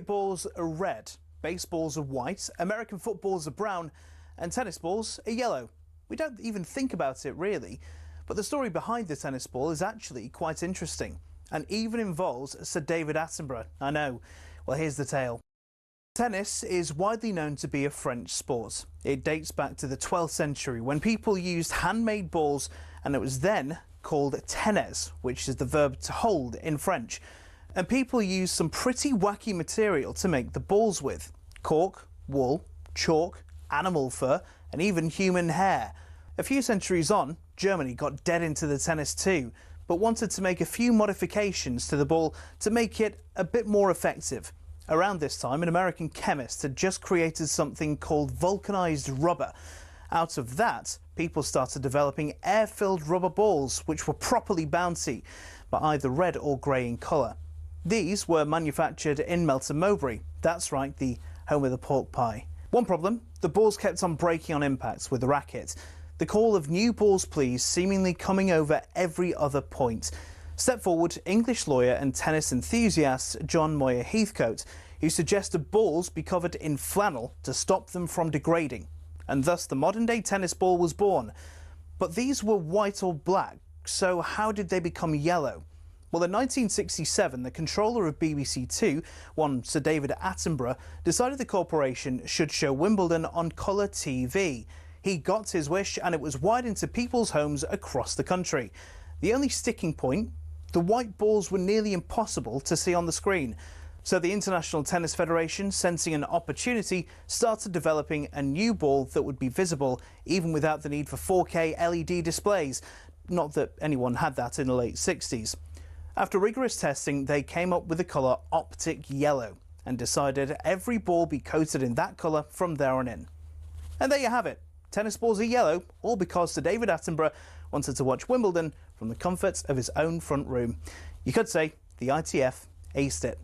basketballs are red, baseballs are white, American footballs are brown, and tennis balls are yellow. We don't even think about it really, but the story behind the tennis ball is actually quite interesting and even involves Sir David Attenborough. I know. Well, here's the tale. Tennis is widely known to be a French sport. It dates back to the 12th century when people used handmade balls, and it was then called tennis, which is the verb to hold in French. And people used some pretty wacky material to make the balls with: cork, wool, chalk, animal fur, and even human hair. A few centuries on, Germany got dead into the tennis too, but wanted to make a few modifications to the ball to make it a bit more effective. Around this time, an American chemist had just created something called vulcanized rubber. Out of that, people started developing air-filled rubber balls, which were properly bouncy, but either red or grey in colour. These were manufactured in Melton Mowbray. That's right, the home of the pork pie. One problem, the balls kept on breaking on impact with the racket. The call of "new balls please" seemingly coming over every other point. Step forward English lawyer and tennis enthusiast John Moyer Heathcote, who suggested balls be covered in flannel to stop them from degrading. And thus the modern-day tennis ball was born. But these were white or black, so how did they become yellow? Well, in 1967, the controller of BBC Two, one Sir David Attenborough, decided the corporation should show Wimbledon on colour TV. He got his wish, and it was wide into people's homes across the country. The only sticking point: the white balls were nearly impossible to see on the screen. So the International Tennis Federation, sensing an opportunity, started developing a new ball that would be visible even without the need for 4K LED displays. Not that anyone had that in the late 60s. After rigorous testing, they came up with the colour optic yellow and decided every ball be coated in that colour from there on in. And there you have it. Tennis balls are yellow, all because Sir David Attenborough wanted to watch Wimbledon from the comfort of his own front room. You could say the ITF aced it.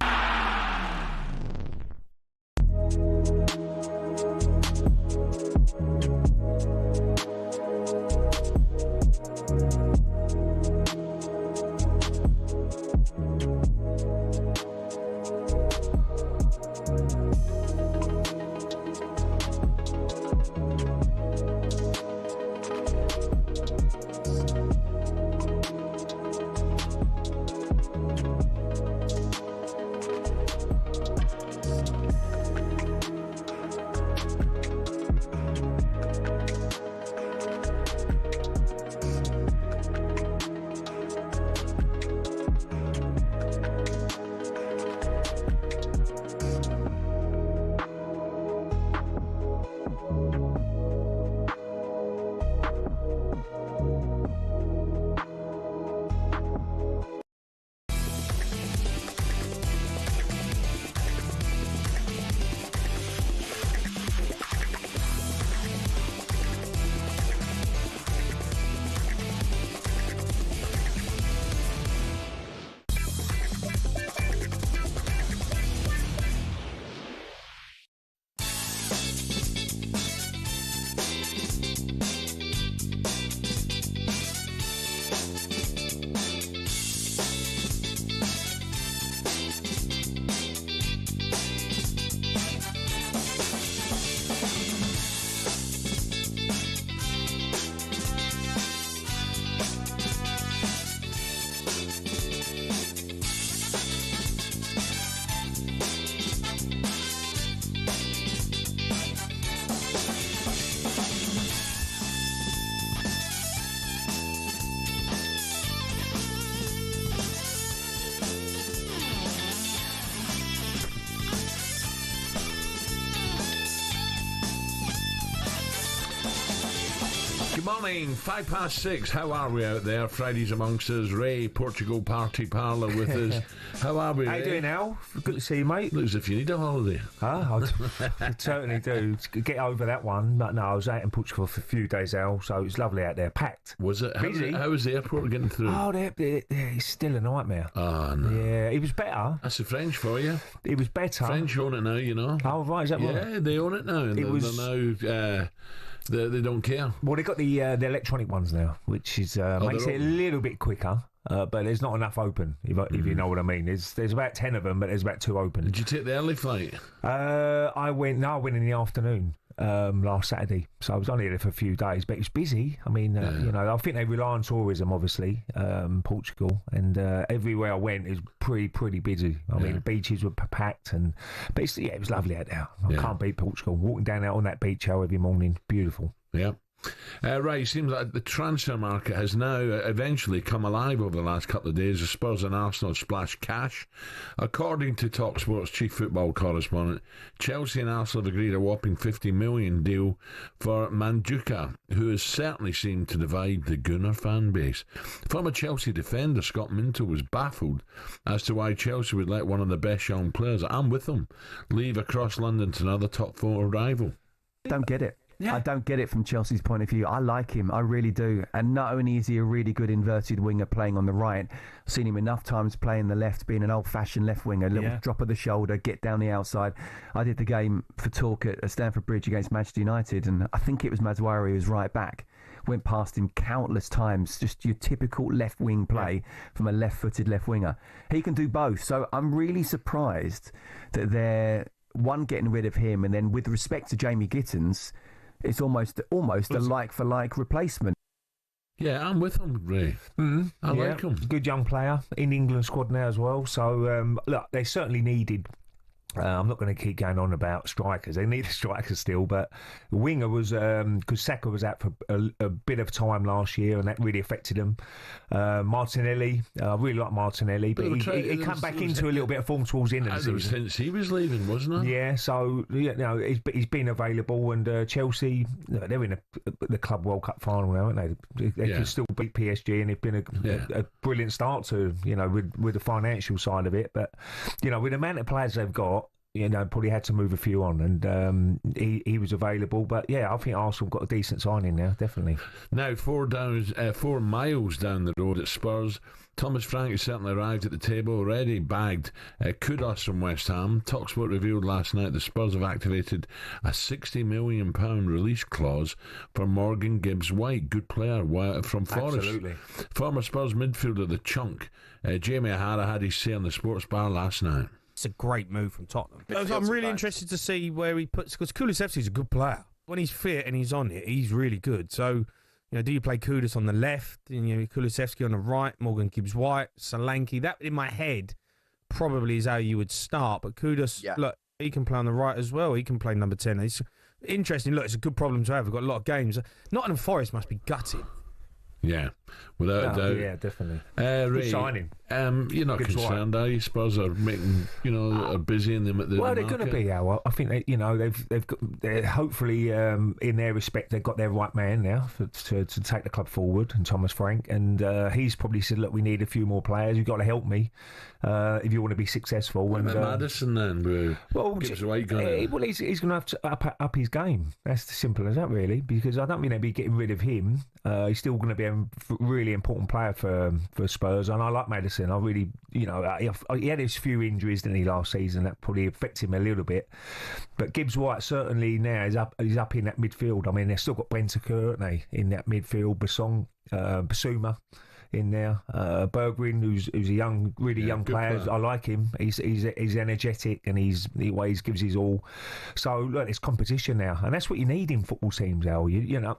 Good morning, 6:05. How are we out there? Friday's amongst us. Ray, Portugal Party Parlour with us. How are we, Ray? How you doing, Al? Good to see you, mate. Looks as if you need a holiday. I certainly do. Get over that one. But no, I was out in Portugal for a few days, Al, so it was lovely out there. Packed. Was it? How was the airport getting through? Oh, it's still a nightmare. Oh, no. Yeah, it was better. That's the French for you. It was better. French own it now, you know. Oh, right, is that right? Yeah, they own it now. And they're now... They don't care. Well, they got the electronic ones now, which is makes it a little bit quicker. but there's not enough open, if you know what I mean. There's about 10 of them, but there's about 2 open. Did you take the early flight? I went in the afternoon last Saturday, so I was only there for a few days, but it's busy. I mean, I think they rely on tourism, obviously, Portugal, and everywhere I went is pretty busy. I mean, the beaches were packed, but it was lovely out there. I can't beat Portugal. Walking down out on that beach every morning, beautiful. Yeah. Right, it seems like the transfer market has now eventually come alive over the last couple of days as Spurs and Arsenal splash cash. According to talkSPORT's chief football correspondent, Chelsea and Arsenal have agreed a whopping $50 million deal for Manduka, who has certainly seemed to divide the Gunner fan base. Former Chelsea defender Scott Minto was baffled as to why Chelsea would let one of the best young players, I'm with them, leave across London to another top 4 rival. Don't get it. Yeah. I don't get it from Chelsea's point of view. I like him. I really do. And not only is he a really good inverted winger playing on the right, I've seen him enough times playing the left, being an old-fashioned left winger, a little drop of the shoulder, get down the outside. I did the game for talk at Stamford Bridge against Manchester United, and I think it was Maguire who was right back. Went past him countless times, just your typical left-wing play from a left-footed left winger. He can do both. So I'm really surprised that they're, one, getting rid of him, and then with respect to Jamie Gittins, it's almost a like-for-like replacement. Yeah, I'm with him, Ray. I like him. Good young player in the England squad now as well. So, look, they certainly needed... I'm not going to keep going on about strikers. They need a striker still, but the winger was because Saka was out for a bit of time last year, and that really affected them. Martinelli, I really like Martinelli, but he came back into a little bit of form towards the end of the season. Since he was leaving, wasn't he? Yeah, so he's been available, and Chelsea, they're in the Club World Cup final now, aren't they? They can still beat PSG, and it's been a brilliant start to with the financial side of it. But with the amount of players they've got, probably had to move a few on, and he was available. But I think Arsenal got a decent signing now, definitely. Now 4 miles down the road at Spurs, Thomas Frank has certainly arrived at the table, already bagged kudos from West Ham. talkSPORT revealed last night the Spurs have activated a £60 million release clause for Morgan Gibbs-White, good player from Forest. Absolutely. Former Spurs midfielder, the chunk, Jamie O'Hara had his say on the sports bar last night. It's a great move from Tottenham. I'm really interested to see where he puts, because Kulusevski's a good player. When he's fit and he's on it, he's really good. So, do you play Kudus on the left, and Kulusevski on the right, Morgan Gibbs-White, Solanke? That in my head probably is how you would start. But Kudus, look, he can play on the right as well. He can play number 10. It's interesting. Look, it's a good problem to have. We've got a lot of games. Nottingham Forest must be gutted. Yeah, without a doubt. Yeah, definthing. Ray, signing. You're not concerned, are you? Spurs are making, are busy in the market. Well, they're going to be. I think they're hopefully in their respect they've got their right man now to take the club forward, and Thomas Frank, and he's probably said, look, we need a few more players. You've got to help me if you want to be be What about Maddison then? Well, he's going to have to up his game. That's as simple as that, really, because I don't think they'll be getting rid of him. He's still going to be a really important player for Spurs, and I like Maddison. I really, he had his few injuries, didn't he, last season? That probably affected him a little bit. But Gibbs-White certainly now is up in that midfield. I mean, they've still got Bentancur, haven't they, in that midfield. Basuma in there. Bergwijn, who's a really young player. I like him. He's energetic, and he always gives his all. So look, it's competition now, and that's what you need in football teams, Al.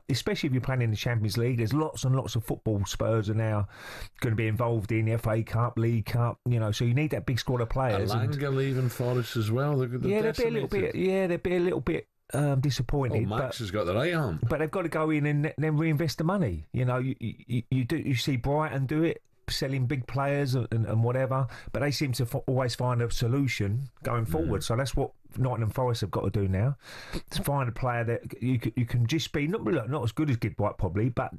Especially if you're playing in the Champions League. There's lots and lots of football. Spurs are now going to be involved in the FA Cup, League Cup. So you need that big squad of players. Alanga leaving Forest as well. They'd be a little bit. Disappointed. Max has got the right arm, but they've got to go in and then reinvest the money. You see Brighton do it, selling big players and whatever, but they seem to always find a solution going forward. So that's what Nottingham Forest have got to do now, to find a player that you can just be not as good as Gibbs-White probably, but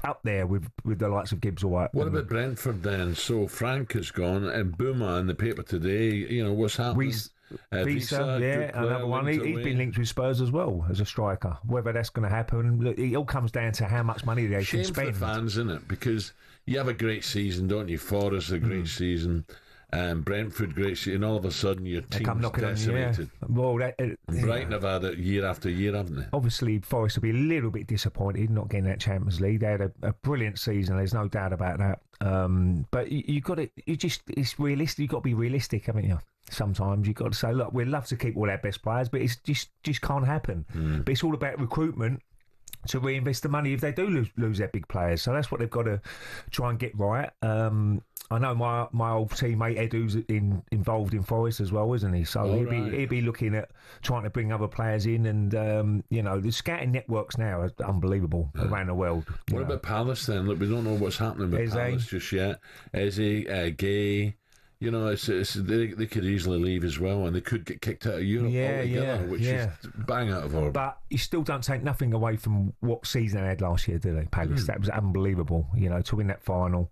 up there with the likes of Gibbs-White. What about Brentford then? So Frank has gone, and Bouma in the paper today. What's happening? Visa, another one. He's been linked with Spurs as well as a striker. Whether that's going to happen, look, it all comes down to how much money they can spend. Shame for the fans, isn't it? Because you have a great season, don't you? Forest a great season. Brentford, great city, and all of a sudden your team's decimated. Well, Brighton have had it year after year, haven't they? Obviously, Forest will be a little bit disappointed not getting that Champions League. They had a brilliant season. There's no doubt about that. But you got to. It's realistic. You've got to be realistic, haven't you? Sometimes you've got to say, look, we'd love to keep all our best players, but it's just can't happen. But it's all about recruitment to reinvest the money if they do lose their big players. So that's what they've got to try and get right. I know my old teammate Edu's involved in Forest as well, isn't he? So he'd be looking at trying to bring other players in, and the scouting networks now are unbelievable around the world. What about Palace then? Look, we don't know what's happening with Palace just yet. Eze, Gay. You know, they could easily leave as well, and they could get kicked out of Europe altogether, which is bang out of order. But you still don't take nothing away from what season they had last year, do they, Palace? That was unbelievable, to win that final.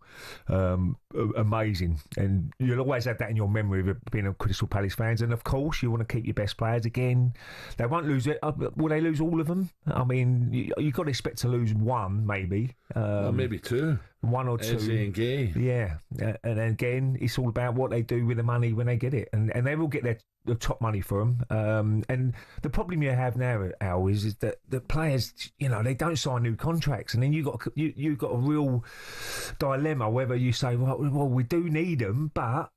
Amazing. And you'll always have that in your memory of being a Crystal Palace fans. And, of course, you want to keep your best players again. They won't lose it. Will they lose all of them? I mean, you've got to expect to lose one, maybe. Maybe two. One or two. Eze and Gay. Yeah. And then again, it's all about what they do with the money when they get it. And they will get the top money for them. And the problem you have now, Al, is that the players, they don't sign new contracts. And then you've got a real dilemma whether you say, well, we do need them, but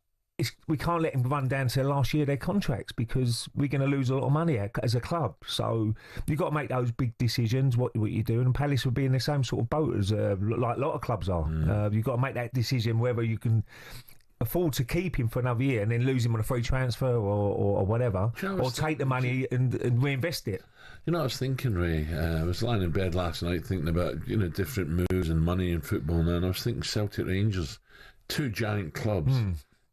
we can't let them run down to last year their contracts because we're going to lose a lot of money as a club. So you've got to make those big decisions, what you do. And Palace would be in the same sort of boat as like a lot of clubs are. You've got to make that decision whether you can afford to keep him for another year and then lose him on a free transfer or whatever, or take the money and reinvest it. I was thinking, Ray, I was lying in bed last night thinking about, different moves and money in football now, and I was thinking Celtic Rangers, two giant clubs.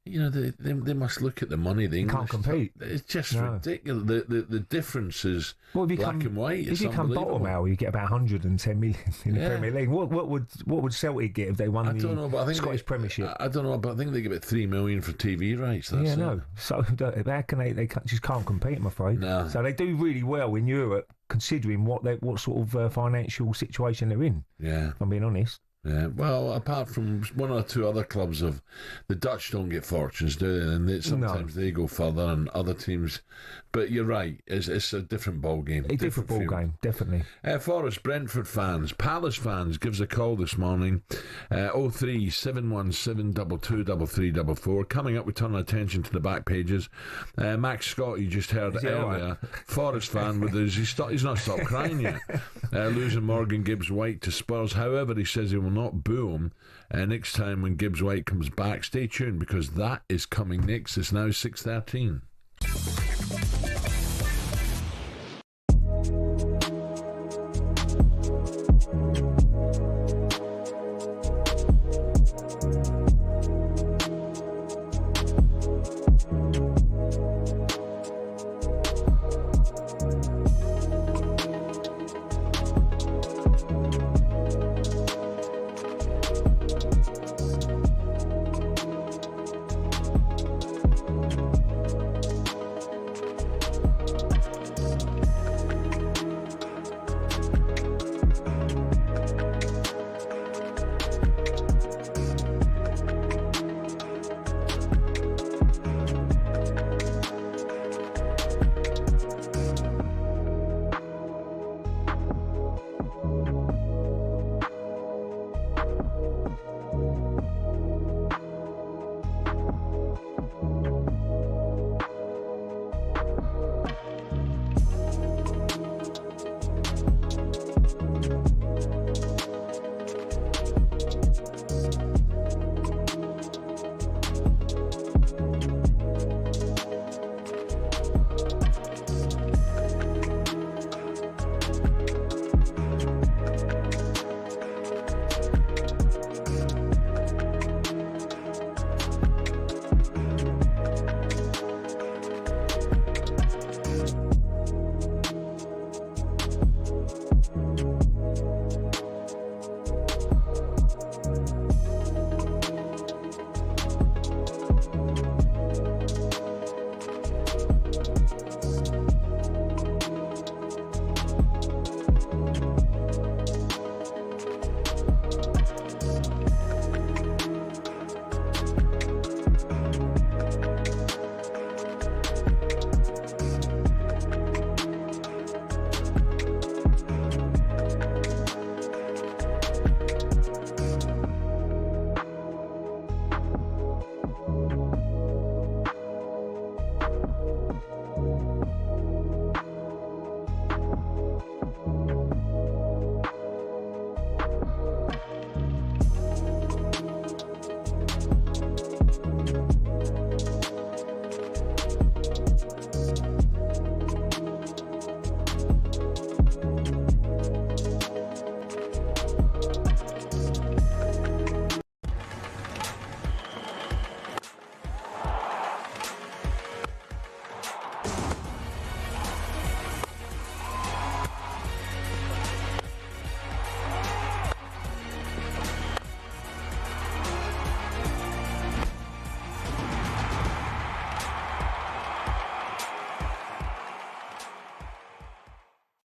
They must look at the money. The English can't compete. It's just ridiculous. The difference is black and white. If you come bottom out, you get about 110 million in the Premier League. What would Celtic get if they won the Scottish Premiership? I don't know, but I think they get about 3 million for TV rights. That's no. So how can they just can't compete? I'm afraid. No. So they do really well in Europe, considering what sort of financial situation they're in. Yeah, if I'm being honest. Yeah, well, apart from one or two other clubs the Dutch don't get fortunes, do they? And sometimes they go further, and other teams. But you're right, it's a different ball game. A different ball game, definitely. Forest, Brentford fans, Palace fans, give us a call this morning. 03 717 223344. Coming up, we turn our attention to the back pages. Max Scott, you just heard earlier, Forest fan with his. He's not stopped crying yet. Losing Morgan Gibbs White to Spurs. However, he says he will not boo him next time when Gibbs White comes back. Stay tuned because that is coming next. It's now 6:13.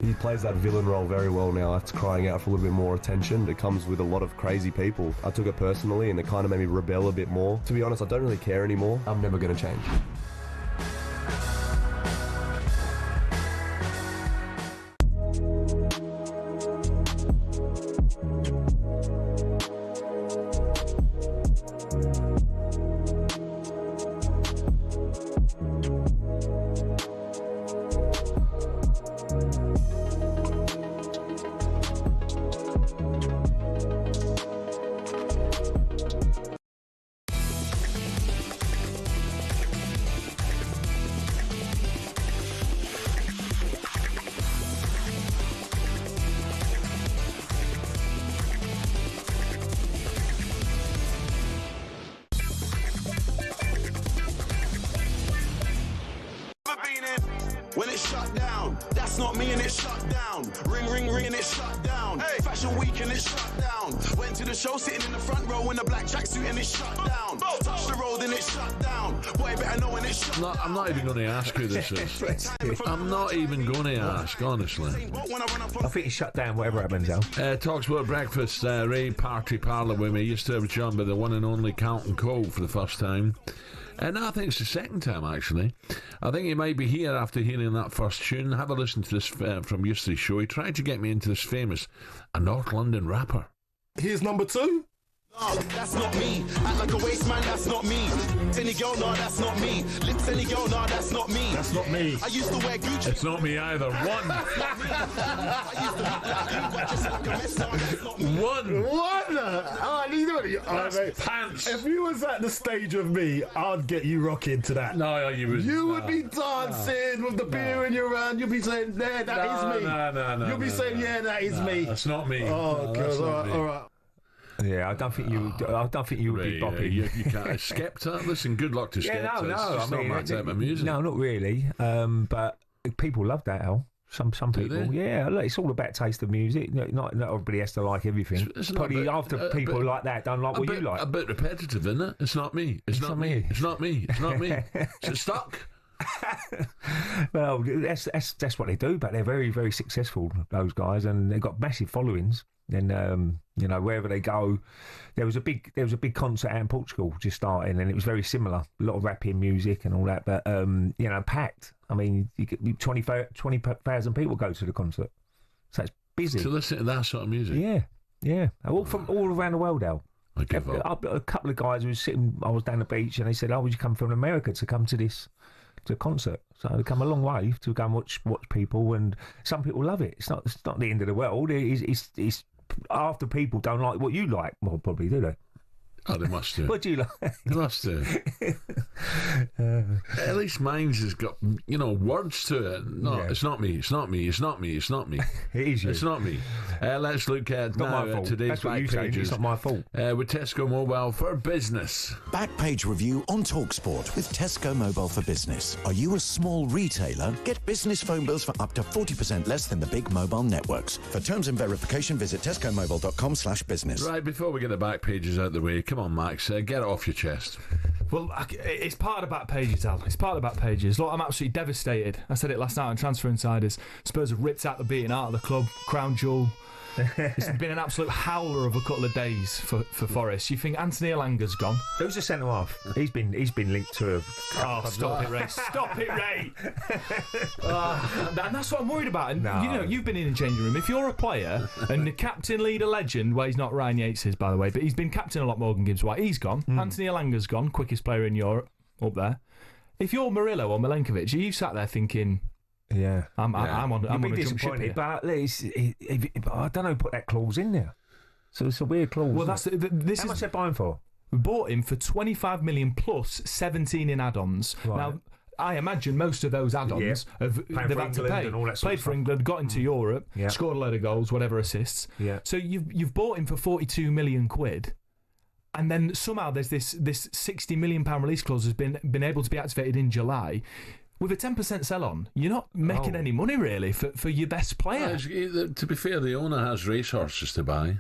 He plays that villain role very well now. That's crying out for a little bit more attention. It comes with a lot of crazy people. I took it personally, and it kind of made me rebel a bit more. To be honest, I don't really care anymore. I'm never going to change. When it's shut down, that's not me and it's shut down. Ring, ring, ring and it's shut down. Hey. Fashion week and it's shut down. Went to the show sitting in the front row in a black tracksuit and it's shut down. Touch the road and it's shut down. Boy, better know when it's shut down. I'm not even going to ask who this is. I'm not even going to ask, honestly. I think it's shut down, whatever happens, Al. talkSPORT Breakfast, Ray Parlour with me. Used to have John by the one and only Carlton Cole for the first time. And I think it's the second time, actually. I think he might be here after hearing that first tune. Have a listen to this from yesterday's show. He tried to get me into this famous North London rapper. Here's number 2. No, that's not me. Act like a waste man, that's not me. Any girl, no, that's not me. Lips any girl, no, that's not me. That's not me. I used to wear Gucci. It's not me either. One. I used to look like you, but just like a mess. No, that's not me. One. Oh, you know what? Pants. If you was at the stage of me, I'd get you rocking to that. No, you would. You would be dancing with the beer in your hand. You'd be saying, "Yeah, that is me." No. You'd be saying, "Yeah, that is me." That's not me. Oh, God, all right. Yeah, I don't think you would be bopping. You can't. Skepta, listen, good luck to Skepta. Yeah, no. It's not my type of music. No, not really. But people love that, Al. Some people. they? Yeah, look, it's all about taste of music. Not everybody has to like everything. It's Probably after people like that don't like what you like. A bit repetitive, isn't it? It's not me. It's not me. It's not me. It's not me. It's stuck. Well, that's what they do, but they're very, very successful, those guys, and they've got massive followings. And wherever they go, there was a big concert out in Portugal just starting, and it was very similar. A lot of rapping music and all that, but packed. I mean, you get 20,000 people go to the concert, so it's busy to listen to that sort of music. Yeah, all around the world, Al. I give up. A couple of guys I was down the beach, and they said, "Oh, would you come from America to come to this?" To a concert, so they come a long way to go and watch people, and some people love it. It's not the end of the world. It's after people don't like what you like, well, probably do they? Oh, they must do. What do you like? They must do. At least mine's has got, words to it. No, It's not me. It's not me. It's not me. It's not me. It is you. It's not me. Let's look at now at today's That's what back pages. It's not my fault. With Tesco Mobile for Business. Backpage review on talkSPORT with Tesco Mobile for Business. Are you a small retailer? Get business phone bills for up to 40% less than the big mobile networks. For terms and verification, visit tescomobile.com/business. Right, before we get the back pages out the way, come on, Max, get it off your chest. Well, it's part of the back pages, Al. It's part of the back pages. Look, I'm absolutely devastated. I said it last night on Transfer Insiders. Spurs have ripped out the beating out of the club. Crown jewel. It's been an absolute howler of a couple of days for Forest. You think Anthony Elanga's gone? Who's the centre half? He's been linked to a... Oh, stop it, Ray. Stop it, Ray. And that's what I'm worried about. And No. You've been in the changing room. If you're a player and the captain, leader, legend, well, he's not Ryan Yates is, by the way, but he's been captain a lot, Morgan Gibbs-White. He's gone. Anthony Elanga's gone, quickest player in Europe, up there. If you're Murillo or Milenkovic, you sat there thinking... Yeah, I'm on a jump ship disappointed, here. but I don't know who put that clause in there. So it's a weird clause. Well, How much they're buying for? We bought him for 25 million plus 17 in add-ons. Right. Now, I imagine most of those add-ons they've had to pay. And all that sort Played of for stuff. England, got into Europe, Yeah. scored a load of goals, whatever assists. Yeah. So you've bought him for 42 million quid. And then somehow there's this £60 million release clause has been able to be activated in July. With a 10% sell-on, you're not making any money, really, for your best player. To be fair, the owner has racehorses to buy.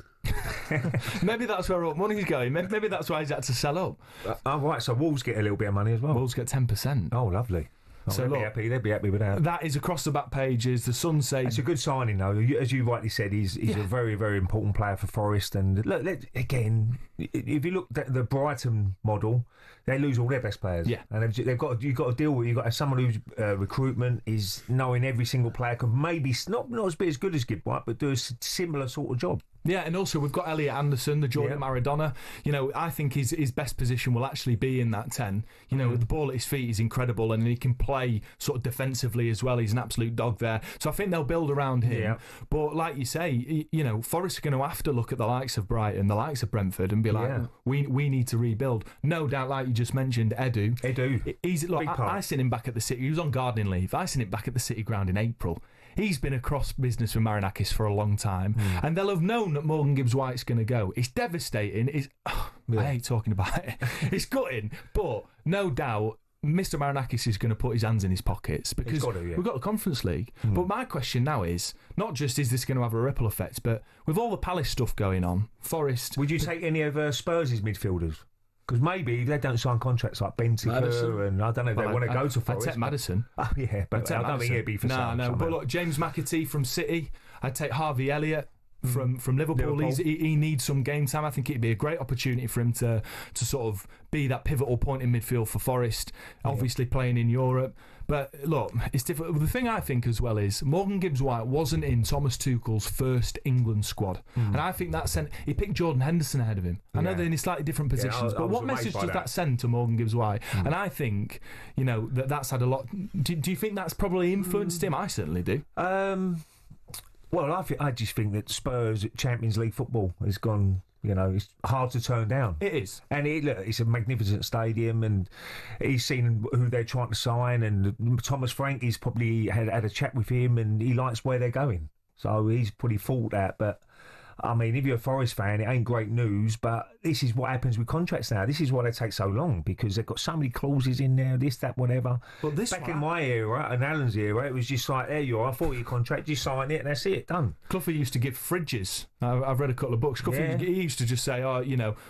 Maybe that's where all money's going. Maybe that's why he's had to sell up. Oh, right, so Wolves get a little bit of money as well. Wolves get 10%. Oh, lovely. So they'd be happy with that. That is across the back pages. The Sun say it's a good signing, though. As you rightly said, he's a very, very important player for Forest. And look, again, if you look at the Brighton model, they lose all their best players. Yeah, and you've got to deal with. You've got someone who's recruitment is knowing every single player can maybe not as good as Gibbs-White, but do a similar sort of job. Yeah, and also we've got Elliot Anderson, the Jordan Maradona. You know, I think his best position will actually be in that 10. You know, the ball at his feet is incredible, and he can play sort of defensively as well. He's an absolute dog there. So I think they'll build around him. Yeah. But like you say, you know, Forest are going to have to look at the likes of Brighton, the likes of Brentford, and be like, we need to rebuild. No doubt, like you just mentioned, Edu. I seen him back at the City. He was on gardening leave. I seen him back at the City ground in April. He's been across business with Marinakis for a long time, and they'll have known that Morgan Gibbs-White's going to go. It's devastating. I hate talking about it. It's gutting, but no doubt Mr. Marinakis is going to put his hands in his pockets because we've got the Conference League. But my question now is, not just is this going to have a ripple effect, but with all the Palace stuff going on, Forest... Would you take any of Spurs' midfielders? Because maybe they don't sign contracts like Bentica, and I don't know if they want to go to Forest. I'd take Madison. Oh, yeah, but I don't think it'd be for sale. No, but look, James McAtee from City. I'd take Harvey Elliott from Liverpool. He needs some game time. I think it'd be a great opportunity for him to sort of be that pivotal point in midfield for Forest, obviously playing in Europe. But look, it's difficult. The thing I think as well is Morgan Gibbs-White wasn't in Thomas Tuchel's first England squad, and I think that sent. He picked Jordan Henderson ahead of him. I know they're in slightly different positions, but what message does that send to Morgan Gibbs-White? And I think that's had a lot. Do you think that's probably influenced him? I certainly do. Well, I just think that Spurs Champions League football has gone. It's hard to turn down. It is. And it's a magnificent stadium, and he's seen who they're trying to sign, and Thomas Frank, he's probably had a chat with him, and he likes where they're going. So he's probably thought that, but I mean, if you're a Forest fan, it ain't great news, but this is what happens with contracts now. This is why they take so long, because they've got so many clauses in there, this, that, whatever. But back in my era and Alan's era, it was just like, there you are, 40-year contract, you sign it, and that's it, done. Cloughy used to give fridges. I've read a couple of books. Cloughy, he used to just say,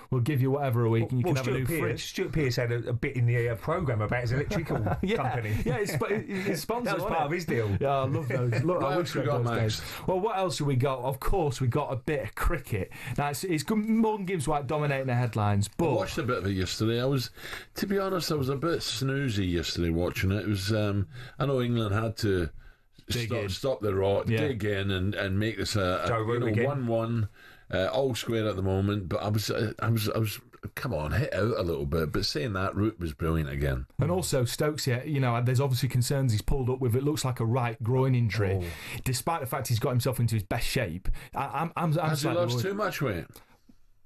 we'll give you whatever a week, and you can have a new fridge. Stuart Pearce had a bit in the programme about his electrical company. Yeah, his sponsor. That was part of his deal. Yeah, I love those. Look, I wish we got those days. Well, what else have we got? Of course, we got a bit of cricket. Now, it's good. Morgan Gibbs-White dominating the headlines, but... I watched a bit of it yesterday. To be honest, I was a bit snoozy yesterday watching it. It was, I know England had to stop the rot, dig in and make this a 1-1, all square at the moment, but I was come on, hit out a little bit, but saying that, Root was brilliant again. And also Stokes, there's obviously concerns he's pulled up with. It looks like a right groin injury, despite the fact he's got himself into his best shape. Has he lost too much weight?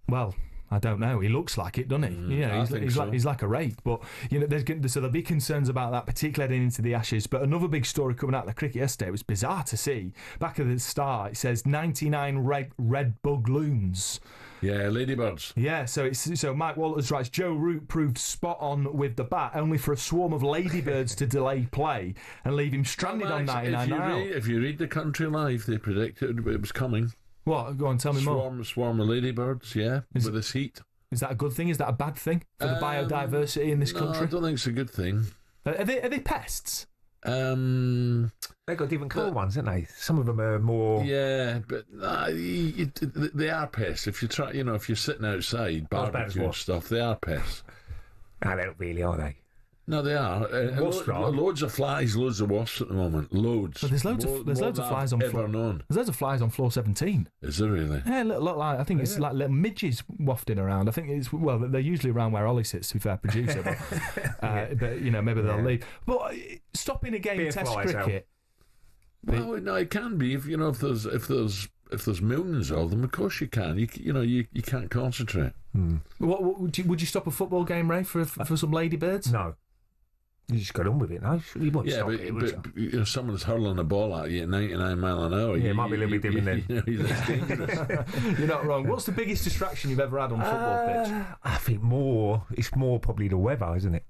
Well, I don't know. He looks like it, doesn't he? He's like a rake. But there'll be concerns about that, particularly heading into the Ashes. But another big story coming out of the cricket yesterday, it was bizarre to see. Back at the start, it says 99 red bug loons. Yeah, ladybirds. Yeah, so Mike Walters writes, Joe Root proved spot on with the bat, only for a swarm of ladybirds to delay play and leave him stranded on 99. If you read the Country Live, they predicted it was coming. What? Go on, tell me more. Swarm of ladybirds, with this heat. Is that a good thing? Is that a bad thing for the biodiversity in this country? I don't think it's a good thing. Are they pests? They've got different colour ones, haven't they? Some of them are more... Yeah, but they are pests. If you try, if you're sitting outside, barbecue and stuff, they are pests. No, they don't really, are they? No, they are. Loads of flies, loads of wasps at the moment. Loads. But there's loads of flies on floor. There's loads of flies on floor 17. Is there really? Yeah, look like I think it's like little midges wafting around. I think they're usually around where Ollie sits. To be fair, producer, but maybe they'll leave. But stopping a game Test cricket. Well, no, it can be if there's millions of them. Of course you can. You can't concentrate. What would you stop a football game, Ray, for some ladybirds? No. You just got on with it, no? You won't stop it, but someone's hurling a ball at you at 99 mile an hour. Yeah, it might be a little bit different then. That's dangerous. You're not wrong. What's the biggest distraction you've ever had on a football pitch? I think it's more probably the weather, isn't it?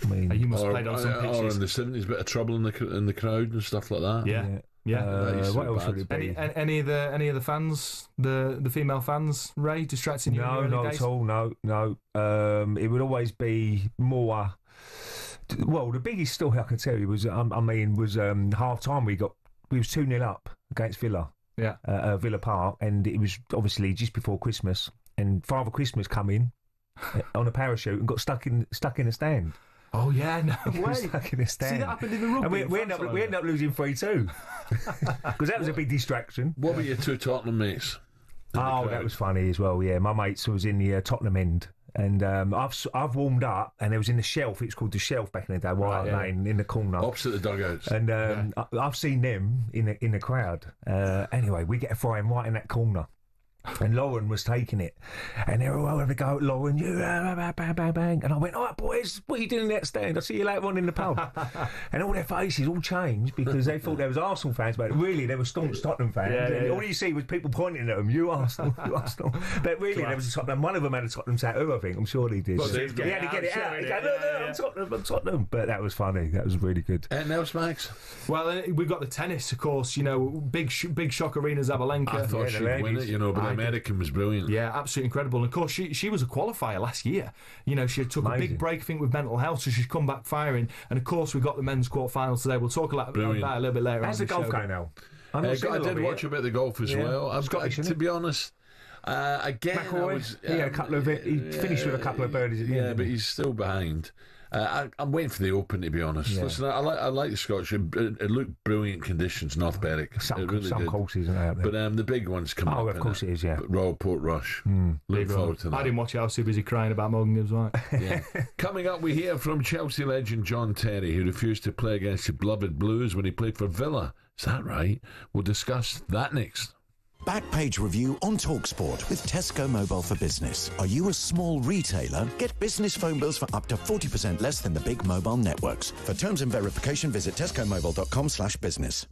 I mean, you must have played on some pitches. Or in the 70s, bit of trouble in the crowd and stuff like that. Yeah. What else would it be? Any of the fans, the female fans, Ray, distracting you? No, not at all. No. It would always be more. Well, the biggest story I can tell you was, was half time. We was 2-0 up against Villa. Yeah. Villa Park, and it was obviously just before Christmas. And Father Christmas come in on a parachute and got stuck in the stand. Oh yeah, no way. Stuck in the stand. See, that happened in the rugby. And we ended up losing 3-2 because that was a big distraction. What were your two Tottenham mates? Oh, that was funny as well. Yeah, my mates was in the Tottenham end, and I've warmed up, and it was in the shelf. It's called the shelf back in the day, White Lane, in the corner, opposite the dugouts. And I've seen them in the crowd. Anyway, we get a frying right in that corner. And Lauren was taking it, and they were all having a go at Lauren. You bang. And I went, all right, boys, what are you doing in that stand? I'll see you later on in the pub. And all their faces all changed because they thought there was Arsenal fans, but really they were staunch Tottenham fans. And all you see was people pointing at them, you Arsenal, you Arsenal. But really, there was a Tottenham. One of them had a Tottenham tattoo, I think. I'm sure he did. Well, he had to get it out. He go, no, I'm Tottenham. But that was funny. That was really good. And now, Max? Well, we've got the tennis, of course. You know, big shock Arena Zabalenka. I thought she'd win it, but the American was brilliant. Yeah, absolutely incredible. And of course, she was a qualifier last year. You know, she took a big break, I think, with mental health, so she's come back firing. And of course, we've got the men's quarterfinals today. We'll talk about that a little bit later. How's the golf going now? I did watch a bit of the golf as well. Scottish, to be honest, again, he had a couple of he finished with a couple of birdies at the end. Yeah, but he's still behind. I'm waiting for the Open, to be honest. Yeah. Listen, I like the Scottish. It looked brilliant conditions, North Berwick. Some did. courses out there. But the big ones come up. Oh, of course it is, yeah. Royal Portrush. Look forward to that. I didn't watch it. I was too busy crying about Morgan Gibbs White. Yeah. Coming up, we hear from Chelsea legend John Terry, who refused to play against the beloved Blues when he played for Villa. Is that right? We'll discuss that next. Backpage review on talkSPORT with Tesco Mobile for Business. Are you a small retailer? Get business phone bills for up to 40% less than the big mobile networks. For terms and verification, visit tescomobile.com/business.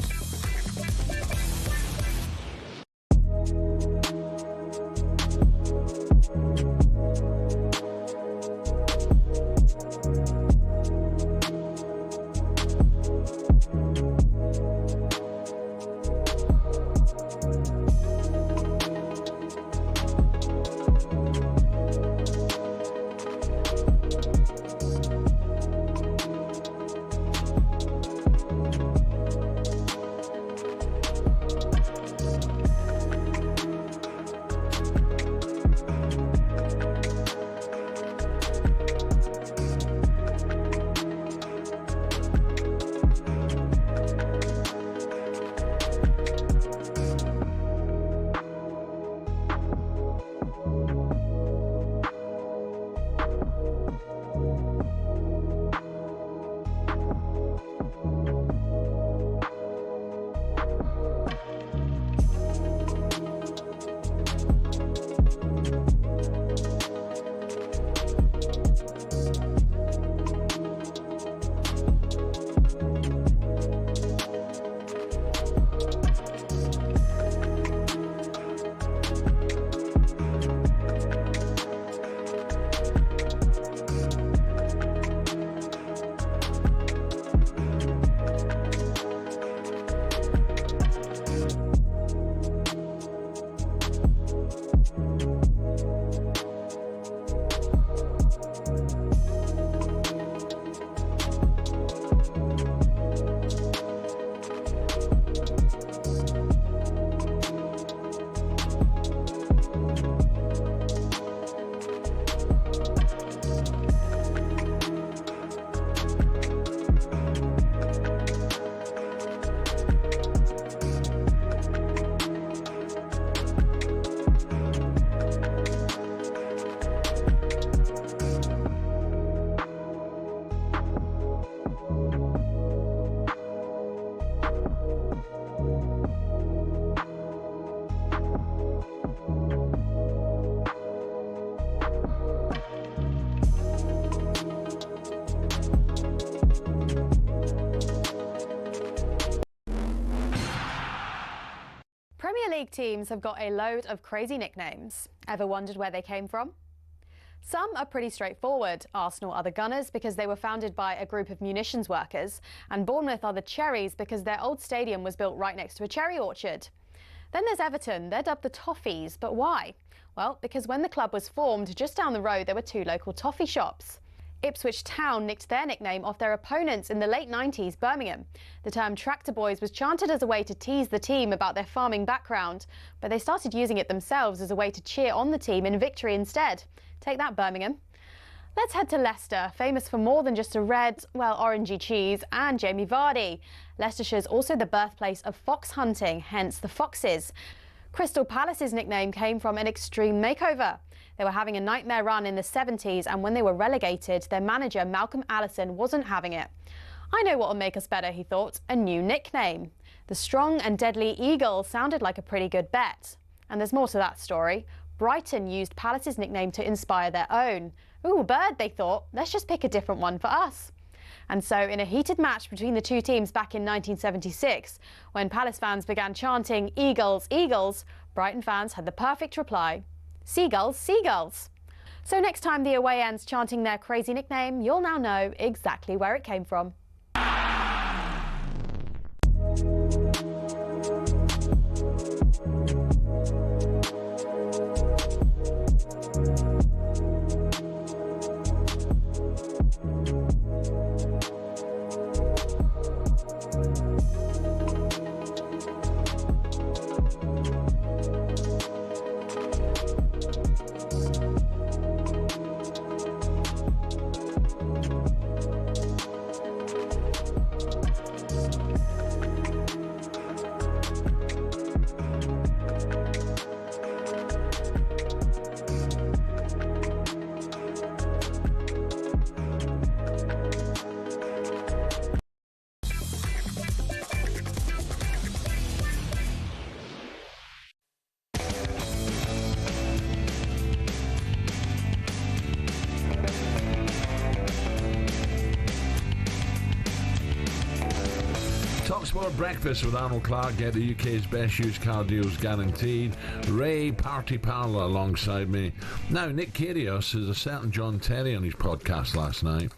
League teams have got a load of crazy nicknames. Ever wondered where they came from? Some are pretty straightforward. Arsenal are the Gunners because they were founded by a group of munitions workers, and Bournemouth are the Cherries because their old stadium was built right next to a cherry orchard. Then there's Everton. They're dubbed the Toffees, but why? Well, because when the club was formed, just down the road there were two local toffee shops. Ipswich Town nicked their nickname off their opponents in the late 90s, Birmingham. The term Tractor Boys was chanted as a way to tease the team about their farming background, but they started using it themselves as a way to cheer on the team in victory instead. Take that, Birmingham. Let's head to Leicester, famous for more than just a red, well, orangey cheese and Jamie Vardy. Leicestershire's also the birthplace of fox hunting, hence the Foxes. Crystal Palace's nickname came from an extreme makeover. They were having a nightmare run in the 70s, and when they were relegated, their manager, Malcolm Allison, wasn't having it. I know what will make us better, he thought, a new nickname. The Strong and Deadly Eagle sounded like a pretty good bet. And there's more to that story. Brighton used Palace's nickname to inspire their own. Ooh, a bird, they thought. Let's just pick a different one for us. And so, in a heated match between the two teams back in 1976, when Palace fans began chanting "Eagles, Eagles," Brighton fans had the perfect reply: "Seagulls, Seagulls." So next time the away end's chanting their crazy nickname, you'll now know exactly where it came from. talkSPORT Breakfast with Arnold Clark. Get the UK's best used car deals guaranteed. Ray Parlour alongside me. Now, Nick Kyrgios has a certain John Terry on his podcast last night.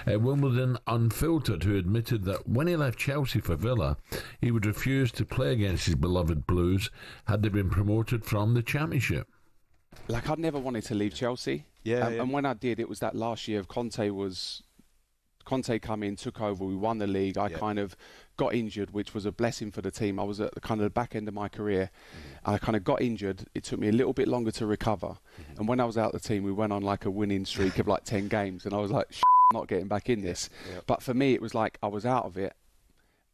Wimbledon Unfiltered, who admitted that when he left Chelsea for Villa, he would refuse to play against his beloved Blues had they been promoted from the Championship. Like, I'd never wanted to leave Chelsea. And when I did, it was that last year of Conte come in, took over, we won the league. I kind of got injured, which was a blessing for the team. I was at the kind of the back end of my career, and I kind of got injured. It took me a little bit longer to recover. And when I was out of the team, we went on like a winning streak of like 10 games, and I was like, I'm not getting back in this. But for me, it was like I was out of it,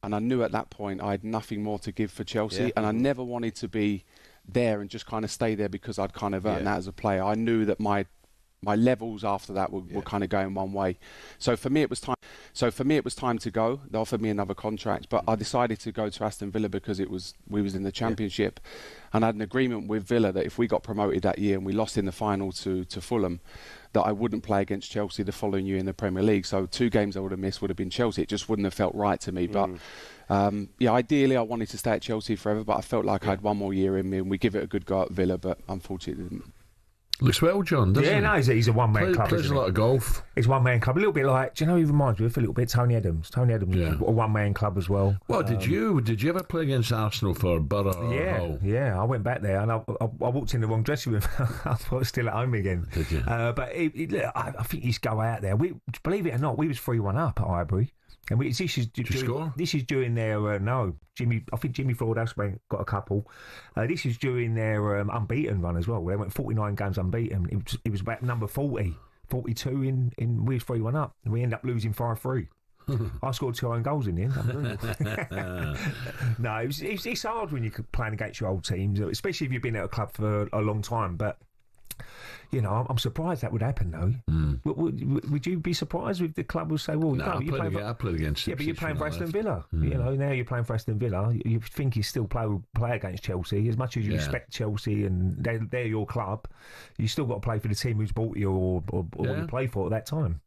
and I knew at that point I had nothing more to give for Chelsea, and I never wanted to be there and just kind of stay there because I'd kind of earned that as a player. I knew that my levels after that were kind of going one way. So for me it was time to go. They offered me another contract, but I decided to go to Aston Villa because we was in the Championship, and I had an agreement with Villa that if we got promoted that year and we lost in the final to Fulham, that I wouldn't play against Chelsea the following year in the Premier League. So 2 games I would have missed would have been Chelsea. It just wouldn't have felt right to me. But ideally I wanted to stay at Chelsea forever, but I felt like I had one more year in me, and we give it a good go at Villa, but unfortunately it didn't. Looks well, John, doesn't he? Yeah, no, he's a one-man club. Plays a lot of golf. He's a one-man club. A little bit like, do you know who he reminds me of a little bit? Tony Adams. Tony Adams is a one-man club as well. Well, did you ever play against Arsenal for Borough or Hull? Yeah, I went back there and I walked in the wrong dressing room. I thought I was still at home again. Did you? But I think you should go out there. Believe it or not, we was 3-1 up at Highbury. And this is during their I think Jimmy Fordhouse got a couple. This is during their unbeaten run as well. They went 49 games unbeaten. It was about number 42 in we was 3-1 up, and we ended up losing 5-3. I scored 2 own goals in the end. No, it's hard when you're playing against your old teams, especially if you've been at a club for a long time. But you know, I'm surprised that would happen, though. Would you be surprised if the club would say, well, no, I played against but you're playing for Aston Villa. You know, now you're playing for Aston Villa. You think you still play against Chelsea. As much as you respect Chelsea and they're your club, you still got to play for the team who's bought you or what you play for at that time.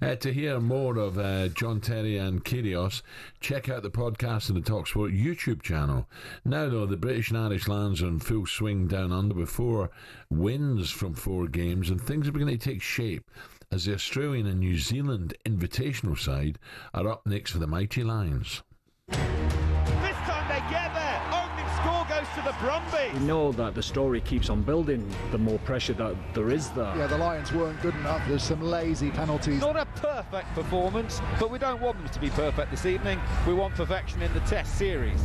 To hear more of John Terry and Kyrgios, check out the podcast on the talkSPORT YouTube channel. Now, though, the British and Irish Lions are in full swing down under with 4 wins from 4 games, and things are beginning to take shape as the Australian and New Zealand invitational side are up next for the mighty Lions. This time they get there. Opening score goes goes to the Brumby. We know that the story keeps on building, the more pressure that there is there. Yeah, the Lions weren't good enough. There's some lazy penalties. Not a perfect performance, but we don't want them to be perfect this evening. We want perfection in the Test series.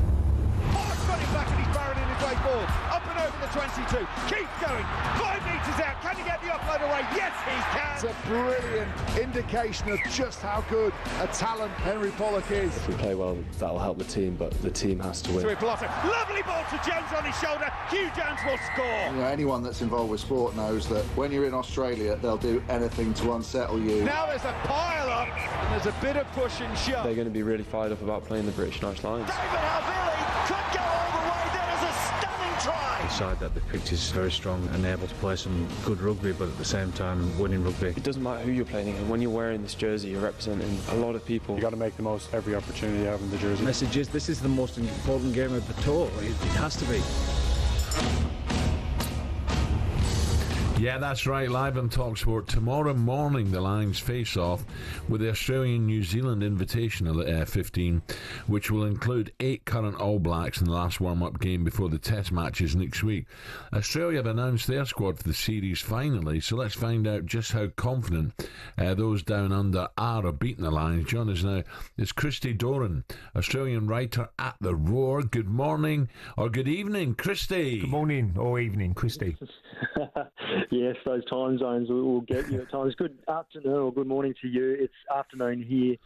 Oh, it's got him back and he's barreling his way forward. Up and over the 22. Keep going. 5 metres out. Can he get the offload away? Yes, he can. It's a brilliant indication of just how good a talent Henry Pollock is. If we play well, that'll help the team, but the team has to win. Lovely ball to Jones on his shoulder. Hugh Jones will score. You know, anyone that's involved with sport knows that when you're in Australia, they'll do anything to unsettle you. Now there's a pile up and there's a bit of push and shove. They're going to be really fired up about playing the British Nice Lions. David Havili could go all the way. That is a stunning try. Side that the pitch is very strong and able to play some good rugby, but at the same time winning rugby. It doesn't matter who you're playing, and when you're wearing this jersey, you're representing a lot of people. You got to make the most every opportunity you have in the jersey. The message is this is the most important game of the tour. It has to be. Yeah, that's right. Live on talkSPORT. Tomorrow morning, the Lions face off with the Australian-New Zealand Invitational 15, which will include 8 current All Blacks in the last warm-up game before the Test matches next week. Australia have announced their squad for the series finally, so let's find out just how confident those down under are of beating the Lions. Join us now is Christy Doran, Australian writer at The Roar. Good morning, or good evening, Christy. Good morning or evening, Christy. Yes, those time zones will get you at times. Good afternoon or good morning to you. It's afternoon here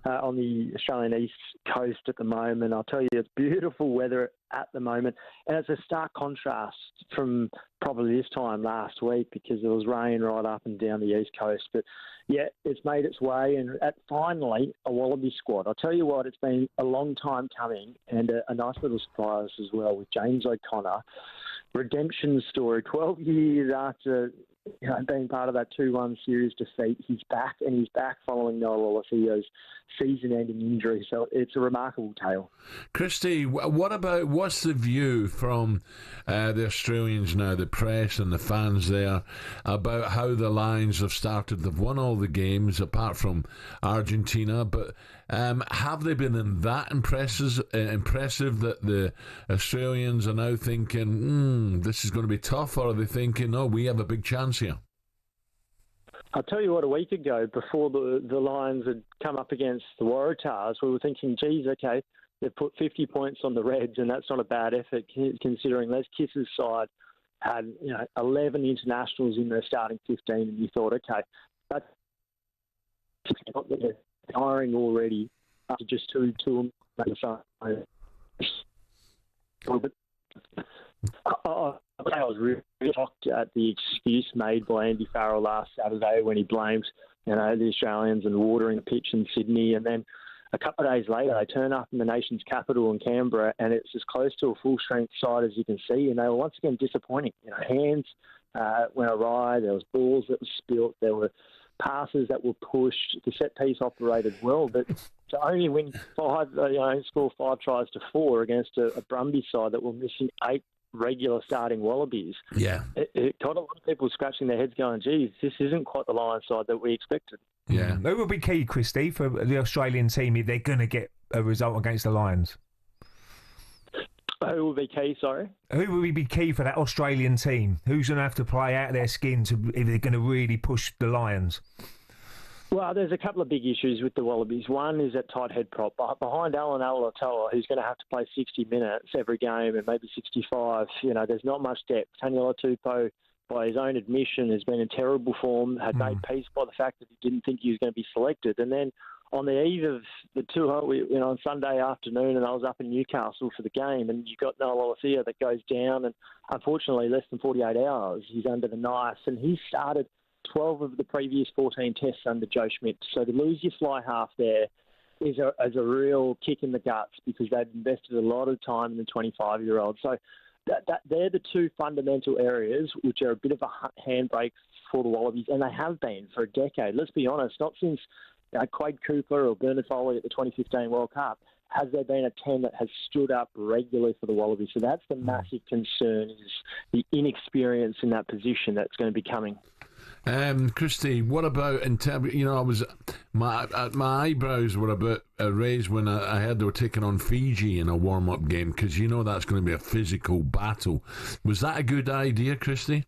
on the Australian East Coast at the moment. I'll tell you, it's beautiful weather at the moment. And it's a stark contrast from probably this time last week because there was rain right up and down the East Coast. But, yeah, it's made its way. And finally, a Wallaby squad. I'll tell you what, it's been a long time coming and a nice little surprise as well with James O'Connor. Redemption story. 12 years after being part of that 2-1 series defeat, he's back, and he's back following Noel Olafio's season-ending injury. So it's a remarkable tale. Christy, what's the view from the Australians now, the press and the fans there, about how the Lions have started? They've won all the games apart from Argentina, but have they been that impressive that the Australians are now thinking, this is going to be tough, or are they thinking, we have a big chance here? I'll tell you what, a week ago, before the Lions had come up against the Waratahs, we were thinking, geez, okay, they've put 50 points on the Reds, and that's not a bad effort, considering Les Kiss's side had 11 internationals in their starting 15, and you thought, okay, that's tiring already after just two I was really shocked at the excuse made by Andy Farrell last Saturday when he blamed the Australians and watering the pitch in Sydney, and then a couple of days later they turn up in the nation's capital in Canberra and it's as close to a full strength side as you can see, and they were once again disappointing. Hands went awry, there was balls that were spilt, there were passes that were pushed, the set piece operated well, but to only win score 5 tries to 4 against a Brumby side that were missing 8 regular starting Wallabies. Yeah. It got a lot of people scratching their heads going, geez, this isn't quite the Lions side that we expected. Yeah. Who will be key, Christy, for the Australian team if they're going to get a result against the Lions? Who will be key, sorry? Who will be key for that Australian team? Who's going to have to play out their skin if they're going to really push the Lions? Well, there's a couple of big issues with the Wallabies. One is that tight head prop. Behind Alan Alatoa, who's going to have to play 60 minutes every game and maybe 65, there's not much depth. Taniela Tupou, by his own admission, has been in terrible form, had made peace by the fact that he didn't think he was going to be selected. And then on the eve of the tour, on Sunday afternoon, and I was up in Newcastle for the game, and you got Noel Olafio that goes down, and unfortunately, less than 48 hours, he's under the knife, and he started 12 of the previous 14 tests under Joe Schmidt. So to lose your fly half there is a real kick in the guts because they've invested a lot of time in the 25-year-old. So they're the two fundamental areas which are a bit of a handbrake for the Wallabies, and they have been for a decade. Let's be honest, not since Quade Cooper or Bernard Foley at the 2015 World Cup has there been a 10 that has stood up regularly for the Wallabies. So that's the massive concern, is the inexperience in that position that's going to be coming. Christy, what about I was my eyebrows were a bit raised when I heard they were taking on Fiji in a warm-up game, because that's going to be a physical battle. Was that a good idea, Christy?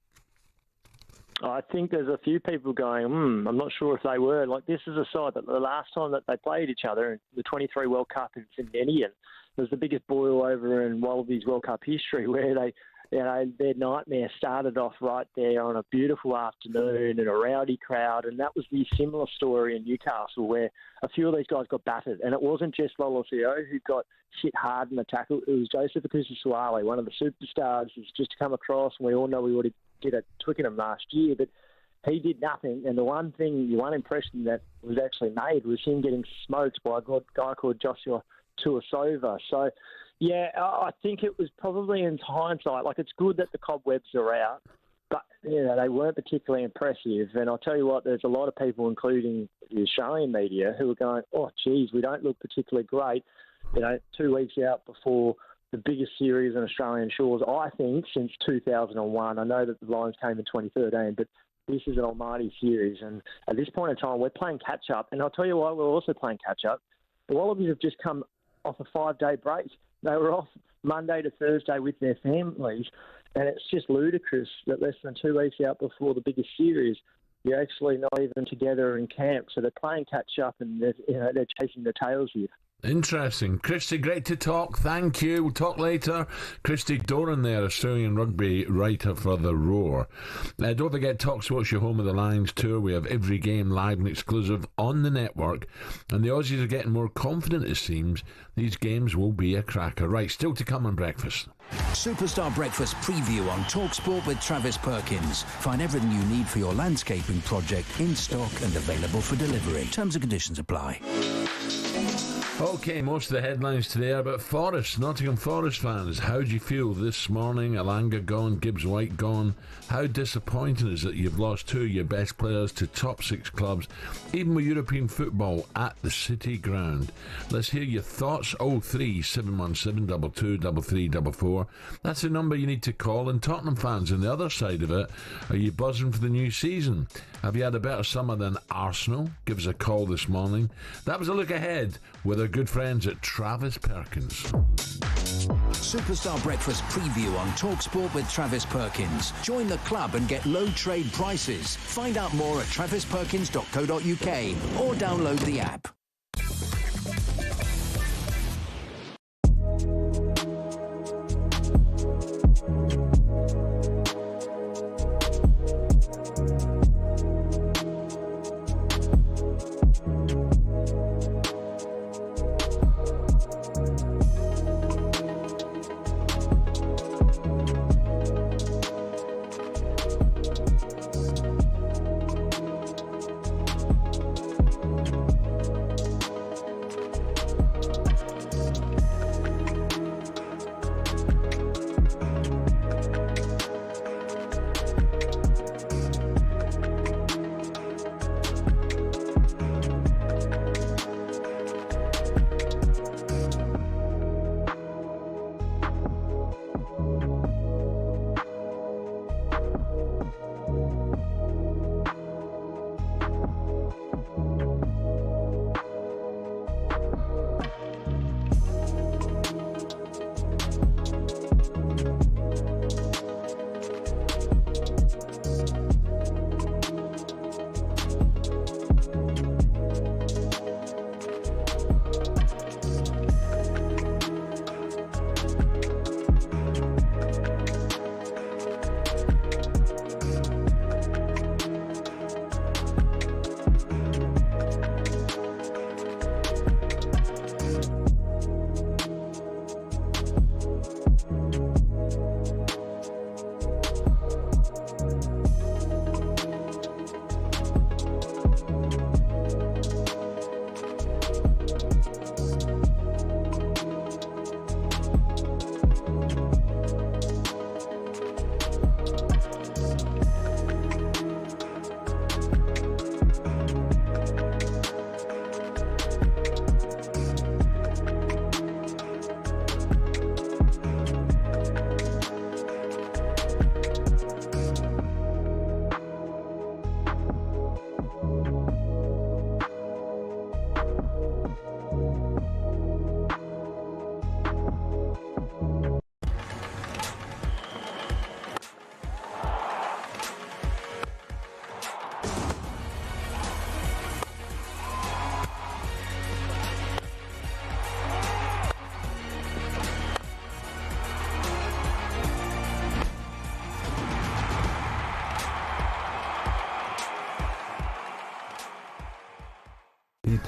I think there's a few people going, I'm not sure if they were. Like, this is a side that the last time that they played each other in the 23 World Cup in Finlandia, it was the biggest boil over in Wallabies World Cup history, where their nightmare started off right there on a beautiful afternoon and a rowdy crowd, and that was the similar story in Newcastle, where a few of these guys got battered, and it wasn't just Lolosio who got hit hard in the tackle. It was Joseph Akusa-Suale, one of the superstars who's just come across, and we all know we already did at Twickenham last year, but he did nothing. And the one impression that was actually made was him getting smoked by a guy called Joshua Tuasova. So, yeah, I think it was probably in hindsight, like, it's good that the cobwebs are out, but, they weren't particularly impressive. And I'll tell you what, there's a lot of people, including the Australian media, who are going, oh, geez, we don't look particularly great, 2 weeks out before the biggest series on Australian shores, I think, since 2001. I know that the Lions came in 2013, but this is an almighty series. And at this point in time, we're playing catch-up. And I'll tell you why we're also playing catch-up. The Wallabies have just come off a 5-day break. They were off Monday to Thursday with their families. And it's just ludicrous that less than 2 weeks out before the biggest series, you're actually not even together in camp. So they're playing catch-up, and they're chasing their tails here. Interesting. Christy, great to talk. Thank you. We'll talk later. Christy Doran there, Australian rugby writer for The Roar. Don't forget, talkSPORT's your home of the Lions tour. We have every game live and exclusive on the network. And the Aussies are getting more confident, it seems. These games will be a cracker. Right, still to come on breakfast. Superstar Breakfast preview on talkSPORT with Travis Perkins. Find everything you need for your landscaping project in stock and available for delivery. Terms and conditions apply. Okay, most of the headlines today are about Forest, Nottingham Forest fans. How do you feel this morning? Alanga gone, Gibbs White gone. How disappointing is it you've lost two of your best players to top six clubs, even with European football at the City Ground? Let's hear your thoughts. 03717 223344. That's the number you need to call. And Tottenham fans on the other side of it, are you buzzing for the new season? Have you had a better summer than Arsenal? Give us a call this morning. That was a look ahead with our good friends at Travis Perkins. Superstar Breakfast preview on talkSPORT with Travis Perkins. Join the club and get low trade prices. Find out more at travisperkins.co.uk or download the app.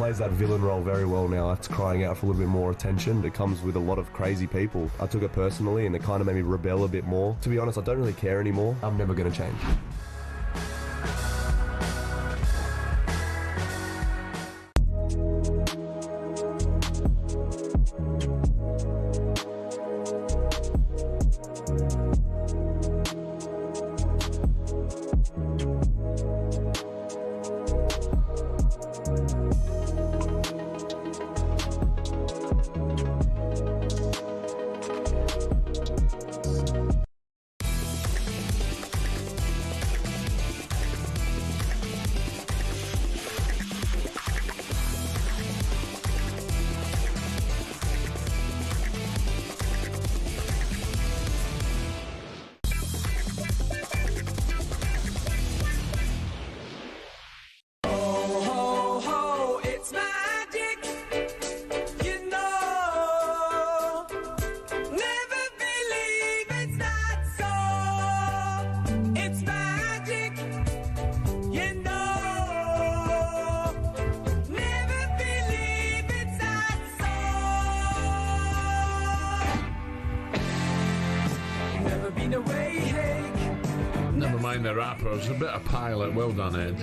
plays that villain role very well now. It's crying out for a little bit more attention. It comes with a lot of crazy people. I took it personally and it kind of made me rebel a bit more. To be honest, I don't really care anymore. I'm never going to change. The rappers, a bit of pilot. Well done, Ed.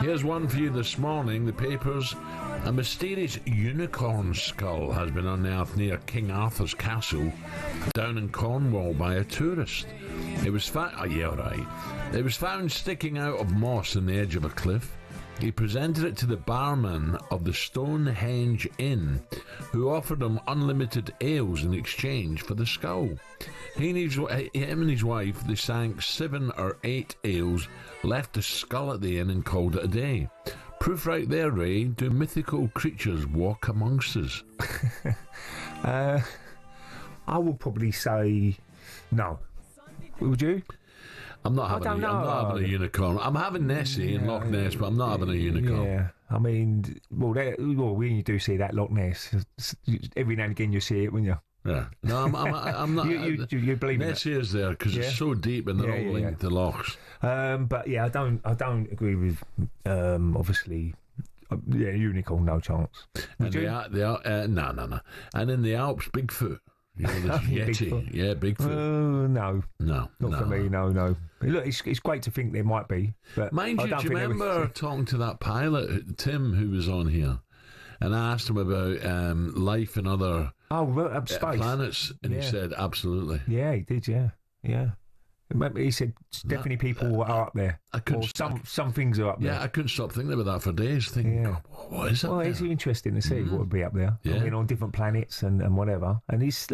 Here's one for you this morning. The papers: a mysterious unicorn skull has been unearthed near King Arthur's castle down in Cornwall by a tourist. It was It was found sticking out of moss on the edge of a cliff. He presented it to the barman of the Stonehenge Inn, who offered him unlimited ales in exchange for the skull. Him and his wife, they sank 7 or 8 ales, left the skull at the inn and called it a day. Proof right there, Ray. Do mythical creatures walk amongst us? I would probably say no. Would you? I'm not having a unicorn. I'm having Nessie in Loch Ness, but I'm not having a unicorn. Yeah, I mean, when you do see that Loch Ness, every now and again you see it, wouldn't you? Yeah. No, I'm not. you believe Nessie is there because it's so deep and they're all linked to lochs. But yeah, I don't agree with obviously. Unicorn, no chance. Would you? No. And in the Alps, Bigfoot. You know, this Yeti. Bigfoot. Yeah, Bigfoot. No. Not for me, no. Look, it's great to think there might be. But mind you, do you remember talking to that pilot, Tim, who was on here? And I asked him about life in other space. planets, and he said, absolutely. Yeah, he did, yeah. He said definitely people are up there. Some things are up there. Yeah, I couldn't stop thinking about that for days, thinking, what is that? Well, it's interesting to see what would be up there. Yeah. I mean, on different planets and whatever. And it's,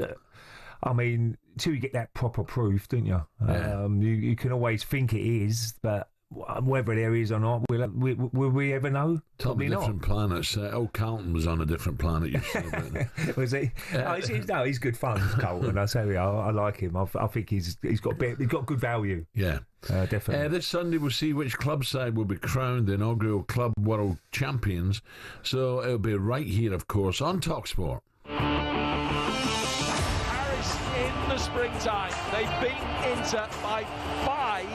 I mean, until you get that proper proof, don't you? Yeah. You can always think it is, but whether there is or not, will we ever know? Probably different planets. Carlton was on a different planet yesterday. Was he? He's good fun, Carlton. I say, I like him. I think he's got good value. Yeah, definitely. This Sunday we'll see which club side will be crowned the inaugural Club World Champions. So it'll be right here, of course, on talkSPORT. Paris in the springtime. They've beaten Inter by 5-0.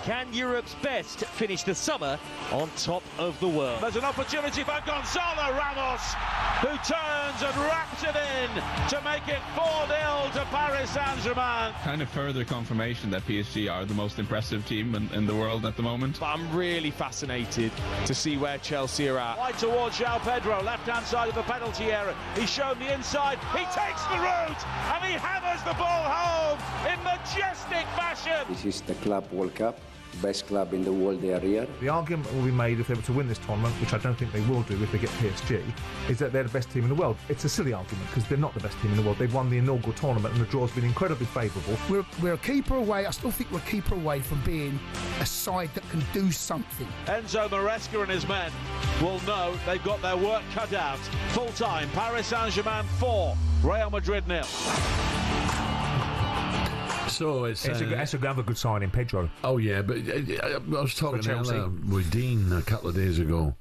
Can Europe's best finish the summer on top of the world? There's an opportunity for Gonzalo Ramos, who turns and wraps it in to make it 4-0 to Paris Saint-Germain. Kind of further confirmation that PSG are the most impressive team in the world at the moment. But I'm really fascinated to see where Chelsea are at. Wide towards João Pedro, left-hand side of the penalty area. He's shown the inside, he takes the route, and he hammers the ball home in majestic fashion. This is the Club World Cup, best club in the world they are here. The argument will be made if they were to win this tournament, which I don't think they will do if they get PSG, is that they're the best team in the world. It's a silly argument because they're not the best team in the world. They've won the inaugural tournament and the draw's been incredibly favourable. We're a keeper away. I still think we're a keeper away from being a side that can do something. Enzo Maresca and his men will know they've got their work cut out. Full time, Paris Saint-Germain 4, Real Madrid 0. So it's another good signing, Pedro. Oh yeah, but I was talking earlier with Dean a couple of days ago,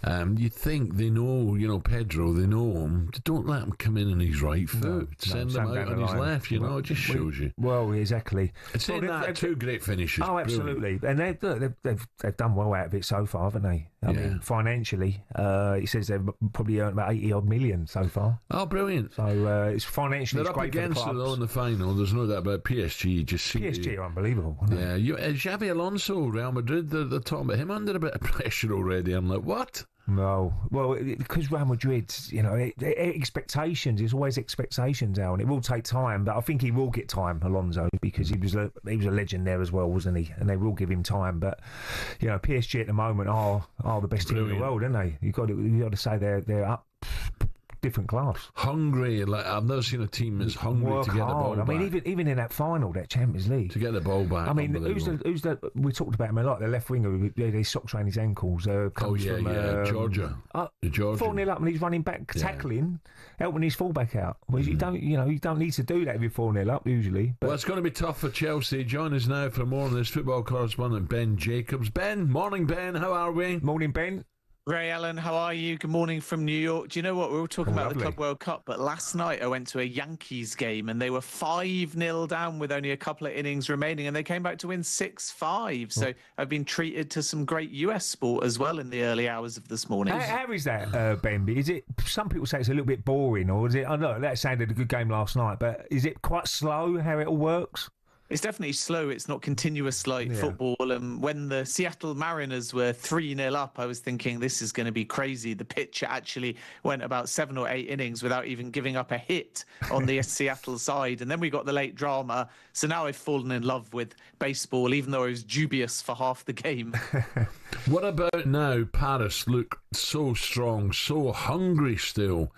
You think they know, Pedro, they know him. Don't let him come in on his right foot. Send him out on his left, it just shows you. Well, exactly. It's two great finishes. Oh, absolutely. Brilliant. And they've done well out of it so far, haven't they? I mean, financially, he says they've probably earned about 80-odd million so far. Oh, brilliant. So it's financially They're it's great up against for the it, clubs. though, in the final. There's no doubt about PSG. PSG are unbelievable. Yeah, Xabi Alonso, Real Madrid, they're talking about him under a bit of pressure already. I'm like, what? No, well, because Real Madrid, expectations. There's always expectations, Alan. It will take time, but I think he will get time, Alonso, because he was a legend there as well, wasn't he? And they will give him time. But PSG at the moment are the best team in the world, aren't they? You got to say they're up. Different class. Hungry, I've never seen a team as hungry to get the ball back. I mean, even in that final, that Champions League, to get the ball back. I mean, who's the? We talked about him a lot. The left winger, they socks around his ankles. Georgia. Georgia. 4-0 up, and he's running back, tackling, helping his fullback out. Well, you don't need to do that if you're 4-0 up usually. Well, it's going to be tough for Chelsea. Join us now for more on this football correspondent Ben Jacobs. Ben, morning, Ben. How are we? Morning, Ben. Ray, Alan, how are you? Good morning from New York. Do you know what? We were talking about the Club World Cup, but last night I went to a Yankees game and they were 5-0 down with only a couple of innings remaining and they came back to win 6-5. So I've been treated to some great US sport as well in the early hours of this morning. How is that, Ben? Is it? Some people say it's a little bit boring, or is it? I know that sounded a good game last night, but is it quite slow how it all works? It's definitely slow. It's not continuous like football. And when the Seattle Mariners were 3-0 up, I was thinking this is going to be crazy. The pitch actually went about 7 or 8 innings without even giving up a hit on the Seattle side. And then we got the late drama. So now I've fallen in love with baseball, even though I was dubious for half the game. What about now? Paris look so strong, so hungry still,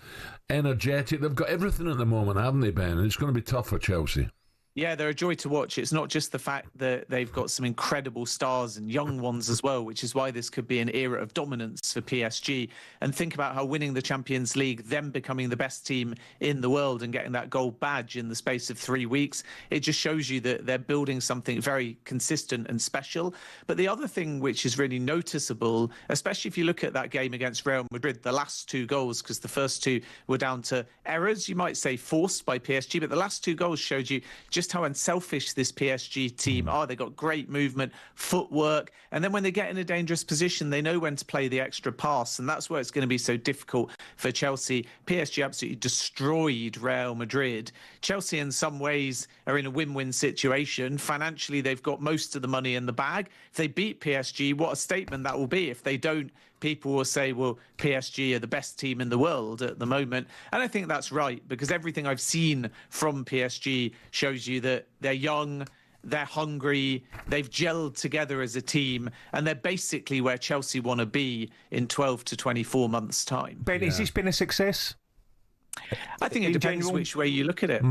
energetic. They've got everything at the moment, haven't they, Ben? And it's going to be tough for Chelsea. Yeah, they're a joy to watch. It's not just the fact that they've got some incredible stars and young ones as well, which is why this could be an era of dominance for PSG. And think about how winning the Champions League, them becoming the best team in the world and getting that gold badge in the space of 3 weeks, it just shows you that they're building something very consistent and special. But the other thing which is really noticeable, especially if you look at that game against Real Madrid, the last 2 goals, because the first 2 were down to errors, you might say forced by PSG, but the last 2 goals showed you just how unselfish this PSG team are. They got great movement, footwork, and then when they get in a dangerous position, they know when to play the extra pass, and that's where it's going to be so difficult for Chelsea. PSG absolutely destroyed Real Madrid. Chelsea in some ways are in a win-win situation. Financially, they've got most of the money in the bag. If they beat PSG, what a statement that will be. If they don't, people will say, well, PSG are the best team in the world at the moment. And I think that's right, because everything I've seen from PSG shows you that they're young, they're hungry, they've gelled together as a team, and they're basically where Chelsea want to be in 12 to 24 months' time. Ben, has this been a success? I think it depends which way you look at it.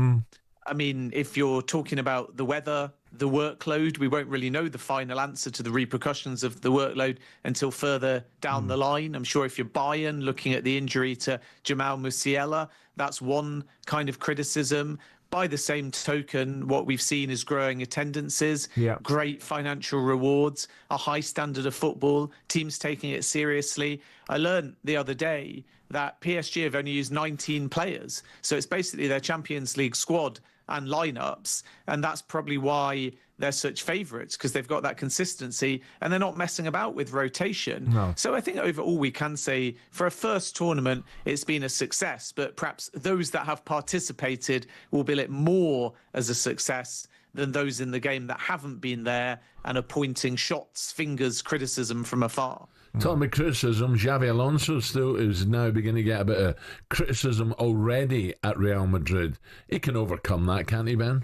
I mean, if you're talking about the weather, the workload, we won't really know the final answer to the repercussions of the workload until further down the line. I'm sure if you're Bayern, looking at the injury to Jamal Musiala, that's one kind of criticism. By the same token, what we've seen is growing attendances, great financial rewards, a high standard of football, teams taking it seriously. I learned the other day that PSG have only used 19 players. So it's basically their Champions League squad and lineups, and that's probably why they're such favourites, because they've got that consistency and they're not messing about with rotation. So I think overall we can say for a first tournament it's been a success, but perhaps those that have participated will bill it more as a success than those in the game that haven't been there and are pointing shots, fingers, criticism from afar. Talking criticism, Xabi Alonso still is now beginning to get a bit of criticism already at Real Madrid. He can overcome that, can't he, Ben?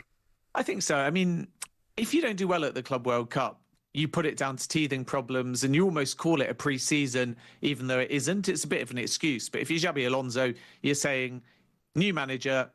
I think so. I mean, if you don't do well at the Club World Cup, you put it down to teething problems and you almost call it a pre-season, even though it isn't. It's a bit of an excuse. But if you're Xabi Alonso, you're saying, new manager,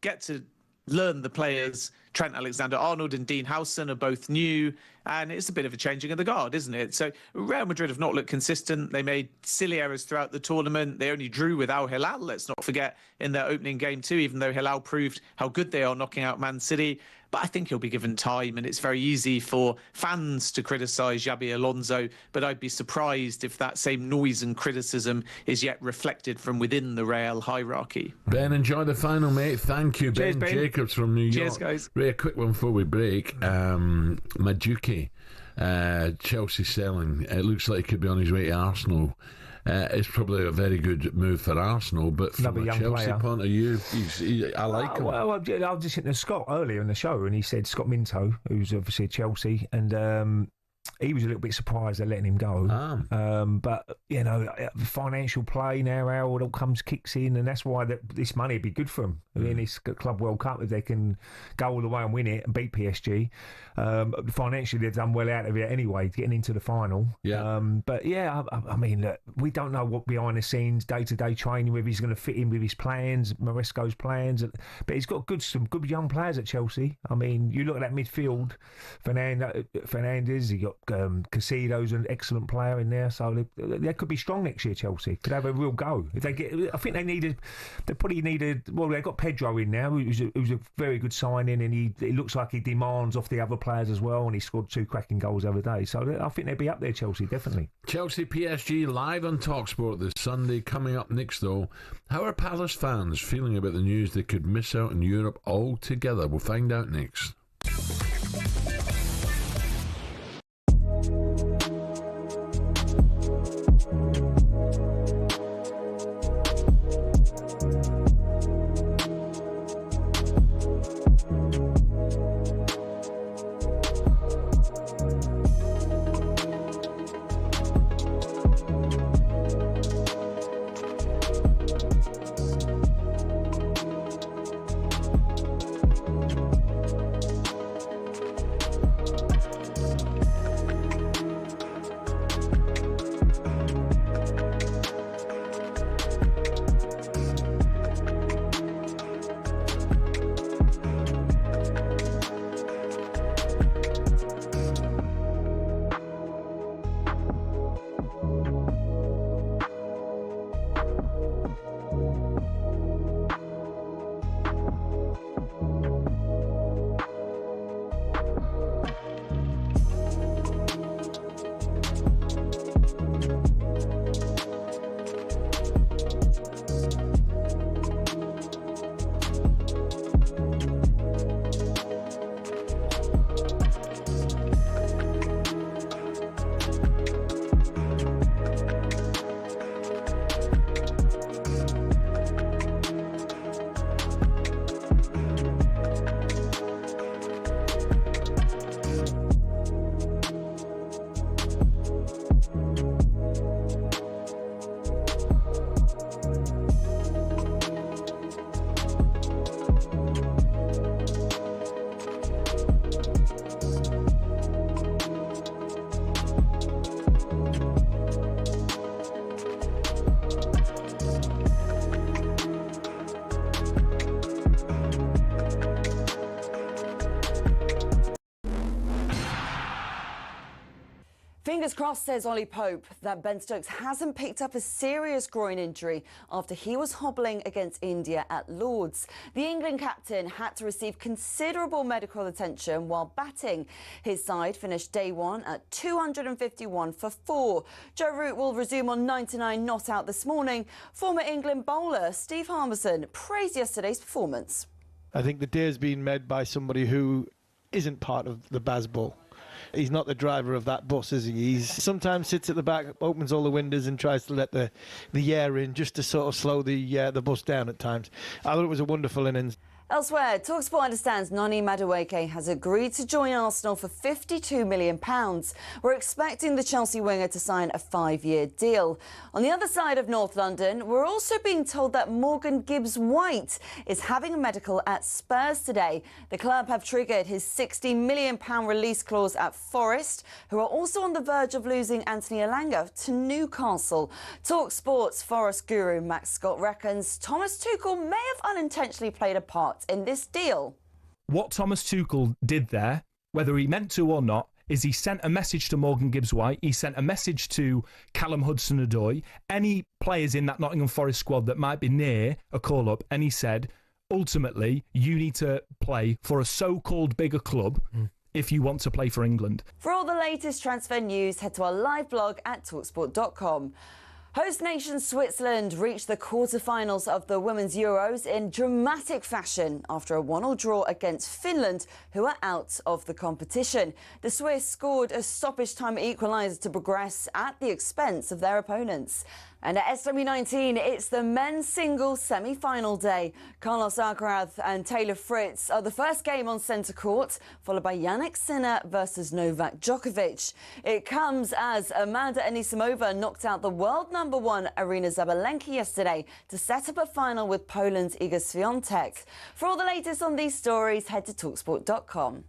get to learn the players. Trent Alexander-Arnold and Dean Howson are both new. And it's a bit of a changing of the guard, isn't it? So Real Madrid have not looked consistent. They made silly errors throughout the tournament. They only drew with Al Hilal, let's not forget, in their opening game too, even though Hilal proved how good they are knocking out Man City. But I think he'll be given time, and it's very easy for fans to criticise Xabi Alonso, but I'd be surprised if that same noise and criticism is yet reflected from within the Real hierarchy. Ben, enjoy the final, mate. Thank you. Cheers, Ben Ben. Jacobs from New York. Cheers, guys. Ray, a quick one before we break. Madueke, Chelsea selling. It looks like he could be on his way to Arsenal. It's probably a very good move for Arsenal, but from a Chelsea player. Point of view, I like him. Well, I was just hitting Scott earlier in the show, and he said Scott Minto, who's obviously Chelsea, and he was a little bit surprised they're letting him go. But, you know, financial play now, how it all kicks in, and that's why this money would be good for them. In this Club World Cup, if they can go all the way and win it and beat PSG. Financially, they've done well out of it anyway, getting into the final. Yeah. But, yeah, I mean, look, we don't know what behind the scenes, day-to-day training, whether he's going to fit in with his plans, Maresco's plans. But he's got some good young players at Chelsea. I mean, you look at that midfield, Fernandes, you got Casido's an excellent player in there, so they could be strong next year. Chelsea could have a real go if they get. I think they probably needed. Well, they've got Pedro in now, who's a very good signing, and he looks like he demands off the other players as well, and he scored 2 cracking goals the other day. So I think they'd be up there, Chelsea, definitely. Chelsea PSG live on talkSPORT this Sunday. Coming up next, though, how are Palace fans feeling about the news they could miss out in Europe altogether? We'll find out next. Fingers crossed, says Ollie Pope, that Ben Stokes hasn't picked up a serious groin injury after he was hobbling against India at Lord's. The England captain had to receive considerable medical attention while batting. His side finished day one at 251 for 4. Joe Root will resume on 99 not out this morning. Former England bowler Steve Harmison praised yesterday's performance. I think the day has been made by somebody who isn't part of the Bazball. He's not the driver of that bus, is he? He sometimes sits at the back, opens all the windows and tries to let the air in just to sort of slow the bus down at times. I thought it was a wonderful innings. Elsewhere, talkSPORT understands Noni Madueke has agreed to join Arsenal for £52 million. We're expecting the Chelsea winger to sign a 5-year deal. On the other side of North London, we're also being told that Morgan Gibbs-White is having a medical at Spurs today. The club have triggered his £60 million release clause at Forest, who are also on the verge of losing Anthony Elanga to Newcastle. talkSPORT's Forest guru Max Scott reckons Thomas Tuchel may have unintentionally played a part in this deal. What Thomas Tuchel did there, whether he meant to or not, is he sent a message to Morgan Gibbs-White, he sent a message to Callum Hudson-Odoi, any players in that Nottingham Forest squad that might be near a call-up, and he said, ultimately, you need to play for a so-called bigger club if you want to play for England. For all the latest transfer news, head to our live blog at talksport.com. Host nation Switzerland reached the quarter-finals of the Women's Euros in dramatic fashion after a 1-1 draw against Finland, who are out of the competition. The Swiss scored a stoppage-time equaliser to progress at the expense of their opponents. And at SW19, it's the men's singles semi-final day. Carlos Alcaraz and Taylor Fritz are the first game on centre court, followed by Jannik Sinner versus Novak Djokovic. It comes as Amanda Anisimova knocked out the world #1 Arina Zabalenka yesterday to set up a final with Poland's Iga Świątek. For all the latest on these stories, head to talksport.com.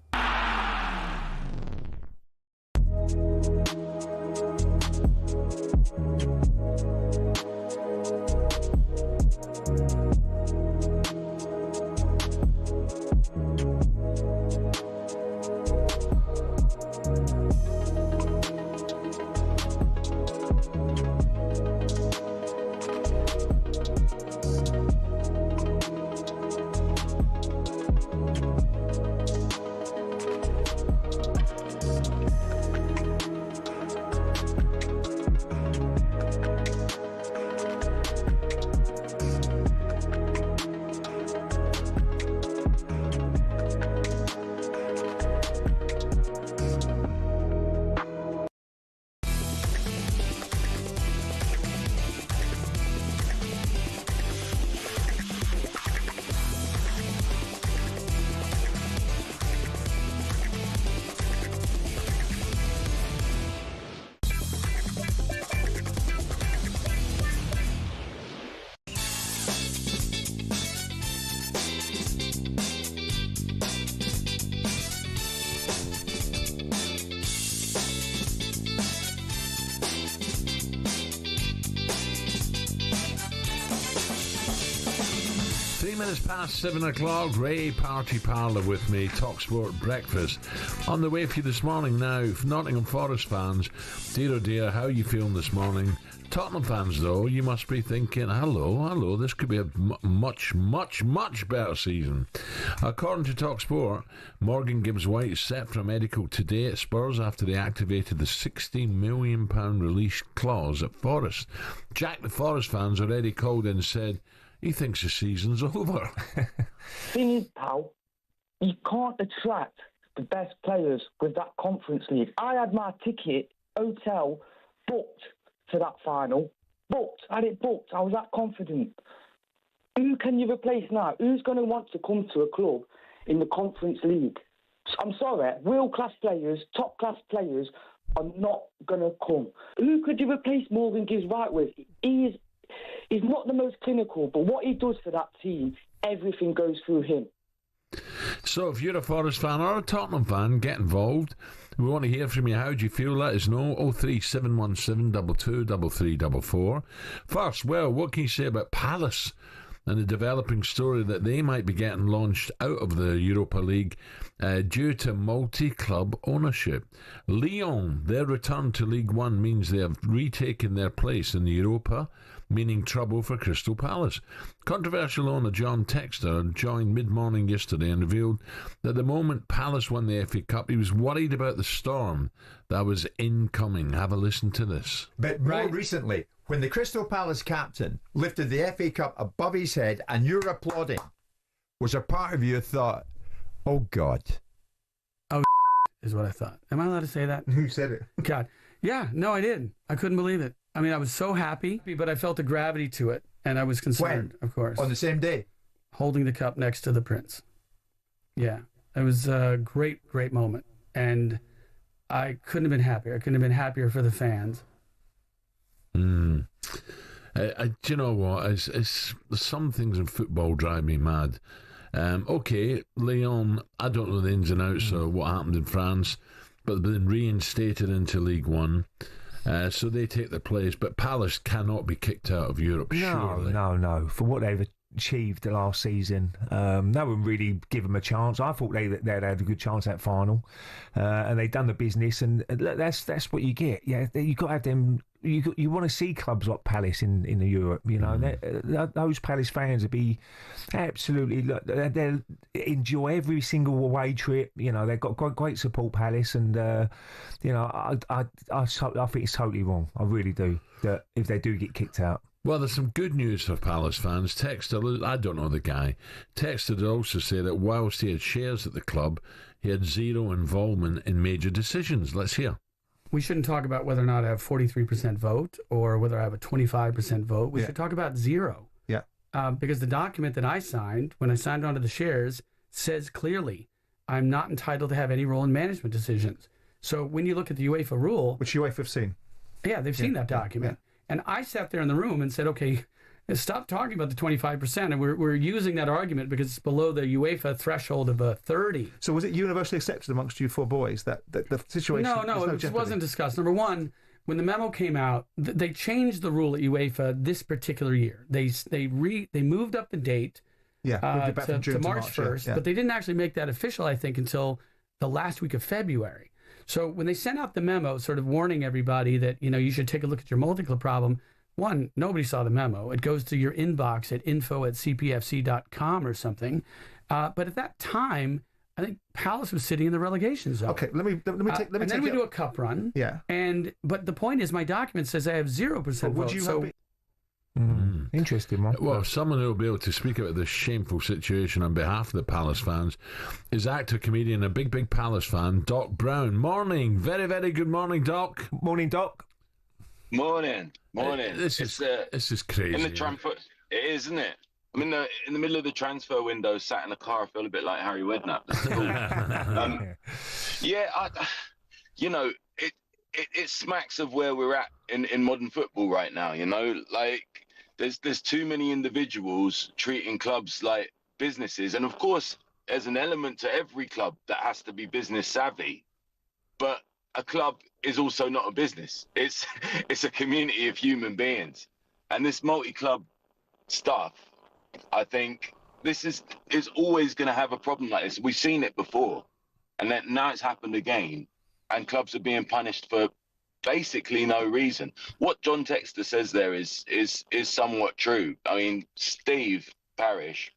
Past 7 o'clock, Ray Parlour with me, talkSPORT breakfast. On the way for you this morning now, Nottingham Forest fans, dear oh dear, how are you feeling this morning? Tottenham fans though, you must be thinking, hello, this could be a much better season. According to talkSPORT, Morgan Gibbs-White is set for a medical today at Spurs after they activated the £60 million release clause at Forest. Jack, the Forest fans, already called in and said he thinks the season's over. Thing is, pal, you can't attract the best players with that Conference League. I had my ticket, hotel, booked for that final. I had it booked. I was that confident. Who can you replace now? Who's going to want to come to a club in the Conference League? I'm sorry, world-class players, top-class players are not going to come. Who could you replace Morgan Gibbs-White with? He's not the most clinical, but what he does for that team, everything goes through him. So if you're a Forest fan or a Tottenham fan, get involved. We want to hear from you. How do you feel? Let us know. 03717 223344. First, well, what can you say about Palace and the developing story that they might be getting launched out of the Europa League due to multi-club ownership? Lyon, their return to League One means they have retaken their place in the Europa, meaning trouble for Crystal Palace. Controversial owner John Textor joined mid-morning yesterday and revealed that the moment Palace won the FA Cup, he was worried about the storm that was incoming. Have a listen to this. But more recently, when the Crystal Palace captain lifted the FA Cup above his head and you're applauding, was a part of you thought, oh God. Oh, is what I thought. Am I allowed to say that? Who said it? God. Yeah, no, I didn't. I couldn't believe it. I mean, I was so happy, but I felt the gravity to it, and I was concerned, of course. On the same day? Holding the cup next to the Prince. Yeah, it was a great moment, and I couldn't have been happier. I couldn't have been happier for the fans. Do you know what? It's some things in football drive me mad. Okay, Lyon, I don't know the ins and outs of what happened in France, but they've been reinstated into League One. So they take their place, but Palace cannot be kicked out of Europe, surely. No. For what they've achieved last season. No one really gave them a chance. I thought they'd had a good chance at final, and they'd done the business, and that's what you get. Yeah, you got to have them. You want to see clubs like Palace in Europe, you know. Those Palace fans would be absolutely. They'll enjoy every single away trip. You know, they've got great support, Palace, and you know, I think it's totally wrong. I really do. That if they do get kicked out. Well, there's some good news for Palace fans. Texter, I don't know the guy, texted to also say that whilst he had shares at the club, he had zero involvement in major decisions. Let's hear. We shouldn't talk about whether or not I have 43% vote or whether I have a 25% vote. We should talk about zero. Yeah. Because the document that I signed, when I signed onto the shares, says clearly I'm not entitled to have any role in management decisions. So when you look at the UEFA rule... Which UEFA have seen. Yeah, they've seen that document. And I sat there in the room and said, okay, stop talking about the 25%. And we're using that argument because it's below the UEFA threshold of 30. So was it universally accepted amongst you four boys that the situation... No, it wasn't discussed. Number one, when the memo came out, they changed the rule at UEFA this particular year. They moved up the date to March 1st, but they didn't actually make that official, I think, until the last week of February. So when they sent out the memo sort of warning everybody that, you know, you should take a look at your multi-club problem, one, nobody saw the memo. It goes to your inbox at info@cpfc.com or something. But at that time, I think Palace was sitting in the relegation zone. Okay, let me take. And then we do a cup run. Yeah. But the point is, my document says I have 0% vote. Interesting one. Well, someone who will be able to speak about this shameful situation on behalf of the Palace fans is actor, comedian, a big Palace fan, Doc Brown. Morning. Very, very good morning, Doc. Morning, Doc. Morning. This is crazy. In the transfer, it is, isn't it? I'm in the middle of the transfer window, sat in a car. I feel a bit like Harry Redknapp. You know, it smacks of where we're at in modern football right now. You know, like there's too many individuals treating clubs like businesses, and of course, there's an element to every club that has to be business savvy, but a club is also not a business. It's a community of human beings, and this multi-club stuff, I think this is always going to have a problem like this. We've seen it before, and then now it's happened again, and clubs are being punished for basically no reason. What John Texter says there is somewhat true. I mean, Steve Parish,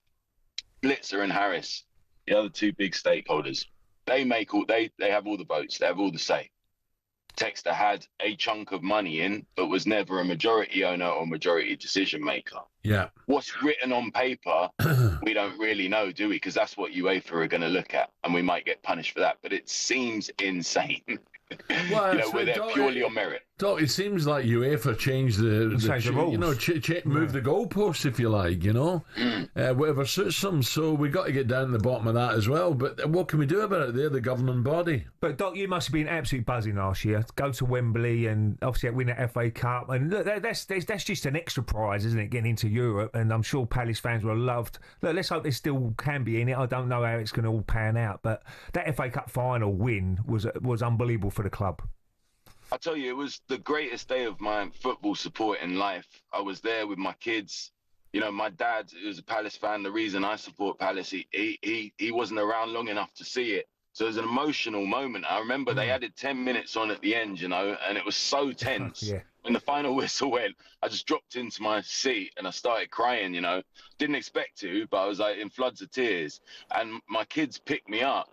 Blitzer and Harris, the other two big stakeholders, they have all the votes, they have all the say. Texter had a chunk of money in, but was never a majority owner or majority decision maker. Yeah. What's written on paper, we don't really know, do we? Because that's what UEFA are going to look at, and we might get punished for that. But it seems insane. Well, you know, we're there purely on merit. Doc, it seems like UEFA changed the rules. You know, move the goalposts, if you like, you know. Whatever suits them. So we got to get down to the bottom of that as well. But what can we do about it? They're the governing body. But Doc, you must have been absolutely buzzing last year. Go to Wembley and obviously win the FA Cup. And look, that's just an extra prize, isn't it, getting into Europe? And I'm sure Palace fans will have loved. Look, let's hope they still can be in it. I don't know how it's going to all pan out. But that FA Cup final win was unbelievable for the club. I tell you, it was the greatest day of my football support in life. I was there with my kids. You know, my dad is a Palace fan. The reason I support Palace, he wasn't around long enough to see it. So it was an emotional moment. I remember they added 10 minutes on at the end, you know, and it was so tense. Yeah. When the final whistle went, I just dropped into my seat and I started crying, you know. Didn't expect to, but I was like in floods of tears. And my kids picked me up.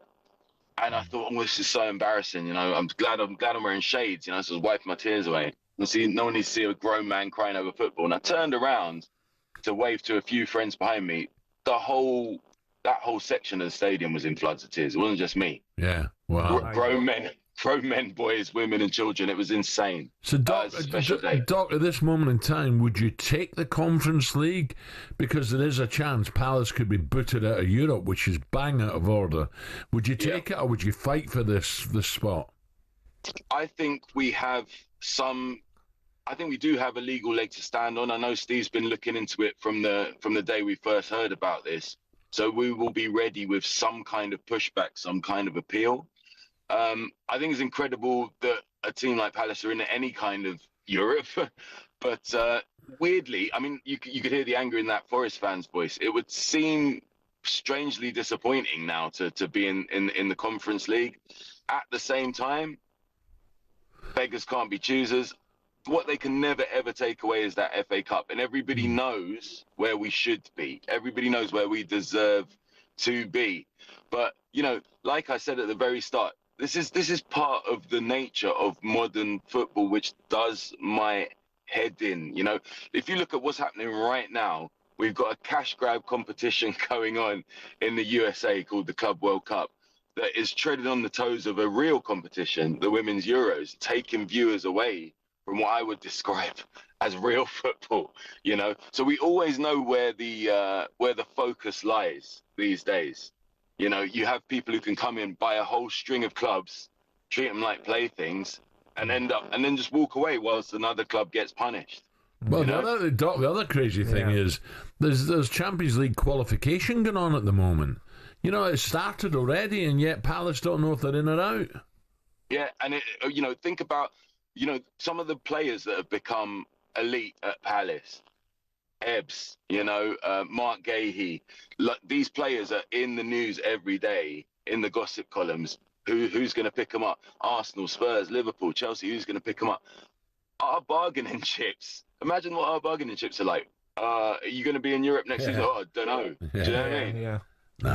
And I thought, oh, this is so embarrassing, you know. I'm glad I'm wearing shades, you know, so I was wiping my tears away. And see, no one needs to see a grown man crying over football. And I turned around to wave to a few friends behind me. That whole section of the stadium was in floods of tears. It wasn't just me. Yeah, wow. Grown men, boys, women, and children. It was insane. So, Doc, at this moment in time, would you take the Conference League? Because there is a chance Palace could be booted out of Europe, which is bang out of order. Would you take it, or would you fight for this spot? I think we do have a legal leg to stand on. I know Steve's been looking into it from the day we first heard about this. So we will be ready with some kind of pushback, some kind of appeal. I think it's incredible that a team like Palace are in any kind of Europe, But weirdly, I mean, you could hear the anger in that Forest fan's voice. It would seem strangely disappointing now to be in the Conference League. At the same time, beggars can't be choosers. What they can never, ever take away is that FA Cup. And everybody knows where we should be. Everybody knows where we deserve to be. But, you know, like I said at the very start, this is part of the nature of modern football, which does my head in. You know, if you look at what's happening right now, we've got a cash grab competition going on in the USA called the Club World Cup that is treading on the toes of a real competition, the Women's Euros, taking viewers away from what I would describe as real football, you know? So we always know where the focus lies these days. You know, you have people who can come in, buy a whole string of clubs, treat them like playthings, and then just walk away whilst another club gets punished. Well, you know? the other crazy thing is there's Champions League qualification going on at the moment. You know, it started already, and yet Palace don't know if they're in or out. Yeah, and you know, think about, you know, some of the players that have become elite at Palace. Ebbs, you know, Mark Gahey. These players are in the news every day in the gossip columns. Who's going to pick them up? Arsenal, Spurs, Liverpool, Chelsea. Who's going to pick them up? Our bargaining chips. Imagine what our bargaining chips are like. Are you going to be in Europe next season? Oh, I don't know. Do you know what I mean? Yeah.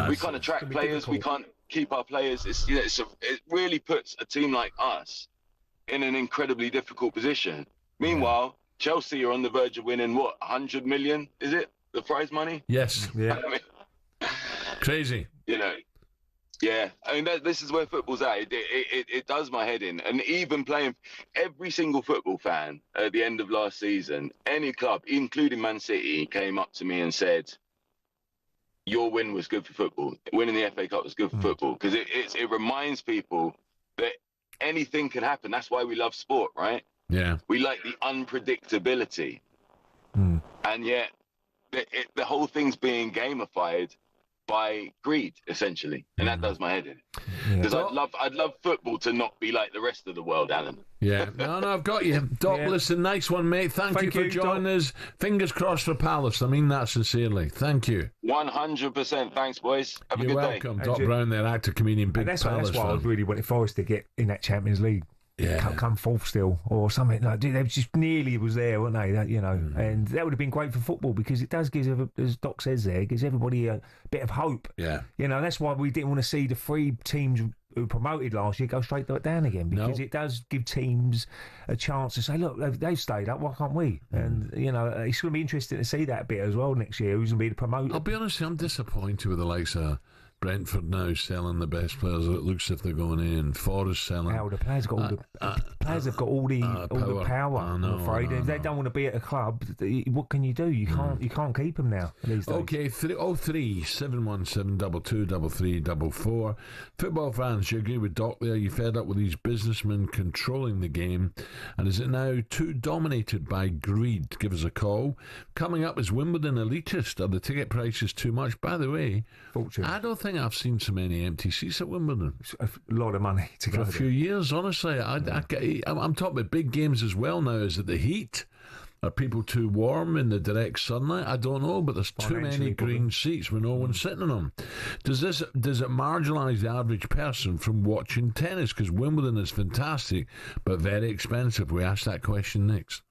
We can't attract players. We can't keep our players. It really puts a team like us in an incredibly difficult position. Meanwhile, Chelsea are on the verge of winning, what, 100 million, is it? The prize money? Yes. Yeah. I mean, crazy. You know, yeah. I mean, this is where football's at. It does my head in. And even playing, every single football fan at the end of last season, any club, including Man City, came up to me and said, your win was good for football. Winning the FA Cup was good for football. Because it reminds people that anything can happen. That's why we love sport, right? Yeah. We like the unpredictability. And yet the whole thing's being gamified by greed, essentially. And that does my head in. Because I'd love football to not be like the rest of the world, Alan. Yeah. No, I've got you. Doc, listen, nice one, mate. Thank you for joining us. Fingers crossed for Palace. I mean that sincerely. Thank you. 100%. Thanks, boys. Have a good day. You're welcome. Doc Brown there, actor, comedian, big Palace That's why I really wanted Forest to get in that Champions League. Yeah. Come fourth still or something. Like, they just nearly was there, weren't they? That, you know, and that would have been great for football because it does give, as Doc says there, gives everybody a bit of hope. Yeah. You know, that's why we didn't want to see the three teams who promoted last year go straight down again because it does give teams a chance to say, look, they've stayed up, why can't we? And, you know, it's going to be interesting to see that bit as well next year. Who's going to be the promoter? I'll be honest, I'm disappointed with the likes of Brentford now selling the best players. It looks as if they're going in. Forest selling. The players got all the power. I'm afraid. If they don't want to be at a club, what can you do? You can't keep them now these days. Okay, 303 717 223344. Football fans, you agree with Doc there? You fed up with these businessmen controlling the game, and is it now too dominated by greed? Give us a call. Coming up is Wimbledon elitist. Are the ticket prices too much? By the way, fortune. I don't think I've seen so many empty seats at Wimbledon. It's a lot of money to go for a few years, honestly. I'm talking about big games as well now. Is it the heat? Are people too warm in the direct sunlight? I don't know, but there's too many green seats with no one sitting on them. Does it marginalise the average person from watching tennis? Because Wimbledon is fantastic, but very expensive. We ask that question next.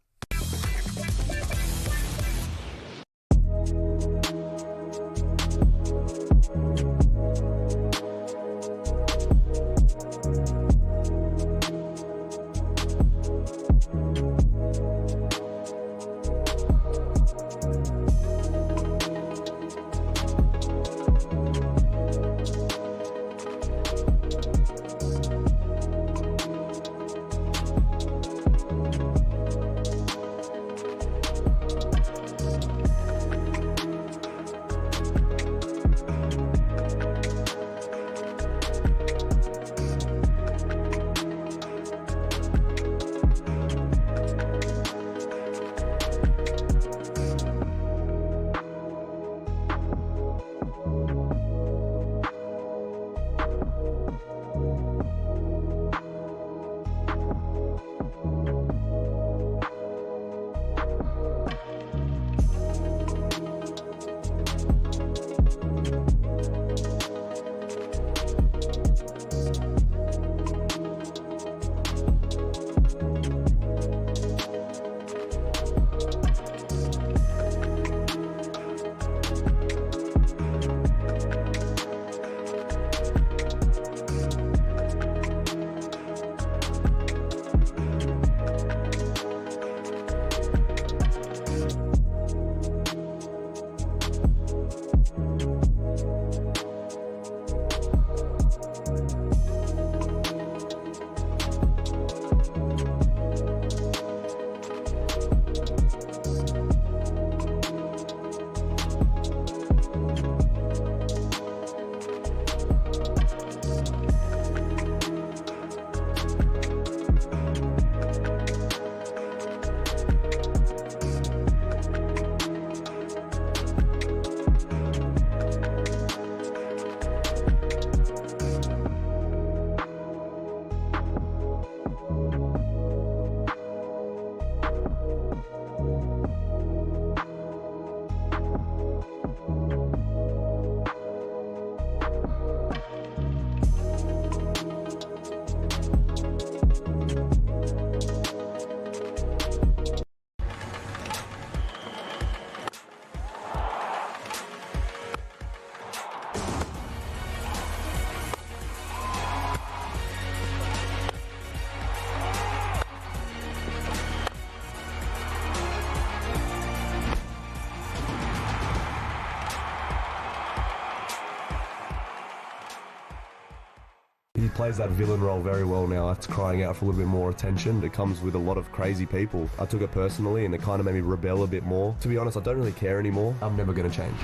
He plays that villain role very well now. That's crying out for a little bit more attention. It comes with a lot of crazy people. I took it personally and it kind of made me rebel a bit more. To be honest, I don't really care anymore. I'm never going to change.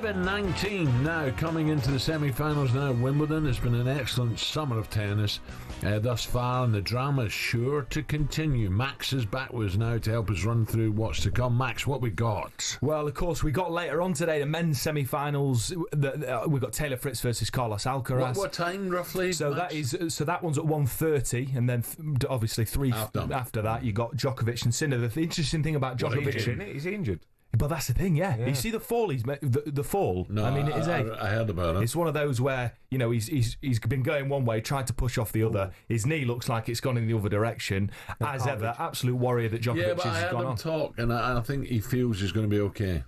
.19 now, coming into the semi-finals now at Wimbledon. It's been an excellent summer of tennis thus far, and the drama is sure to continue. Max is back with us now to help us run through what's to come. Max, what we got? Well, of course, we got later on today the men's semi-finals. We've got Taylor Fritz versus Carlos Alcaraz. What time roughly? So Max? that one's at 1:30, and then obviously three after that you got Djokovic and Sinner. The interesting thing about Djokovic, is he injured? But that's the thing, yeah. You see the fall he's made, the fall. No, I mean, it is I heard about it. It's one of those where he's been going one way, tried to push off the other. His knee looks like it's gone in the other direction. As ever, absolute warrior that Djokovic but I has heard gone him on. talk, and I think he feels he's going to be okay.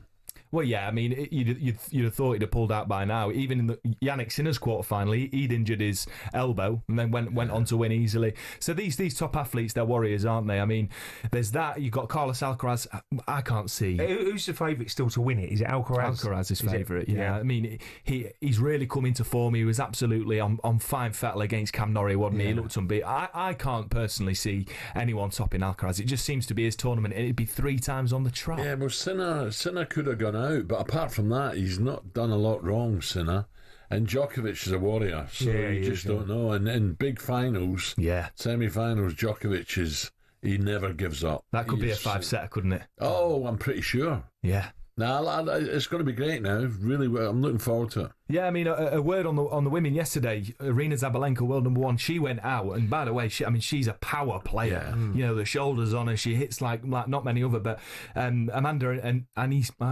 Well, yeah, I mean, you'd have thought he'd have pulled out by now. Even in the Yannick Sinner's quarterfinal, he'd injured his elbow and then went on to win easily. So these top athletes, they're warriors, aren't they? I mean, there's that. You've got Carlos Alcaraz. I can't see. Who's the favourite still to win it? Is it Alcaraz? Alcaraz is favourite, yeah. I mean, he's really come into form. He was absolutely on fine fettle against Cam Norrie, wasn't he? He looked unbeaten. I can't personally see anyone topping Alcaraz. It just seems to be his tournament, and it'd be 3 times on the trot. Yeah, well, Sinner could have gone out, but apart from that, he's not done a lot wrong, Sinner. And Djokovic is a warrior, so you just don't know. And in big finals, semi-finals, Djokovic he never gives up. That could be a 5-setter, couldn't it? Oh, I'm pretty sure. Yeah. No, it's going to be great now. Really, I'm looking forward to it. Yeah, I mean, a word on the women yesterday. Arina Zabalenka, world number 1, she went out, and by the way, she's a power player. Yeah. The shoulders on her, she hits like not many other. But Amanda and how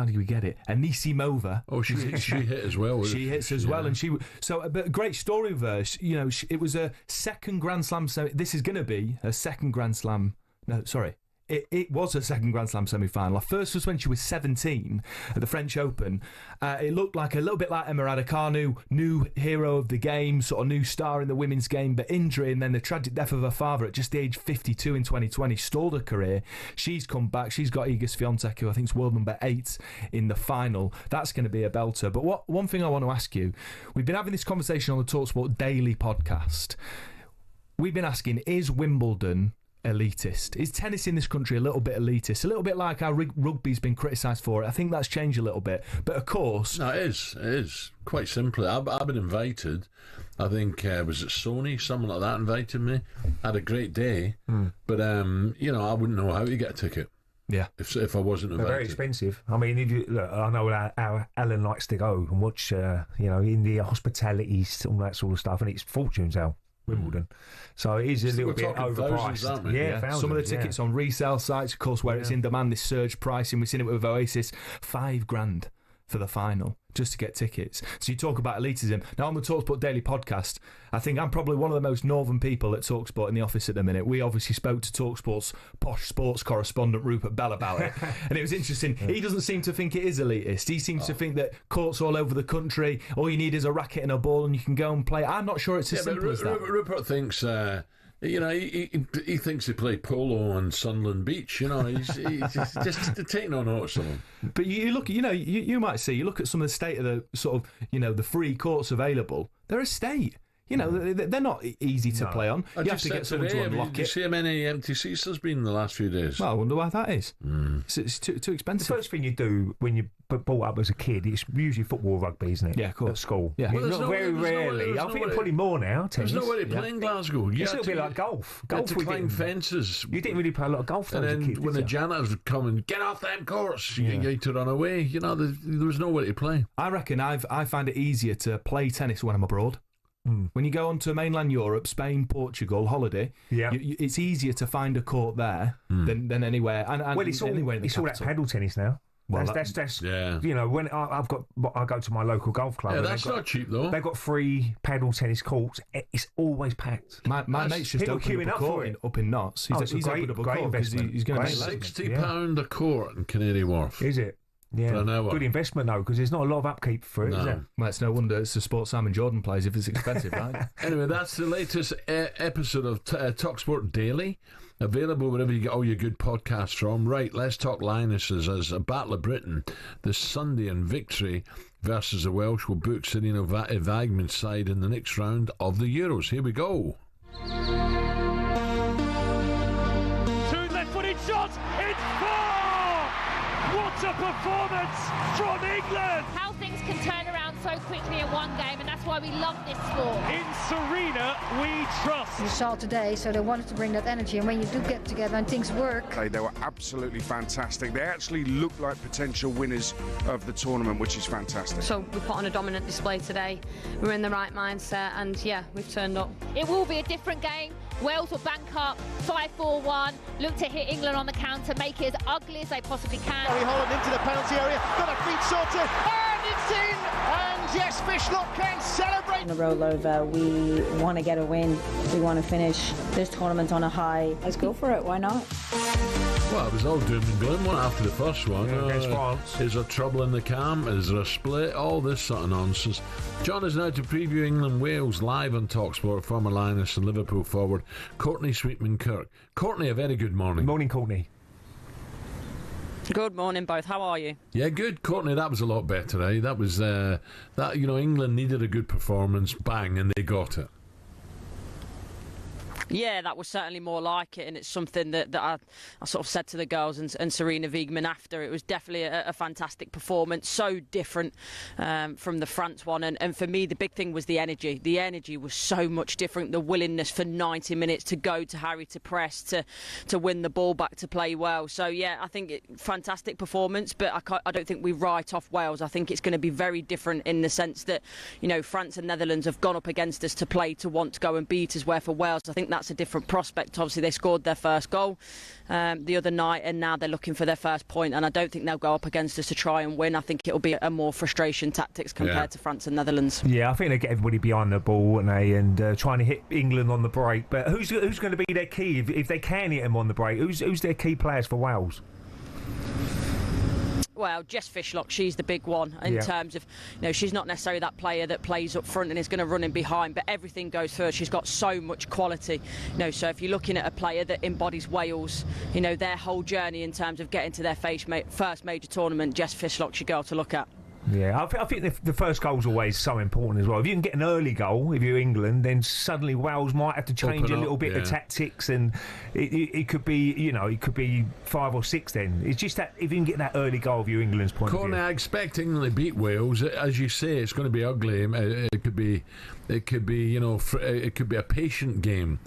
do we get it? Anisimova. Oh, she hit as well. She hits as well, and but a great story of her. It was a second Grand Slam. This is going to be a second Grand Slam. No, sorry. It was her second Grand Slam semi-final. Her first was when she was 17 at the French Open. It looked like a little bit like Emma Raducanu, new hero of the game, sort of new star in the women's game, but injury and then the tragic death of her father at just the age 52 in 2020 stalled her career. She's come back. She's got Iga Swiatek, who I think is world number 8 in the final. That's going to be a belter. But one thing I want to ask you, we've been having this conversation on the TalkSPORT Daily podcast. We've been asking, is Wimbledon elitist? Is tennis in this country a little bit elitist? A little bit like how rugby's been criticised for it. I think that's changed a little bit. But of course... No, it is. Quite simply. I've been invited. I think, was it Sony? Someone like that invited me. I had a great day. But, I wouldn't know how to get a ticket. Yeah. If I wasn't invited. They're very expensive. I mean, I know how Alan likes to go and watch, India, hospitality, all that sort of stuff, and it's fortunes out. Wimbledon, so it is a little bit overpriced. Yeah, thousands, some of the tickets on resale sites, of course, where it's in demand. This surge pricing, we've seen it with Oasis, $5,000 for the final just to get tickets. So you talk about elitism. Now on the TalkSPORT Daily podcast, I think I'm probably one of the most northern people at TalkSPORT in the office at the minute. We obviously spoke to TalkSPORT's posh sports correspondent Rupert Bell about it, and it was interesting. He doesn't seem to think it is elitist. He seems to think that courts all over the country, all you need is a racket and a ball and you can go and play. I'm not sure it's as simple as that. Rupert thinks... he thinks he played polo on Sunderland Beach. He's just taking on notice of him. But you look, you might see. You look at some of the state of the sort of, the free courts available. They're a state. You know, they're not easy to play on. You have to get someone to unlock it. Do you see how many empty seats there's been in the last few days? Well, I wonder why that is. It's too expensive. The first thing you do when you brought up as a kid, it's usually football or rugby, isn't it? Yeah, of course. At school. Yeah. Well, very rarely. I think probably more now. There's nobody playing Glasgow. It's a little bit like golf. Golf, we climb fences. You didn't really play a lot of golf though as a kid, when the janitors would come and get off them courts, you had to run away. You know, there was nowhere to play. I reckon I find it easier to play tennis when I'm abroad. When you go on to mainland Europe, Spain, Portugal, holiday, it's easier to find a court there than anywhere. And well, it's anywhere in the all that paddle tennis now. Well, that's you know, when I go to my local golf club. Yeah, that's not cheap though. They've got 3 paddle tennis courts. It's always packed. My mate's just opened up a court up in Notts. He's opened up a court because he's going to make £60 a court in Canary Wharf. Is it? Yeah, good investment though, because there's not a lot of upkeep for it, is there? Well, it's no wonder it's the sport Simon Jordan plays if it's expensive, right? Anyway, that's the latest episode of talkSPORT Daily, available wherever you get all your good podcasts from. Right, let's talk Lionesses as a Battle of Britain this Sunday in Victory versus the Welsh will book Serena Wagman's side in the next round of the Euros. Here we go. 2 left-footed shots, it's 4! What a performance from England! How things can turn around so quickly in one game, and that's why we love this sport. In Serena, we trust. You saw today, so they wanted to bring that energy, and when you do get together and things work... They were absolutely fantastic. They actually look like potential winners of the tournament, which is fantastic. So we put on a dominant display today. We're in the right mindset, and yeah, we've turned up. It will be a different game. Wales will bank up 5-4-1, look to hit England on the counter, make it as ugly as they possibly can. Harry Holland into the penalty area, got a feet sorted, and it's in! And yes, Fishlock can celebrate! On a rollover, we want to get a win, we want to finish this tournament on a high. Let's go for it, why not? Well, it was all doom and gloom after the first one. Against France. Is there trouble in the camp? Is there a split? All this sort of nonsense. John is now to preview England-Wales live on talkSPORT. Former Lioness and Liverpool forward Courtney Sweetman-Kirk. Courtney, a very good morning. Morning, Courtney. Good morning, both. How are you? Yeah, good. Courtney, that was a lot better, eh? That was, England needed a good performance, bang, and they got it. Yeah, that was certainly more like it, and it's something that I sort of said to the girls and Serena Wigman after. It was definitely a fantastic performance, so different from the France one, and for me the big thing was the energy. The energy was so much different, the willingness for 90 minutes to go, to harry, to press, to win the ball back, to play well. So yeah, I think fantastic performance, but I don't think we write off Wales. I think it's going to be very different in the sense that, you know, France and Netherlands have gone up against us to play, to want to go and beat us, where for Wales I think that's a different prospect. Obviously they scored their first goal the other night, and now they're looking for their first point, and I don't think they'll go up against us to try and win. I think it'll be a more frustration tactics compared to France and Netherlands. Yeah, I think they get everybody behind the ball, won't they, and trying to hit England on the break. But who's going to be their key if they can hit them on the break? Who's their key players for Wales? Well, Jess Fishlock, she's the big one in terms of, you know, she's not necessarily that player that plays up front and is going to run in behind, but everything goes through her. She's got so much quality, you know, so if you're looking at a player that embodies Wales, you know, their whole journey in terms of getting to their first major tournament, Jess Fishlock's your girl to look at. Yeah, I think the first goal's always so important as well. If you can get an early goal, if you're England, then suddenly Wales might have to change a little bit of tactics, and it could be, you know, it could be 5 or 6 then. It's just that if you can get that early goal of your England's point of view. I expect England to beat Wales. As you say, it's going to be ugly. It could be, you know, it could be a patient game.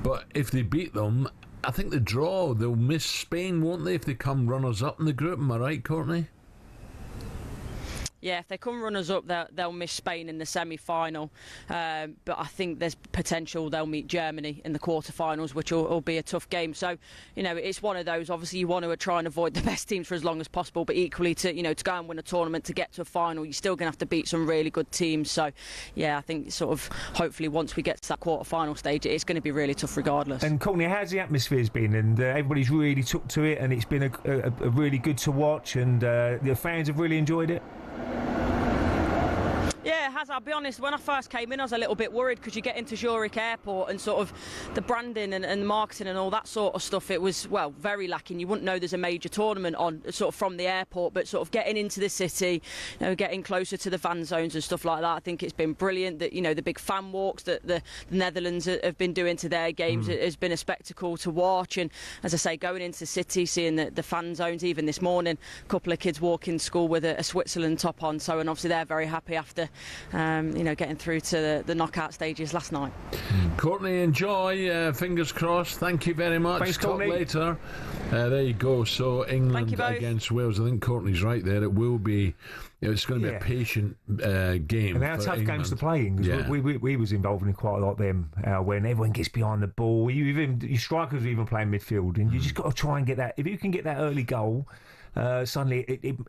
But if they beat them, I think the draw, they'll miss Spain, won't they, if they come runners-up in the group? Am I right, Courtney? Yeah, if they come runners-up, they'll miss Spain in the semi-final. But I think there's potential they'll meet Germany in the quarter-finals, which will be a tough game. So, you know, it's one of those. Obviously, you want to try and avoid the best teams for as long as possible, but equally to go and win a tournament, to get to a final, you're still going to have to beat some really good teams. So, yeah, I think sort of hopefully once we get to that quarter-final stage, it's going to be really tough regardless. And Courtney, how's the atmosphere's been? And everybody's really took to it, and it's been a really good to watch, and the fans have really enjoyed it. Yeah, Yeah, it has. I'll be honest, when I first came in I was a little bit worried because you get into Zurich Airport and sort of the branding and marketing and all that sort of stuff, it was, well, very lacking. You wouldn't know there's a major tournament on sort of from the airport, but sort of getting into the city, you know, getting closer to the fan zones and stuff like that, I think it's been brilliant. That, you know, the big fan walks that the Netherlands have been doing to their games has been a spectacle to watch. And as I say, going into the city, seeing the fan zones, even this morning, a couple of kids walking to school with a Switzerland top on, so, and obviously they're very happy after you know, getting through to the knockout stages last night. Courtney, enjoy, fingers crossed. Thank you very much. Thanks, Talk Courtney. later. There you go. So England against Wales. I think Courtney's right there. It will be, you know, it's going to be a patient game. And they're tough England. games to play in, because we was involved in quite a lot of them when everyone gets behind the ball. Your strikers are even playing midfield, and you just got to try and get that. If you can get that early goal, suddenly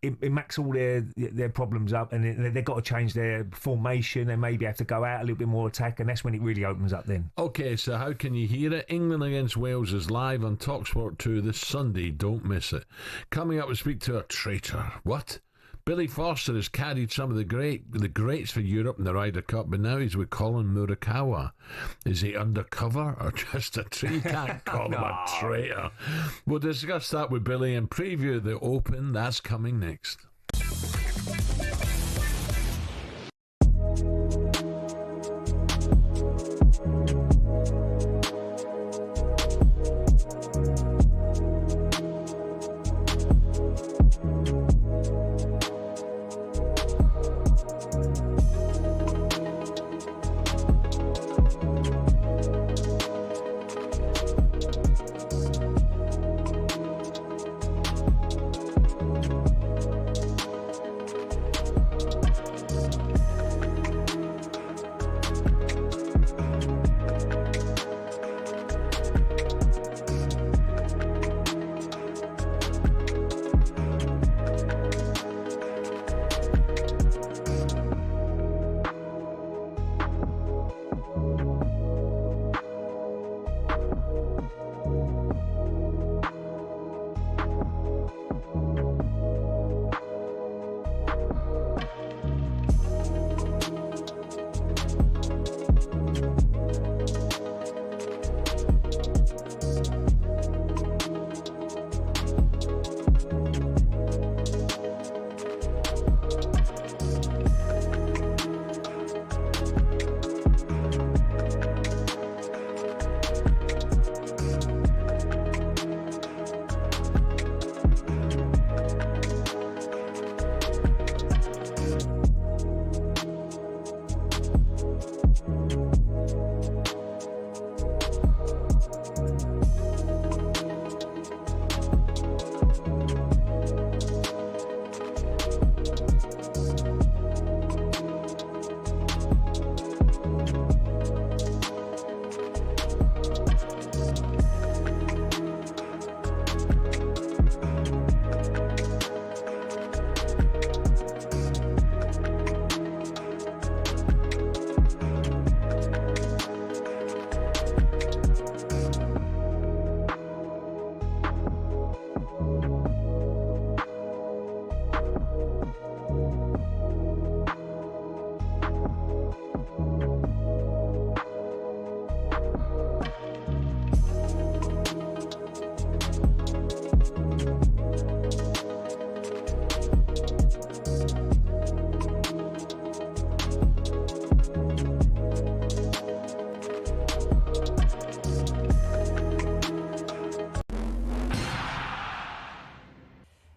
it makes all their problems up, and they've got to change their formation. They maybe have to go out a little bit more attack, and that's when it really opens up then. Okay, so how can you hear it? England against Wales is live on talkSPORT 2 this Sunday. Don't miss it. Coming up, we speak to a traitor. What? Billy Foster has caddied some of the greats for Europe in the Ryder Cup, but now he's with Colin Morikawa. Is he undercover or just a tree? Can't call him a traitor. We'll discuss that with Billy and preview the Open. That's coming next.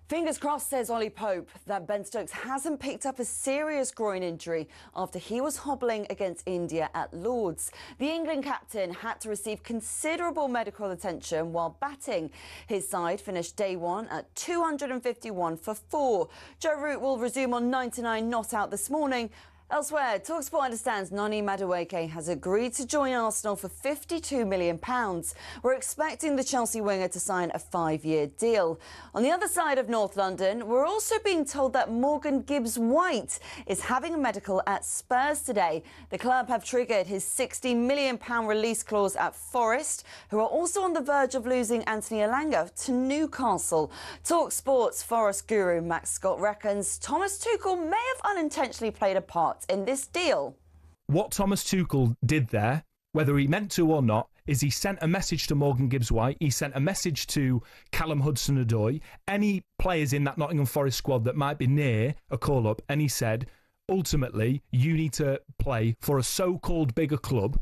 Fingers crossed, says Ollie Pope, that Ben Stokes hasn't picked up a serious groin injury after he was hobbling against India at Lords. The England captain had to receive considerable medical attention while batting. His side finished day one at 251 for 4. Joe Root will resume on 99 not out this morning. Elsewhere, talkSPORT understands Noni Madueke has agreed to join Arsenal for £52 million. We're expecting the Chelsea winger to sign a 5-year deal. On the other side of North London, we're also being told that Morgan Gibbs-White is having a medical at Spurs today. The club have triggered his £60 million release clause at Forest, who are also on the verge of losing Anthony Elanga to Newcastle. talkSPORT's Forest guru Max Scott reckons Thomas Tuchel may have unintentionally played a part part in this deal. What Thomas Tuchel did there, whether he meant to or not, is he sent a message to Morgan Gibbs-White, he sent a message to Callum Hudson-Odoi, any players in that Nottingham Forest squad that might be near a call-up, and he said, ultimately, you need to play for a so-called bigger club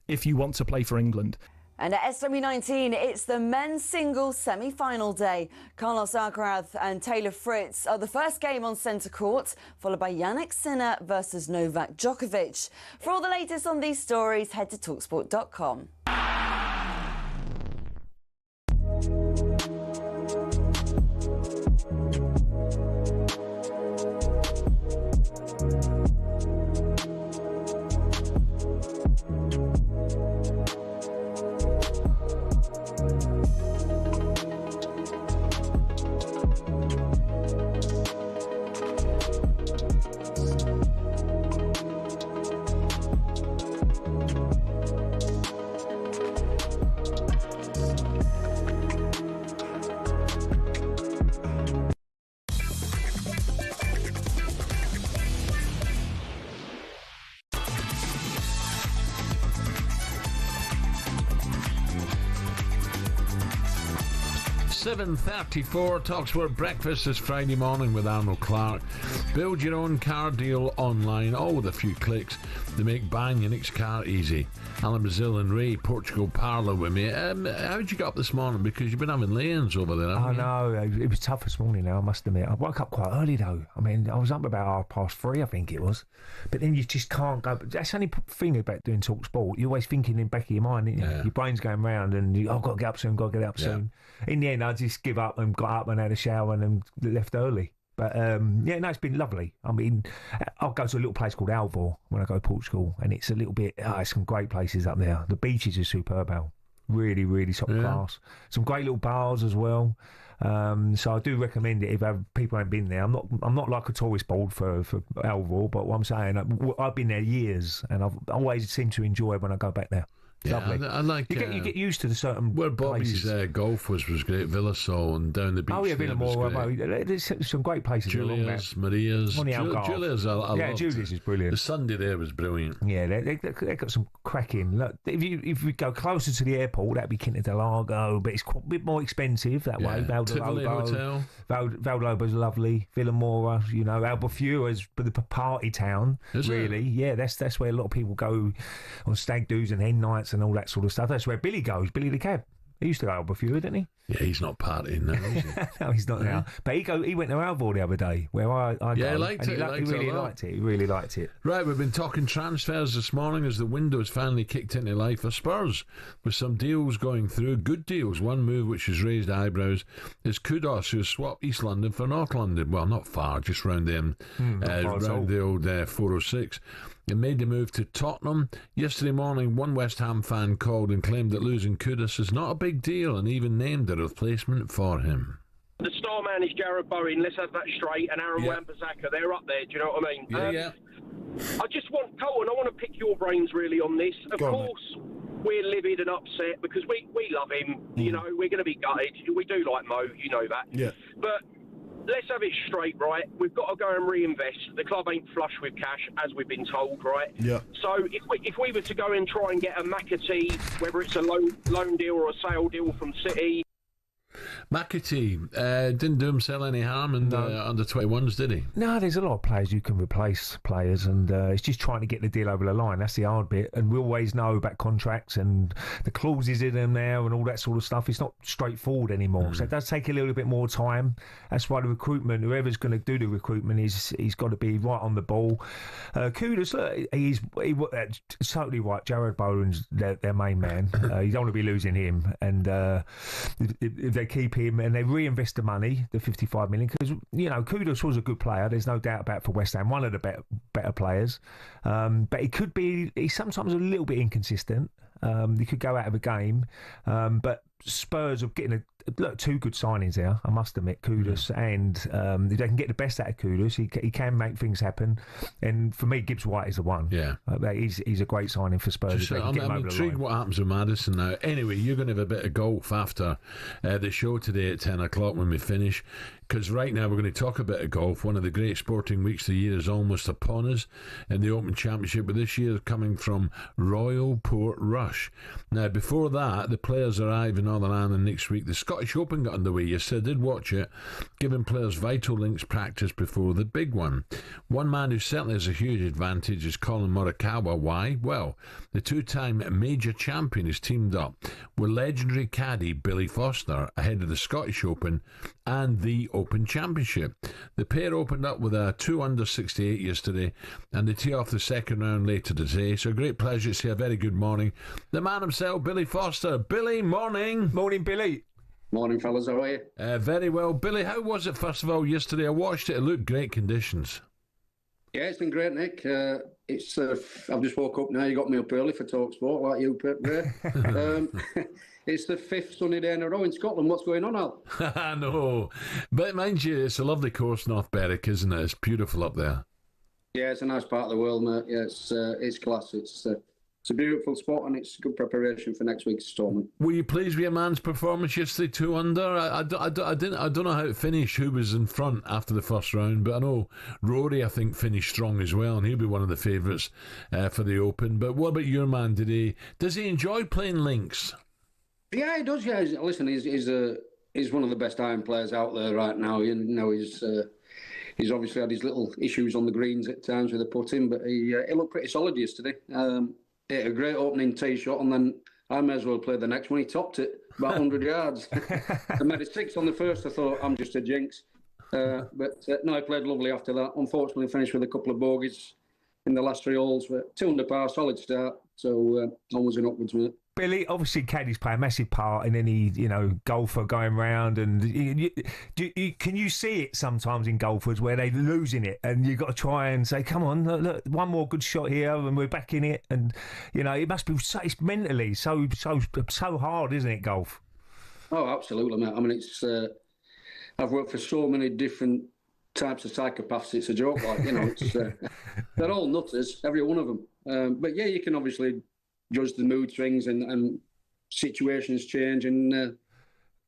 if you want to play for England. And at SW19, it's the men's singles semi-final day. Carlos Alcaraz and Taylor Fritz are the first game on centre court, followed by Jannik Sinner versus Novak Djokovic. For all the latest on these stories, head to talksport.com. $7.34 talkSPORT breakfast this Friday morning with Arnold Clark. Build your own car deal online, all with a few clicks to make buying your next car easy. Alan Brazil and Ray Parlour with me. How'd you get up this morning? Because you've been having lay-ins over there, haven't you? No, it was tough this morning now, I must admit. I woke up quite early though. I mean, I was up about 3:30, I think it was. But then you just can't go. That's the only thing about doing talkSPORT. You're always thinking in the back of your mind, aren't you? Yeah. Your brain's going round and I've got to get up soon, soon. In the end, I just give up and got up and had a shower and then left early. But it's been lovely. I mean, I'll go to a little place called Alvor when I go to Portugal, and it's a little bit. It's some great places up there. The beaches are superb, Al. Really, really top class. Some great little bars as well. So I do recommend it if people haven't been there. I'm not like a tourist board for Alvor, but what I'm saying, I've been there years, and I've always seemed to enjoy it when I go back there. Yeah, lovely. I like. You get used to the certain where Bobby's golf was great. Villasol and down the beach. Oh yeah, Villamore. There's some great places. Julia's, Maria's. Julia's, Julia's is brilliant. The Sunday there was brilliant. Yeah, they got some cracking. Look, if we go closer to the airport, that'd be Quinta del Lago, but it's quite a bit more expensive that way. Valdolobo's lovely. Villamora, Albufuera's the party town. Really, yeah. That's where a lot of people go on stag do's and hen nights and all that sort of stuff. That's where Billy goes. Billy the Cab. He used to go to Albufeira, didn't he? Yeah, he's not partying now, is he? No, he's not now. But he went to Alvor the other day, where I go. He liked it. He really liked it. Right, we've been talking transfers this morning as the window's finally kicked into life for Spurs, with some deals going through, good deals. One move which has raised eyebrows is Kudos, who swapped East London for North London. Well, not far, just round them, round the old 406. It made the move to Tottenham. Yesterday morning, one West Ham fan called and claimed that losing Kudus is not a big deal and even named a replacement for him. The star man is Jared Bowen, let's have that straight, and Aaron Wan-Bissaka, they're up there, do you know what I mean? I just want, Colton, I want to pick your brains really on this. Of course, we're livid and upset because we love him, we're going to be gutted. We do like Mo, you know that. Yeah. But let's have it straight, right? We've got to go and reinvest. The club ain't flush with cash, as we've been told, right? Yeah. So if we were to go and try and get a McAtee, whether it's a loan deal or a sale deal from City. McAtee didn't do himself any harm in the under-21s, did he? No, there's a lot of players you can replace players, and it's just trying to get the deal over the line. That's the hard bit, and we always know about contracts and the clauses in them now and all that sort of stuff. It's not straightforward anymore, so it does take a little bit more time. That's why the recruitment, whoever's going to do the recruitment, he's got to be right on the ball. Kudos, look, he's totally right. Jared Bowen's their main man. You don't want to be losing him, and if they keep him and they reinvest the money, the 55 million, because Kudos was a good player, there's no doubt about, for West Ham, one of the better players, but he's sometimes a little bit inconsistent. He could go out of a game, but Spurs are getting look, 2 good signings there, I must admit. Kudus, and if they can get the best out of Kudus, he can make things happen. And for me, Gibbs White is the one. Yeah. He's a great signing for Spurs. I'm intrigued what happens with Maddison now. Anyway, you're going to have a bit of golf after the show today at 10 o'clock when we finish. Because right now we're going to talk a bit of golf. One of the great sporting weeks of the year is almost upon us in the Open Championship, but this year coming from Royal Portrush. Now, before that, the players arrive in Northern Ireland next week. The Scottish Open got underway yesterday. I did watch it, giving players vital links practice before the big one. One man who certainly has a huge advantage is Colin Morikawa. Why? Well, the 2-time major champion is teamed up with legendary caddy Billy Foster ahead of the Scottish Open and the Open Championship. The pair opened up with a 2 under 68 yesterday, and they tee off the second round later today. So a great pleasure to say a very good morning. The man himself, Billy Foster. Billy, morning. Morning, Billy. Morning, fellas. How are you? Very well. Billy, how was it, first of all, yesterday? I watched it. It looked great conditions. Yeah, it's been great, Nick. I've just woke up now. You got me up early for talkSPORT, like you, Ray. It's the 5th sunny day in a row in Scotland. What's going on, Al? I know. But mind you, it's a lovely course, North Berwick, isn't it? It's beautiful up there. Yeah, it's a nice part of the world, mate. Yeah, it's class. It's a beautiful spot, and it's good preparation for next week's tournament. Were you pleased with your man's performance yesterday, 2 under? I don't know how it finished, who was in front after the first round, but I know Rory, I think, finished strong as well, and he'll be one of the favourites for the Open. But what about your man today? Does he enjoy playing links? Yeah, he does. Yeah, listen, he's one of the best iron players out there right now. You know, he's obviously had his little issues on the greens at times with the putting, but he looked pretty solid yesterday. Hit a great opening tee shot, and then I may as well play the next one. He topped it about 100 yards. I made a 6 on the first. I thought, I'm just a jinx. No, he played lovely after that. Unfortunately, finished with a couple of bogeys in the last 3 holes. But 2 under par, solid start. So onwards and upwards, mate. Billy, obviously caddies play a massive part in any, golfer going round, and can you see it sometimes in golfers where they're losing it, and you've got to try and say, come on, look, one more good shot here, and we're back in it, and it must be it's mentally so hard, isn't it, golf? Oh, absolutely, mate. I mean, it's I've worked for so many different types of psychopaths. It's a joke, it's they're all nutters, every one of them. But yeah, you can obviously judge the mood swings and situations change, and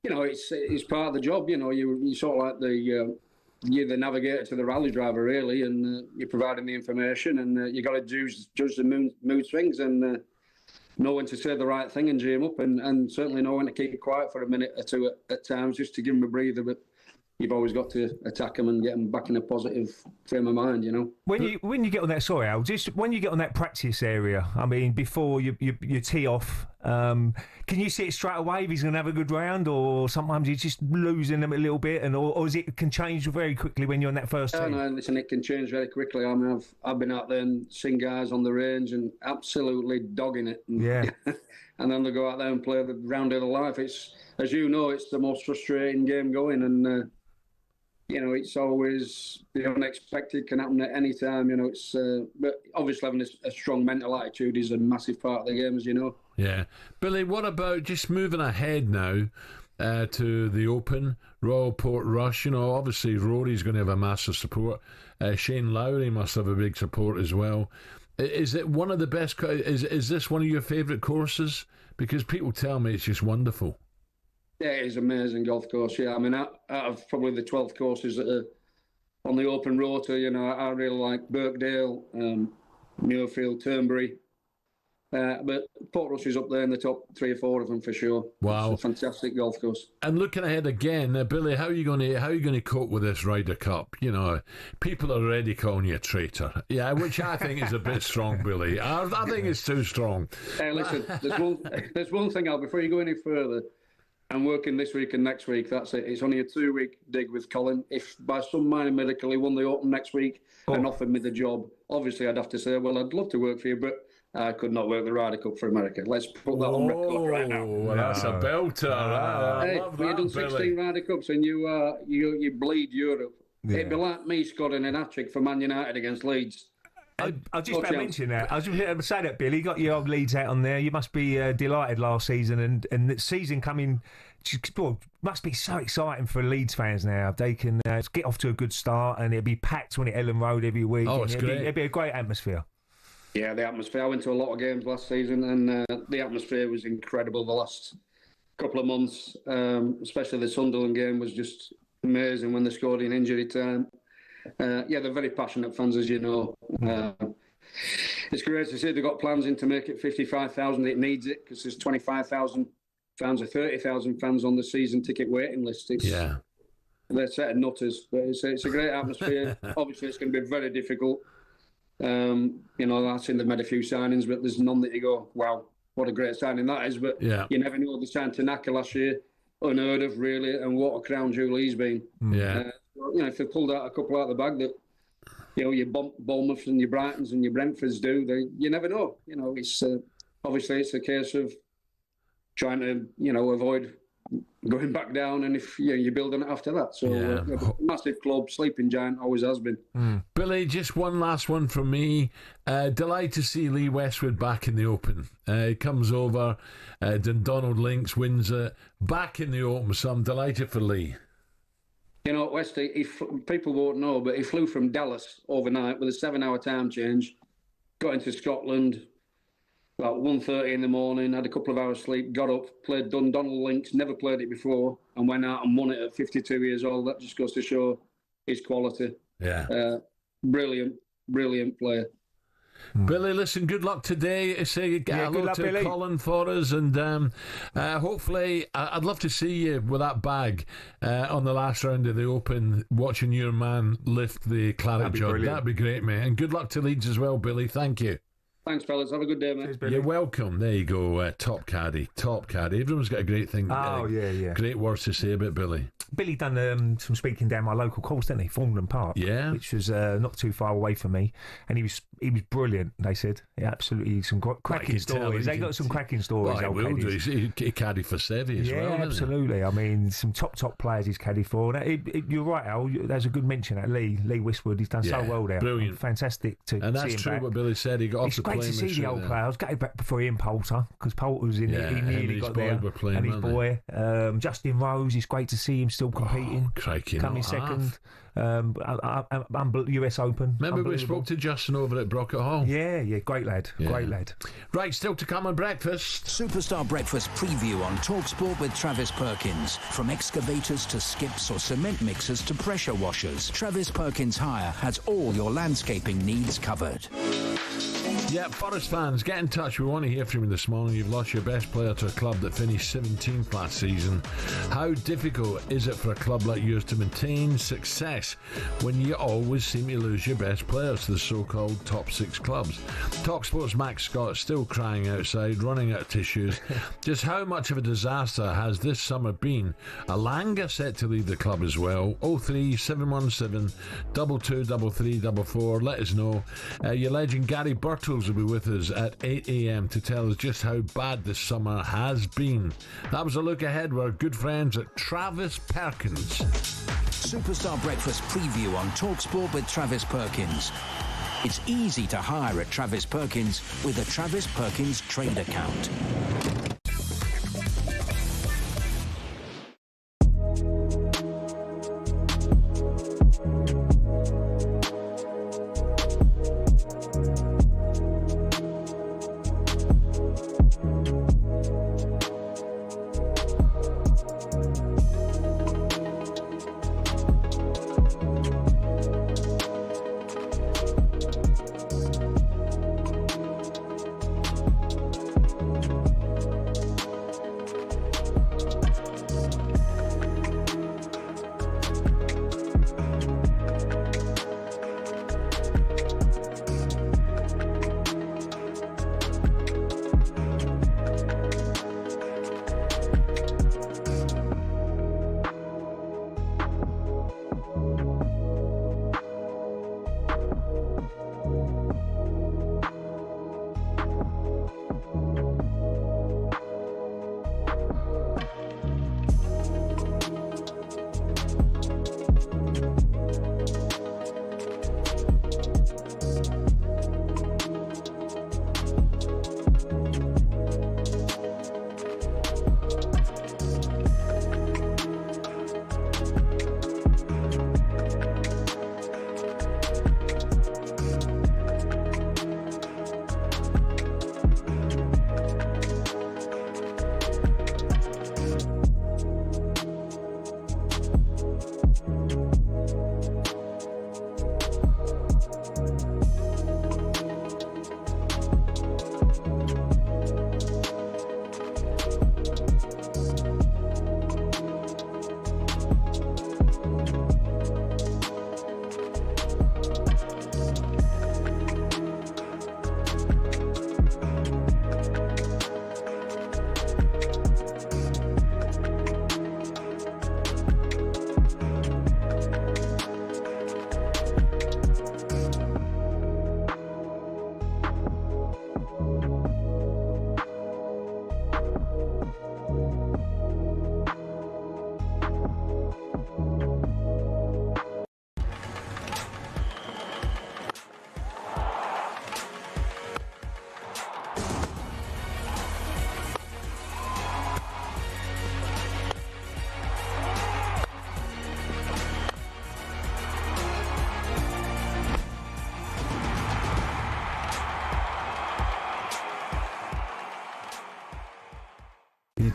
it's part of the job. You sort of like you're the navigator to the rally driver, really, and you're providing the information, and you got to judge the mood swings and know when to say the right thing and jam up, and certainly know when to keep it quiet for a minute or two at times, just to give them a breather. But you've always got to attack them and get them back in a positive frame of mind, When you get on that, sorry, Al, just when you get on that practice area, I mean, before you tee off, can you see it straight away if he's going to have a good round, or sometimes he's just losing them a little bit, or is it can change very quickly when you're on that first tee? No, listen, it can change very quickly. I mean, I've been out there and seen guys on the range and absolutely dogging it. Yeah. And then they go out there and play the round of their life. It's, as you know, it's the most frustrating game going, and it's always the unexpected can happen at any time. It's but obviously having a strong mental attitude is a massive part of the game, as you know. Yeah, Billy. What about just moving ahead now to the Open, Royal Portrush? Obviously Rory's going to have a massive support. Shane Lowry must have a big support as well. Is it one of the best? Is this one of your favourite courses? Because people tell me it's just wonderful. Yeah, it is an amazing golf course. Yeah, I mean, out of probably the 12 courses that are on the Open Rota, I really like Birkdale, Muirfield, Turnberry. But Portrush is up there in the top 3 or 4 of them for sure. Wow, it's a fantastic golf course. And looking ahead again, Billy, how are you going to cope with this Ryder Cup? People are already calling you a traitor. Yeah, which I think is a bit strong, Billy. I think it's too strong. Hey, listen, there's one thing, Al, before you go any further. I'm working this week and next week. That's it. It's only a 2-week dig with Colin. If by some minor miracle he won the Open next week and offered me the job, obviously I'd have to say, well, I'd love to work for you, but I could not work the Ryder Cup for America. Let's put that on record right now. Well, that's a belter. Hey, you've done 16 Ryder Cups and you bleed Europe. Yeah. It'd be like me scoring an hat-trick for Man United against Leeds. I was just about to mention that. I was just going to say that, Billy. You got your old Leeds out on there. You must be delighted last season, and the season coming must be so exciting for Leeds fans now. They can get off to a good start, and it'll be packed when at Ellen Road every week. Oh, it's great. It'll be a great atmosphere. Yeah, the atmosphere. I went to a lot of games last season, and the atmosphere was incredible the last couple of months. Especially the Sunderland game was just amazing when they scored in injury time. They're very passionate fans, as you know. It's great to see they've got plans in to make it 55,000. It needs it because there's 25,000 fans or 30,000 fans on the season ticket waiting list. They're set of nutters, but it's a great atmosphere. Obviously, it's going to be very difficult. I've seen they've made a few signings, but there's none that you go, wow, what a great signing that is. But you never know. They signed Tanaka last year, unheard of, really, and what a crown jewel he's been. If they pulled out a couple out of the bag that, your Bournemouths and your Brightons and your Brentfords do, you never know. It's obviously it's a case of trying to, avoid going back down, and if you're building it after that. So massive club, sleeping giant, always has been. Billy, just one last one from me. Delighted to see Lee Westwood back in the Open. He comes over, Dundonald links, wins it, back in the Open, so I'm delighted for Lee. Westy, people won't know, but he flew from Dallas overnight with a 7-hour time change, got into Scotland about 1:30 in the morning, had a couple of hours sleep, got up, played Dundonald links, never played it before, and went out and won it at 52 years old. That just goes to show his quality. Brilliant player. Billy, listen, good luck today. Say hello to Billy. Colin for us, and hopefully I'd love to see you with that bag on the last round of the Open, watching your man lift the claret jug. That'd be great, mate. And good luck to Leeds as well, Billy. Thank you. Thanks, fellas. Have a good day, mate. You're welcome. There you go. Top caddy. Everyone's got a great thing. Great words to say about Billy. Billy done some speaking down my local course, didn't he? Thornton Park. Yeah. Which was not too far away from me. And he was brilliant, they said. Absolutely some cracking stories. They got some cracking stories. Well, will do. He caddied for Sevi as well, absolutely. I mean, some top players he's caddied for. You're right, Al. There's a good mention at Lee Westwood. He's done so well there. Brilliant. Fantastic to see him back. And that's true what Billy said. He got off the plane. It's great to see the old player. I was gutted back before Ian Poulter, because Poulter was in it. He nearly got there. And his boy. Justin Rose, it's great to see him still competing. Coming second. US Open. Remember we spoke to Justin over at Brockett Hall? Yeah, great lad. Great lad. Right, still to come on breakfast. Superstar Breakfast preview on talkSPORT with Travis Perkins. From excavators to skips or cement mixers to pressure washers, Travis Perkins Hire has all your landscaping needs covered. Yeah, Forest fans, get in touch. We want to hear from you this morning. You've lost your best player to a club that finished 17th last season. How difficult is it for a club like yours to maintain success when you always seem to lose your best players to the so-called top 6 clubs? talkSPORT's Max Scott still crying outside, running out of tissues. Just how much of a disaster has this summer been? Alanga set to leave the club as well. 03717 223344. Let us know. Your legend Gary Birtles will be with us at 8 a.m. to tell us just how bad this summer has been. That was a look ahead with our good friends at Travis Perkins. Superstar Breakfast preview on talkSPORT with Travis Perkins. It's easy to hire at Travis Perkins with a Travis Perkins trade account.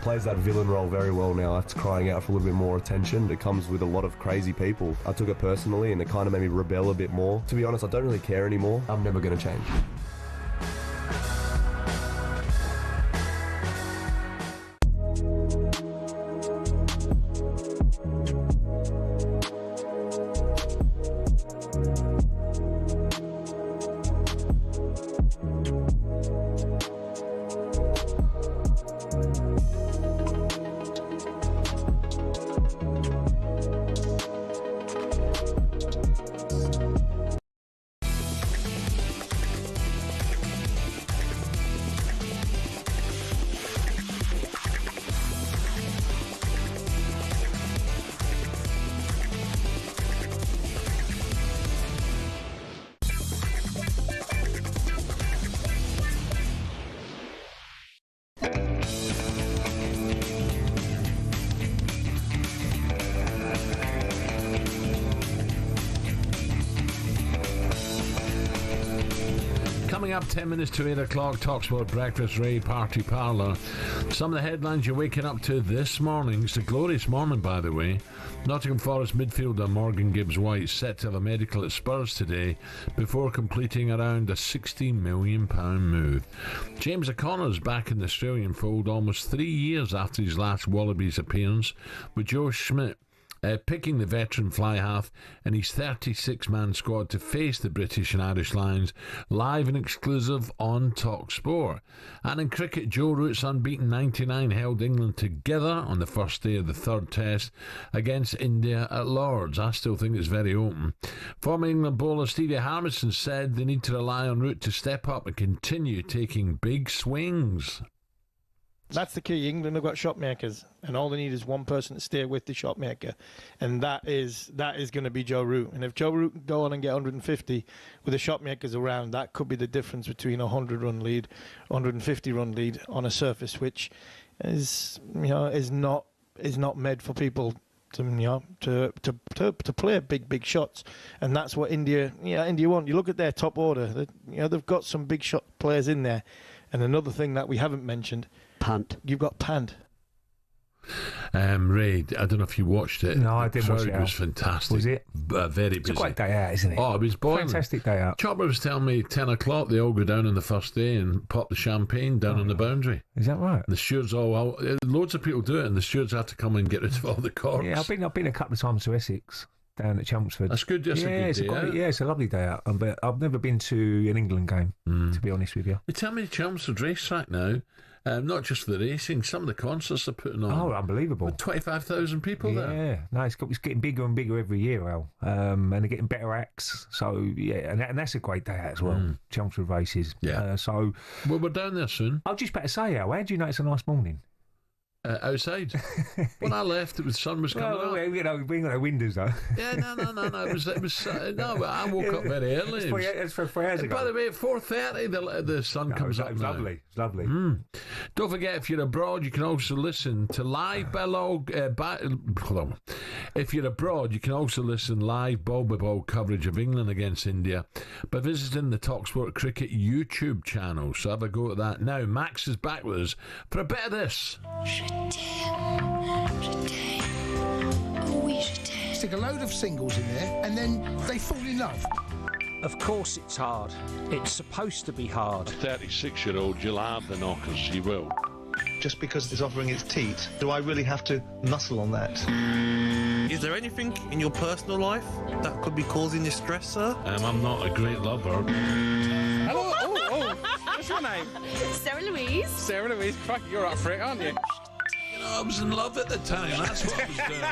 plays that villain role very well now. It's crying out for a little bit more attention. It comes with a lot of crazy people. I took it personally and it kind of made me rebel a bit more. To be honest, I don't really care anymore. I'm never going to change. Coming up 10 minutes to 8 o'clock, talkSPORT Breakfast, Ray Parlour. Some of the headlines you're waking up to this morning. It's a glorious morning, by the way. Nottingham Forest midfielder Morgan Gibbs-White set to have a medical at Spurs today before completing around a £16 million move. James O'Connor's back in the Australian fold almost 3 years after his last Wallabies appearance, with Joe Schmidt picking the veteran fly half and his 36-man squad to face the British and Irish Lions, live and exclusive on talkSPORT. And in cricket, Joe Root's unbeaten 99 held England together on the first day of the third test against India at Lord's. I still think it's very open. Former England bowler Stevie Harmison said they need to rely on Root to step up and continue taking big swings. That's the key. England have got shot makers, and all they need is one person to stay with the shot maker, and that is going to be Joe Root. And if Joe Root can go on and get 150 with the shot makers around, that could be the difference between a 100-run lead, 150-run lead on a surface which is not made for people to play big shots, and that's what India want. You look at their top order; they've got some big shot players in there. And another thing that we haven't mentioned, Pant. You've got Pant. Ray, I don't know if you watched it. No, I didn't watch it. It was fantastic. Was it? Very busy. It's a great day out, isn't it? Oh, it was boiling. Fantastic day out. Chopper was telling me 10 o'clock they all go down on the first day and pop the champagne down on the boundary. Is that right? The stewards loads of people do it, and the stewards have to come and get rid of all the corks. Yeah, I've been a couple of times to Essex, down at Chelmsford. That's good. That's a good day out. Yeah, it's a lovely day out. But I've never been to an England game, to be honest with you. They tell me Chelmsford racetrack now, not just for the racing, some of the concerts they're putting on. Oh, unbelievable. 25,000 people there. Yeah, no, it's getting bigger and bigger every year, Al. And they're getting better acts. So, yeah, and that's a great day out as well, Chelmsford races. Yeah. Well, we're down there soon. I was just about to say, Al, how do you know it's a nice morning? Outside. When I left, the sun was coming up. We ain't got no windows though. Yeah, no. It was no. But I woke up very early. It's for 4 hours ago. By the way, at 4:30, the sun comes up. It's now. lovely. It's lovely. Don't forget, if you're abroad, you can also listen to live If you're abroad, you can also listen live ball-by-ball coverage of England against India by visiting the talkSPORT Cricket YouTube channel. So have a go at that. Now, Max is back with us for a bit of this. Stick a load of singles in there and then they fall in love. Of course it's hard. It's supposed to be hard. A 36-year-old, you'll have the knockers, you will. Just because it's offering its teat, do I really have to muscle on that? Is there anything in your personal life that could be causing you stress, sir? I'm not a great lover. Hello, what's your name? Sarah Louise. Sarah Louise, fuck, you're up for it, aren't you? I was in love at the time, that's what I was doing.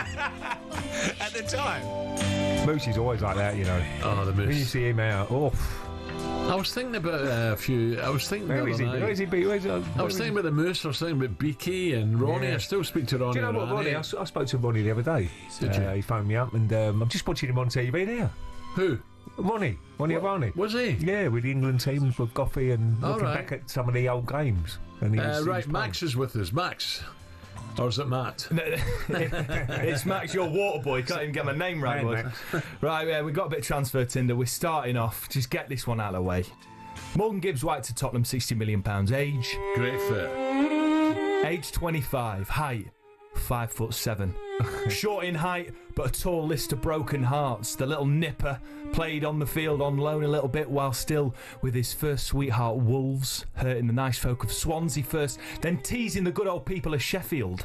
At the time? Moose is always like that, you know. Oh, the Moose. When you see him out, I was thinking about a few. I was thinking Where is he? I was thinking about the Moose. I was thinking about Beaky and Ronnie. Yeah. I still speak to Ronnie. Do you know what, Ronnie? I spoke to Ronnie the other day. Did you? He phoned me up, and I'm just watching him on TV now. Who? Ronnie O'Roney. Was he? Yeah, with the England team, with Goffey, and looking back at some of the old games. And he was Max is with us. Max. Or is it Matt? It's Max, your water boy. Can't even get my name right. Right, we've got a bit of transfer tinder. We're starting off. Just get this one out of the way. Morgan Gibbs-White to Tottenham, £60 million age. Great fit. Age 25, height 5'7". Short in height, but a tall list of broken hearts. The little nipper played on the field on loan a little bit while still with his first sweetheart Wolves, hurting the nice folk of Swansea first, then teasing the good old people of Sheffield.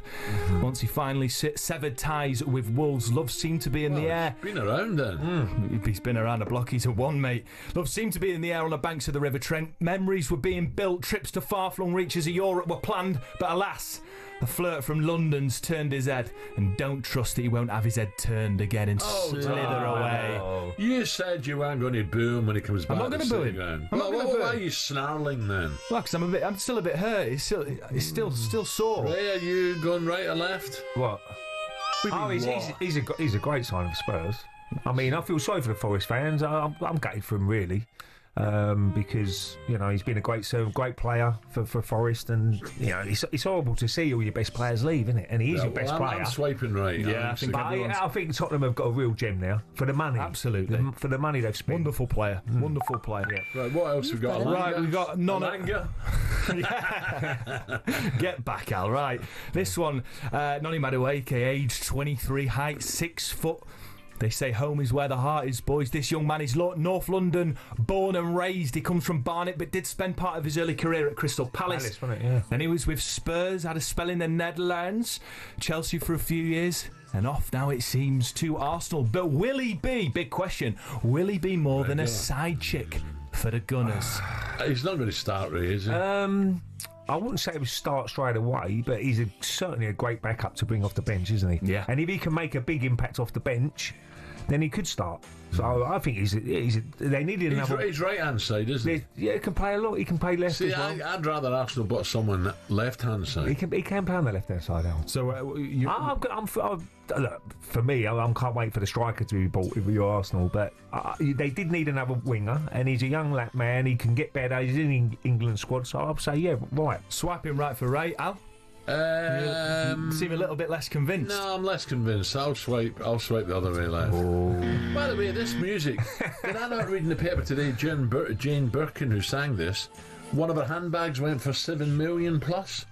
Once he finally severed ties with Wolves, love seemed to be in the air. He's been around then. He's been around the block, he's a one, mate. Love seemed to be in the air on the banks of the River Trent. Memories were being built, trips to far-flung reaches of Europe were planned, but alas, a flirt from London's turned his head, and don't trust that he won't have his head turned again and slither away. You said you weren't going to boo him when he comes back. I'm not going to boo him. Why are you snarling then? Well, because I'm still a bit hurt. It's still sore. Ray, are you going right or left? What? He's a great sign for Spurs. I mean, I feel sorry for the Forest fans. I'm gutted for him, really. Because he's been a great player for Forest, and it's horrible to see all your best players leave, isn't it? And he is your best player. I'm swiping right. Yeah, I think Tottenham have got a real gem now for the money. Absolutely, for the money they've spent. Wonderful player, wonderful player. Yeah. Right, what else we got? Right, we've got Nonanga. Get back, Al. Right, this one, Noni Madueke, age 23, height 6 foot. They say home is where the heart is, boys. This young man is North London, born and raised. He comes from Barnet, but did spend part of his early career at Crystal Palace. Wasn't it? Yeah. Then he was with Spurs, had a spell in the Netherlands, Chelsea for a few years, and off now it seems to Arsenal. But will he be, big question, will he be more than a side chick for the Gunners? He's not going to start, really, is he? I wouldn't say he would start straight away, but he's certainly a great backup to bring off the bench, isn't he? Yeah. And if he can make a big impact off the bench, then he could start. So I think they needed another. He's right hand side, isn't he? Yeah, he can play a lot. He can play left as well. I'd rather Arsenal put someone left hand side. He can play on the left hand side, Al. So look, for me, I can't wait for the striker to be bought if you're Arsenal. But they did need another winger, and he's a young lad man. He can get better. He's in the England squad, so I'd say right. Swiping right for Ray, Al. You seem a little bit less convinced. No, I'm less convinced. I'll swipe the other way left. By the way, this music, did I not read in the paper today, Jane Birkin, who sang this, one of her handbags went for 7 million plus?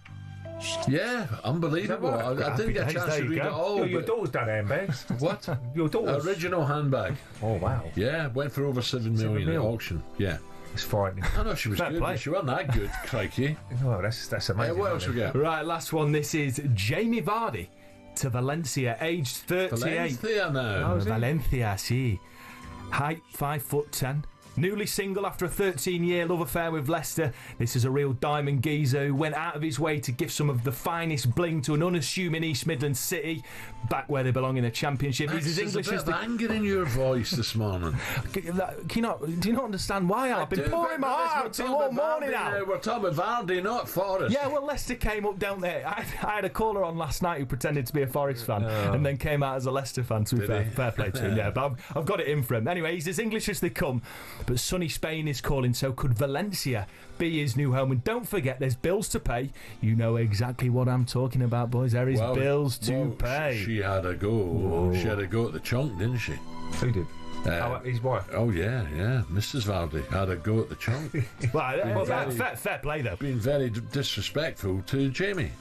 Yeah, unbelievable. I didn't get a chance to read it all. Your daughter's done handbags. What? Your daughter's? Original handbag. Oh, wow. Yeah, went for over 7 million at auction. Yeah. It's frightening. I know she was good, but she wasn't that good, crikey. Oh, that's amazing. What else we got? Right, last one. This is Jamie Vardy to Valencia, aged 38. Valencia now. Valencia, see. Height 5'10". Newly single after a 13-year love affair with Leicester. This is a real diamond geezer who went out of his way to give some of the finest bling to an unassuming East Midlands city, back where they belong in the Championship. He's as English as the anger in your voice this morning. Do you not understand why? I've been pouring my heart out to you all morning now. We're talking about Vardy, not Forest. Yeah, well, Leicester came up down there. I had a caller on last night who pretended to be a Forest fan and then came out as a Leicester fan. To be fair play to him, yeah. But I've got it in for him. Anyway, he's as English as they come. But sunny Spain is calling, so could Valencia be his new home? And don't forget, there's bills to pay. You know exactly what I'm talking about, boys. There is bills to pay. She had a go. Whoa. She had a go at the chunk, didn't she? Who did? His wife. Oh, yeah. Mrs. Vardy had a go at the chunk. Fair play, though. Been very disrespectful to Jamie.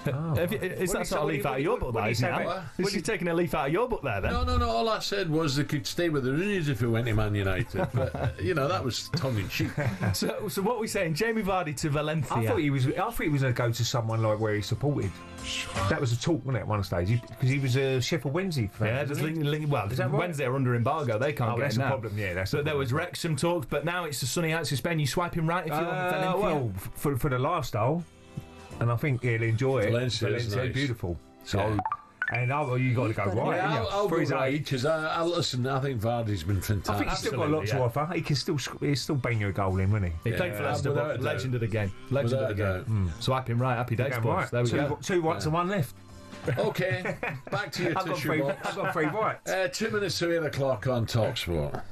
Is that sort of leaf out of your book, that, isn't it? Is she taking a leaf out of your book there, then? No. All I said was they could stay with the Rooney's if it went to Man United. But, that was tongue-in-cheek. So what are we saying? Jamie Vardy to Valencia. I thought he was going to go to someone like where he supported. That was a talk, wasn't it, at one stage? Because he was a Sheffield Wednesday fan. Yeah, Wednesday are under embargo. They can't get that's it a now. problem, yeah. So there was Wrexham talks, but now it's the sunny heights of Spain. You swipe him right if you want Valencia? Well, for the lifestyle, and I think he'll enjoy it. Valencia is nice. Beautiful. So, and you got to go right. Yeah, I'll go right because listen. I think Vardy's been fantastic. I think he's still got a lot to offer. He can still bang you a goal in, wouldn't he? He played for Leicester, legend of the game. Legend of the game. Swipe him right. Happy days, boys. There we go. 2 rights and 1 left. Okay, back to your tissue box. I've got 3 rights. 2 minutes to 8 o'clock on talkSPORT.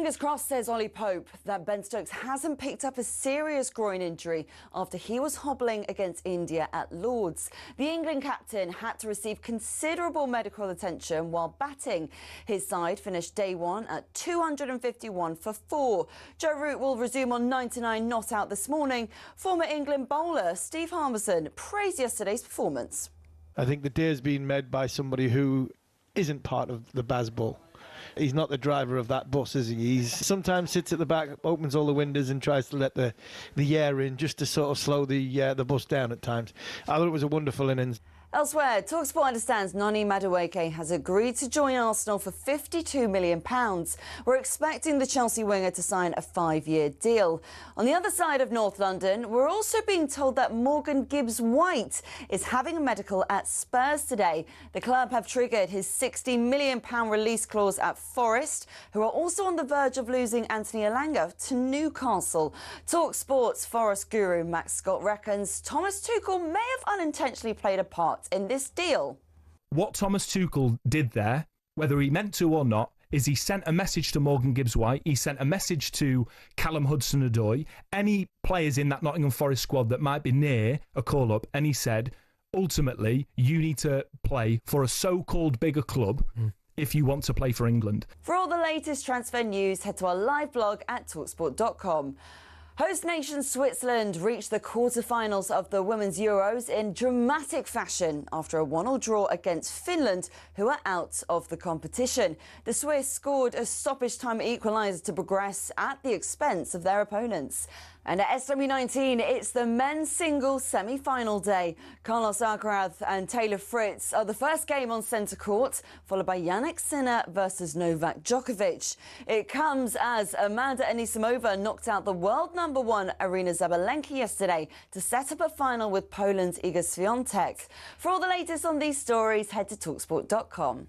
Fingers crossed, says Ollie Pope, that Ben Stokes hasn't picked up a serious groin injury after he was hobbling against India at Lord's. The England captain had to receive considerable medical attention while batting. His side finished day one at 251 for 4. Joe Root will resume on 99 not out this morning. Former England bowler Steve Harmison praised yesterday's performance. I think the day has been made by somebody who isn't part of the Bazball. He's not the driver of that bus, is he? He sometimes sits at the back, opens all the windows and tries to let the air in just to sort of slow the bus down at times. I thought it was a wonderful innings. Elsewhere, talkSPORT understands Noni Madueke has agreed to join Arsenal for £52 million. We're expecting the Chelsea winger to sign a 5-year deal. On the other side of North London, we're also being told that Morgan Gibbs-White is having a medical at Spurs today. The club have triggered his £60 million release clause at Forest, who are also on the verge of losing Anthony Elanga to Newcastle. talkSPORT's Forest guru Max Scott reckons Thomas Tuchel may have unintentionally played a part in this deal. What Thomas Tuchel did there, whether he meant to or not, is he sent a message to Morgan Gibbs-White, he sent a message to Callum Hudson-Odoi, any players in that Nottingham Forest squad that might be near a call-up, and he said, ultimately, you need to play for a so-called bigger club if you want to play for England. For all the latest transfer news, head to our live blog at talksport.com. Host nation Switzerland reached the quarter-finals of the Women's Euros in dramatic fashion after a 1-1 draw against Finland, who are out of the competition. The Swiss scored a stoppage-time equaliser to progress at the expense of their opponents. And at SW19, it's the men's singles semi-final day. Carlos Alcaraz and Taylor Fritz are the first game on centre court, followed by Jannik Sinner versus Novak Djokovic. It comes as Amanda Anisimova knocked out the world #1 Aryna Sabalenka yesterday to set up a final with Poland's Iga Świątek. For all the latest on these stories, head to talksport.com.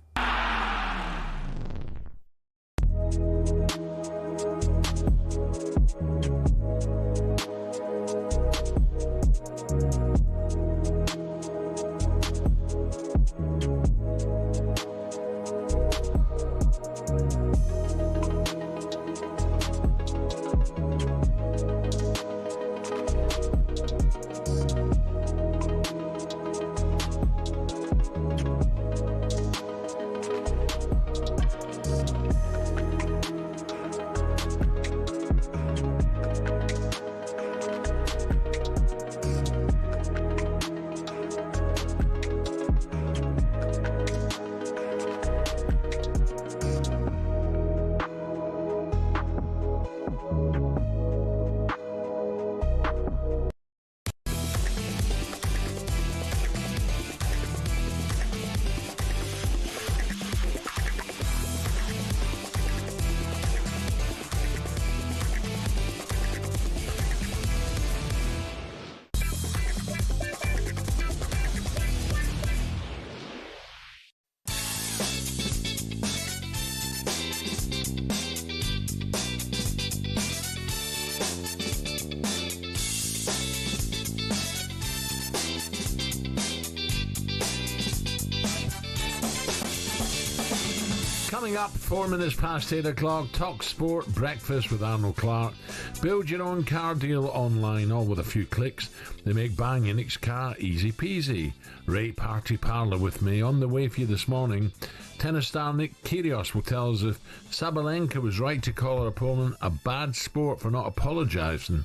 Coming up, 4 minutes past 8 o'clock, talkSPORT Breakfast with Arnold Clark. Build your own car deal online, all with a few clicks. They make buying your next car easy peasy. Ray Parlour with me. On the way for you this morning, tennis star Nick Kyrgios will tell us if Sabalenka was right to call her opponent a bad sport for not apologising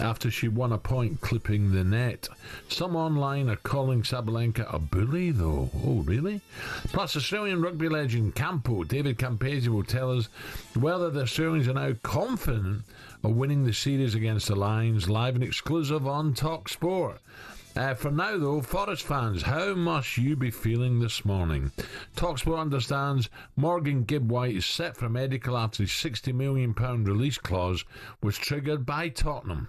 after she won a point clipping the net. Some online are calling Sabalenka a bully, though. Oh, really? Plus, Australian rugby legend David Campese will tell us whether the Australians are now confident of winning the series against the Lions, live and exclusive on talkSPORT. For now, though, Forest fans, how must you be feeling this morning? talkSPORT understands Morgan Gibbs-White is set for a medical after his £60 million release clause was triggered by Tottenham.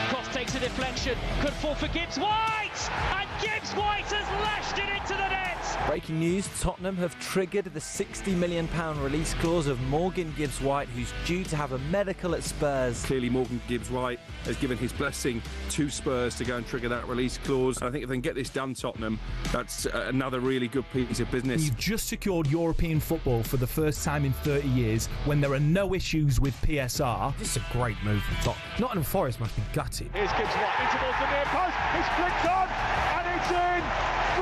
Cross taken makes a deflection, could fall for Gibbs White, and Gibbs White has lashed it into the net. Breaking news, Tottenham have triggered the £60 million release clause of Morgan Gibbs White, who's due to have a medical at Spurs. Clearly Morgan Gibbs White has given his blessing to Spurs to go and trigger that release clause. I think if they can get this done, Tottenham, that's another really good piece of business. You've just secured European football for the first time in 30 years when there are no issues with PSR. This is a great move from Tottenham. Nottingham Forest must be gutted. Here's Gibbs White into the near post. He's flicked on, and it's in.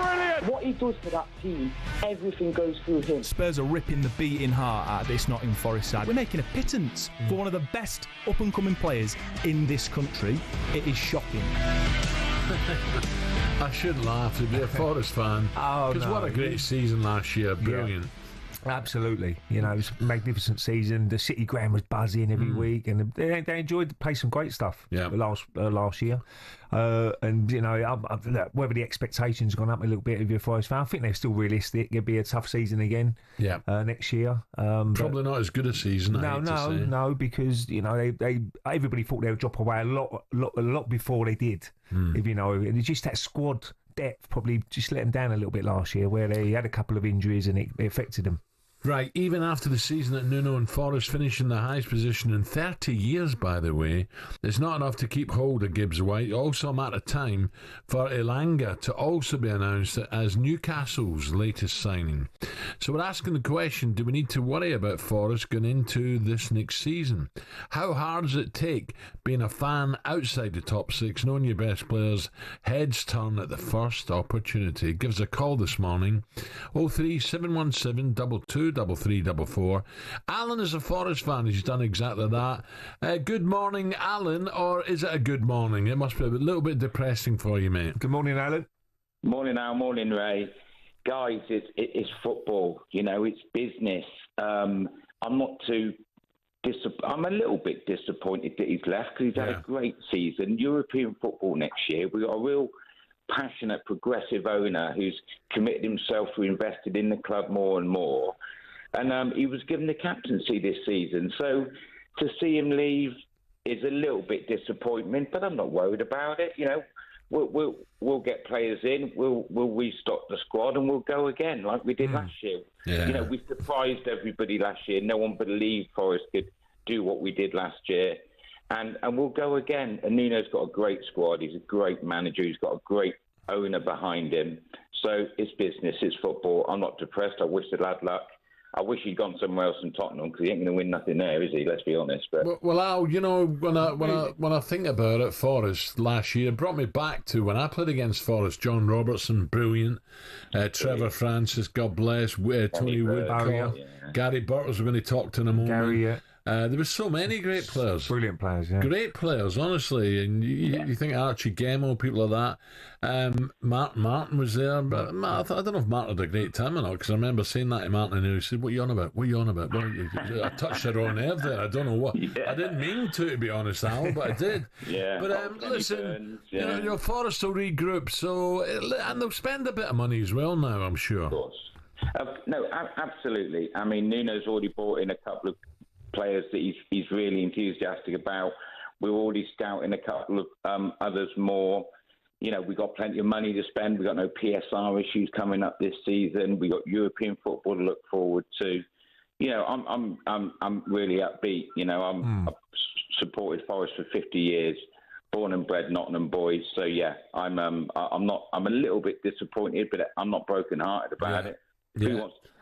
Brilliant. What he does for that team, everything goes through him. Spurs are ripping the beating heart out of this Nottingham Forest side. We're making a pittance for one of the best up-and-coming players in this country. It is shocking. I should laugh to be a Forest fan. Because what a great season last year. Brilliant. Absolutely. You know, it was a magnificent season. The City ground was buzzing every week, and they enjoyed to play some great stuff last year. And, you know, whether the expectations have gone up a little bit of your Forest fan, I think they're still realistic. It'll be a tough season again next year. Probably not as good a season, No, because, you know, they everybody thought they would drop away a lot before they did. If you know, it's just that squad depth probably just let them down a little bit last year, where they had a couple of injuries and it affected them. Right, even after the season at Nuno and Forest finishing the highest position in 30 years, by the way, it's not enough to keep hold of Gibbs White. Also a matter of time for Elanga to also be announced as Newcastle's latest signing. So we're asking the question, do we need to worry about Forest going into this next season? How hard does it take being a fan outside the top six, knowing your best players, heads turn at the first opportunity? Give us a call this morning, 03717 22 3344. Alan is a Forest fan. He's done exactly that. Good morning, Alan, or is it a good morning? It must be a little bit depressing for you, mate. Good morning, Alan. Morning, Al. Morning, Ray. Guys, it's football. You know, it's business. I'm not too. I'm a little bit disappointed that he's left because he's had a great season. European football next year. We've got a real passionate, progressive owner who's committed himself to invested in the club more and more. And he was given the captaincy this season. So to see him leave is a little bit disappointment, but I'm not worried about it. You know, we'll get players in, we'll restock the squad, and we'll go again like we did last year. Yeah. You know, we surprised everybody last year. No one believed Forest could do what we did last year. And we'll go again. And Nuno's got a great squad. He's a great manager. He's got a great owner behind him. So it's business, it's football. I'm not depressed. I wish the lad luck. I wish he'd gone somewhere else than Tottenham because he ain't going to win nothing there, is he? Let's be honest. But well, Al, you know, when I think about it, Forest last year, it brought me back to when I played against Forest. John Robertson, brilliant. Trevor Francis, God bless. Tony Woodcock. Gary Burtles, we're going to talk to in a moment. There were so many great players. Brilliant players, Great players, honestly. And you think Archie Gemo, people like that. Martin was there. But I don't know if Martin had a great time or not, because I remember saying that to Martin and he said, what are you on about? What are you on about? I touched the wrong nerve there. I don't know what. I didn't mean to be honest, Al, but I did. But listen, you know, your Forest will regroup, and they'll spend a bit of money as well now, I'm sure. Of course. No, absolutely. I mean, Nuno's already brought in a couple of players that he's really enthusiastic about. We're already scouting a couple of others more. You know, we've got plenty of money to spend. We've got no PSR issues coming up this season. We've got European football to look forward to. You know, I'm really upbeat. You know, I've supported Forest for 50 years, born and bred Nottingham boys. So yeah, I'm a little bit disappointed, but I'm not broken-hearted about it.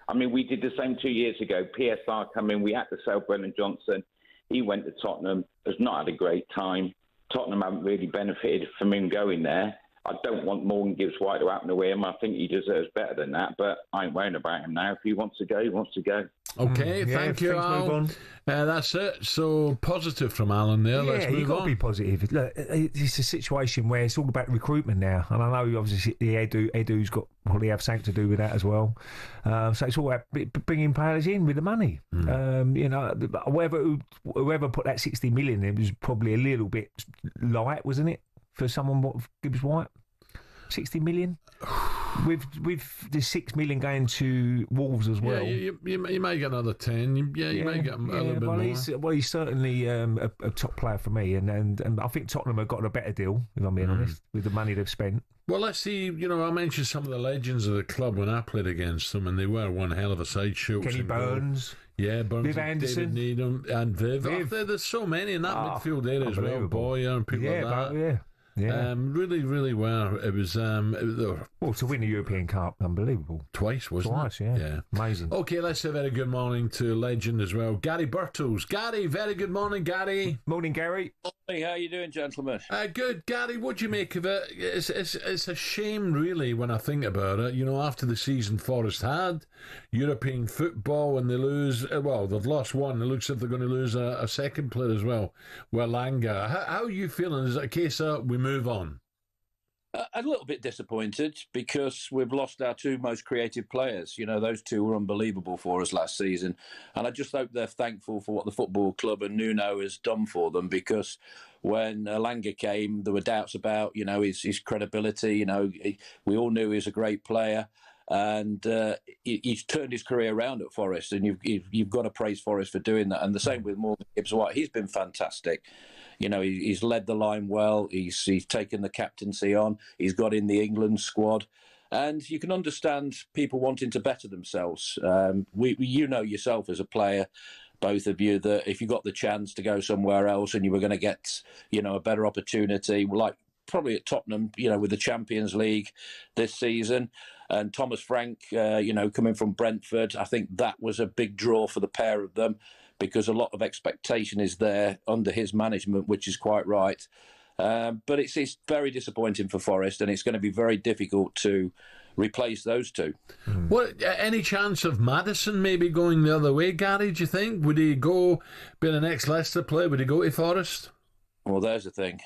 I mean, we did the same 2 years ago. PSR come in. We had to sell Brennan Johnson. He went to Tottenham. Has not had a great time. Tottenham haven't really benefited from him going there. I don't want Morgan Gibbs White to happen to him. I think he deserves better than that, but I ain't worrying about him now. If he wants to go, he wants to go. Okay, thank you, Al. That's it. So positive from Alan there. Let's move on. You've got to be positive. Look, it's a situation where it's all about recruitment now, and I know obviously the Edu's got probably have something to do with that as well. So it's all about bringing players in with the money. You know, whoever put that 60 million in was probably a little bit light, wasn't it, for someone Gibbs White? 60 million. with the 6 million going to Wolves as well. Yeah, you may get another 10. You may get a little bit more. He's certainly a top player for me, and I think Tottenham have got a better deal, if I'm being honest, with the money they've spent. Well, let's see. I mentioned some of the legends of the club when I played against them, and they were one hell of a side. Schultz, Kenny Burns. Yeah, Burns, Viv Anderson, David Needham, and Viv. There's so many in that midfield area as well. Boyer and people like that. Really, really were. It was. Well, to win the European Cup, unbelievable. Twice, wasn't it? Yeah. Amazing. Okay, let's say a very good morning to legend as well, Gary Birtles. Gary, very good morning, Gary. Morning, Gary. Hey, how you doing, gentlemen? Good, Gary. What do you make of it? It's a shame, really, when I think about it. After the season Forest had, European football, and they lose. Well, they've lost one. It looks like they're going to lose a second player as well. Welanga. How are you feeling? Is it a case of we move on? A little bit disappointed because we've lost our two most creative players. Those two were unbelievable for us last season. And I just hope they're thankful for what the football club and Nuno has done for them, because when Elanga came, there were doubts about, his credibility. We all knew he was a great player. And he's turned his career around at Forest, and you've got to praise Forest for doing that. And the same with Morgan Gibbs-White. He's been fantastic. He's led the line well. He's taken the captaincy on. He's got in the England squad. And you can understand people wanting to better themselves. You know yourself as a player, both of you, that if you got the chance to go somewhere else and you were going to get, a better opportunity, like probably at Tottenham, with the Champions League this season, and Thomas Frank, coming from Brentford, I think that was a big draw for the pair of them, because a lot of expectation is there under his management, which is quite right. But it's very disappointing for Forest, and it's going to be very difficult to replace those two. What, any chance of Maddison maybe going the other way, Gary, do you think? Would he go, being an ex-Leicester player, would he go to Forest? Well, there's the thing.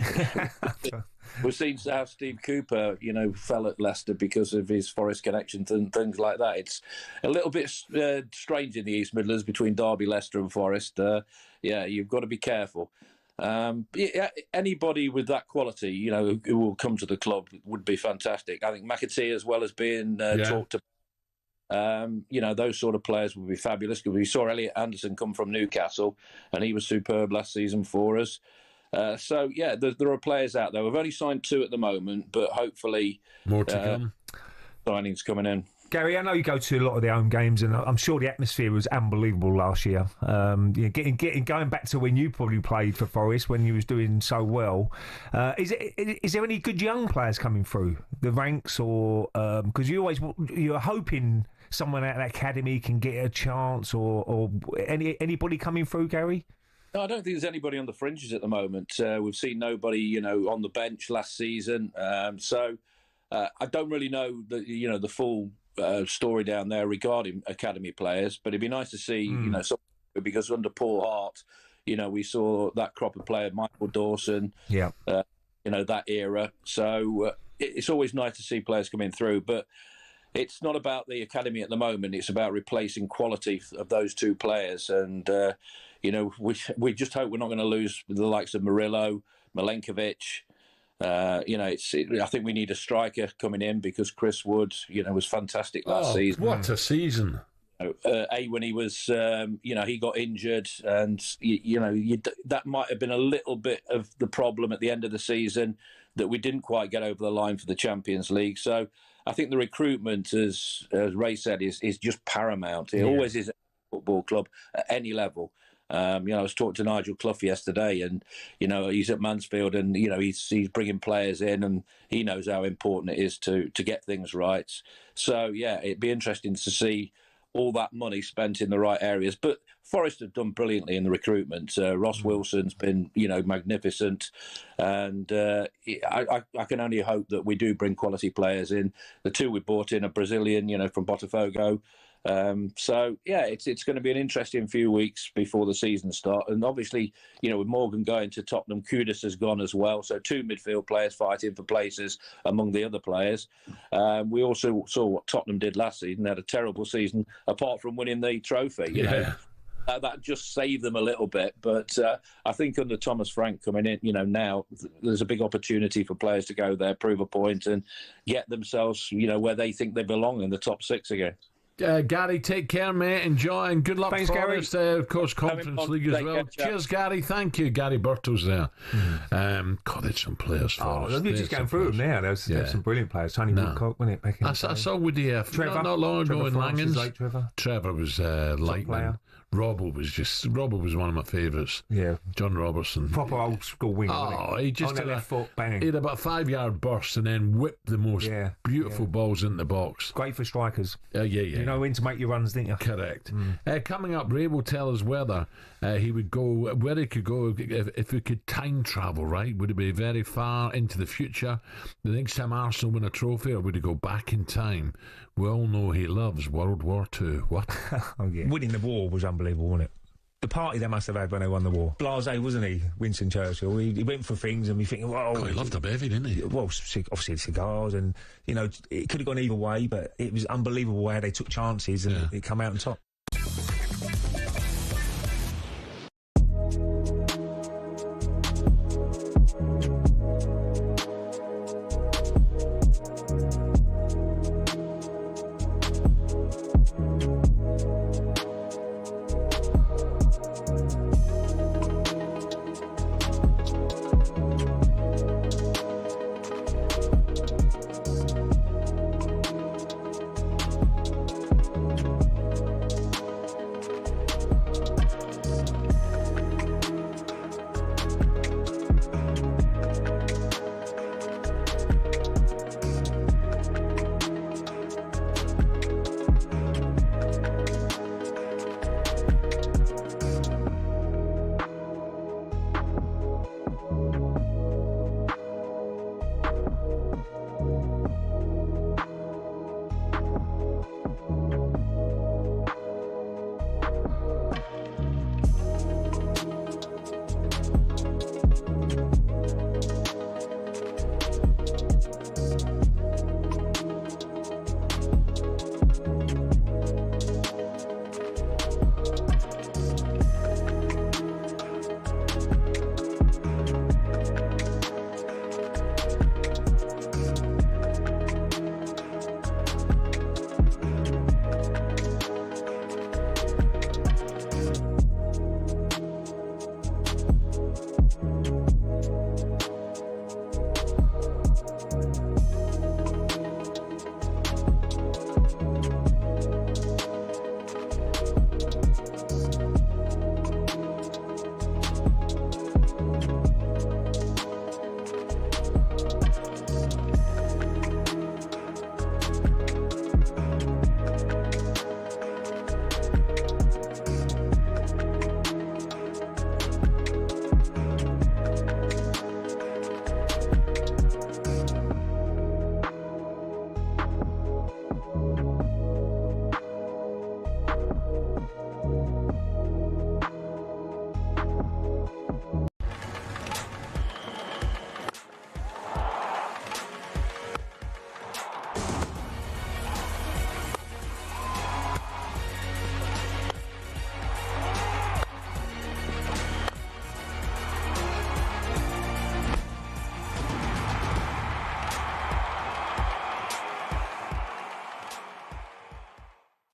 We've seen how Steve Cooper, fell at Leicester because of his Forest connections and things like that. It's a little bit strange in the East Midlands between Derby, Leicester and Forest. You've got to be careful. Anybody with that quality, who will come to the club would be fantastic. I think McAtee as well as being talked about. Those sort of players would be fabulous. We saw Elliot Anderson come from Newcastle, and he was superb last season for us. There are players out there. We've only signed 2 at the moment, but hopefully more to come. Signings coming in. Gary, I know you go to a lot of the home games, and I'm sure the atmosphere was unbelievable last year. Going back to when you probably played for Forest, when you was doing so well. Is there any good young players coming through the ranks, or because you're hoping someone out of that academy can get a chance, or anybody coming through, Gary? No, I don't think there's anybody on the fringes at the moment. We've seen nobody, on the bench last season. I don't really know the full story down there regarding academy players, but it'd be nice to see, because under Paul Hart, we saw that crop of player, Michael Dawson, that era. So it's always nice to see players coming through, but it's not about the academy at the moment. It's about replacing quality of those two players. And, we just hope we're not going to lose the likes of Murillo, Milenkovic. I think we need a striker coming in, because Chris Wood, was fantastic last season. What a season. When he was, he got injured, and, that might have been a little bit of the problem at the end of the season, that we didn't quite get over the line for the Champions League. So I think the recruitment, as Ray said, is just paramount. It always is at a football club at any level. I was talking to Nigel Clough yesterday, and he's at Mansfield, and he's bringing players in, and he knows how important it is to get things right. So it'd be interesting to see all that money spent in the right areas. But Forest have done brilliantly in the recruitment. Ross Wilson's been magnificent, and I can only hope that we do bring quality players in. The 2 we brought in are Brazilian, from Botafogo. It's going to be an interesting few weeks before the season starts. And obviously, with Morgan going to Tottenham, Kudus has gone as well. So 2 midfield players fighting for places among the other players. We also saw what Tottenham did last season. They had a terrible season, apart from winning the trophy. that just saved them a little bit. But I think under Thomas Frank coming in, now there's a big opportunity for players to go there, prove a point, and get themselves, where they think they belong in the top 6 again. Gary, take care, mate. Enjoy, and good luck. Thanks, for Gary. us, of course, Conference League as well. Cheers, Gary. Thank you. Gary Burtle's there. God, there's some players for us. You're just going through them now. There's some brilliant players. Tony Woodcock, wasn't it? Back in I saw Woody Trevor, not long ago in Langens. Like Trevor was lightning. Robbo was one of my favourites. Yeah, John Robertson, proper old school winger. He just on the left foot, bang. He had about a 5-yard burst and then whipped the most beautiful balls into the box. Great for strikers. Yeah. You know when to make your runs, didn't you? Correct. Coming up, Ray will tell us whether he would go, where he could go if we could time travel. Right? Would it be very far into the future, the next time Arsenal win a trophy, or would he go back in time? We all know he loves World War II. What? Winning the war was unbelievable, wasn't it? The party they must have had when they won the war. Blasé, wasn't he, Winston Churchill? He went for things and we think, well... he loved a bevy, didn't he? Well, obviously cigars and, it could have gone either way, but it was unbelievable how they took chances and it come out on top.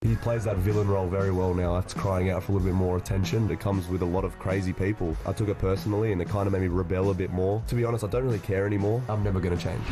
He plays that villain role very well now. That's crying out for a little bit more attention. It comes with a lot of crazy people. I took it personally and it kind of made me rebel a bit more. To be honest, I don't really care anymore. I'm never going to change.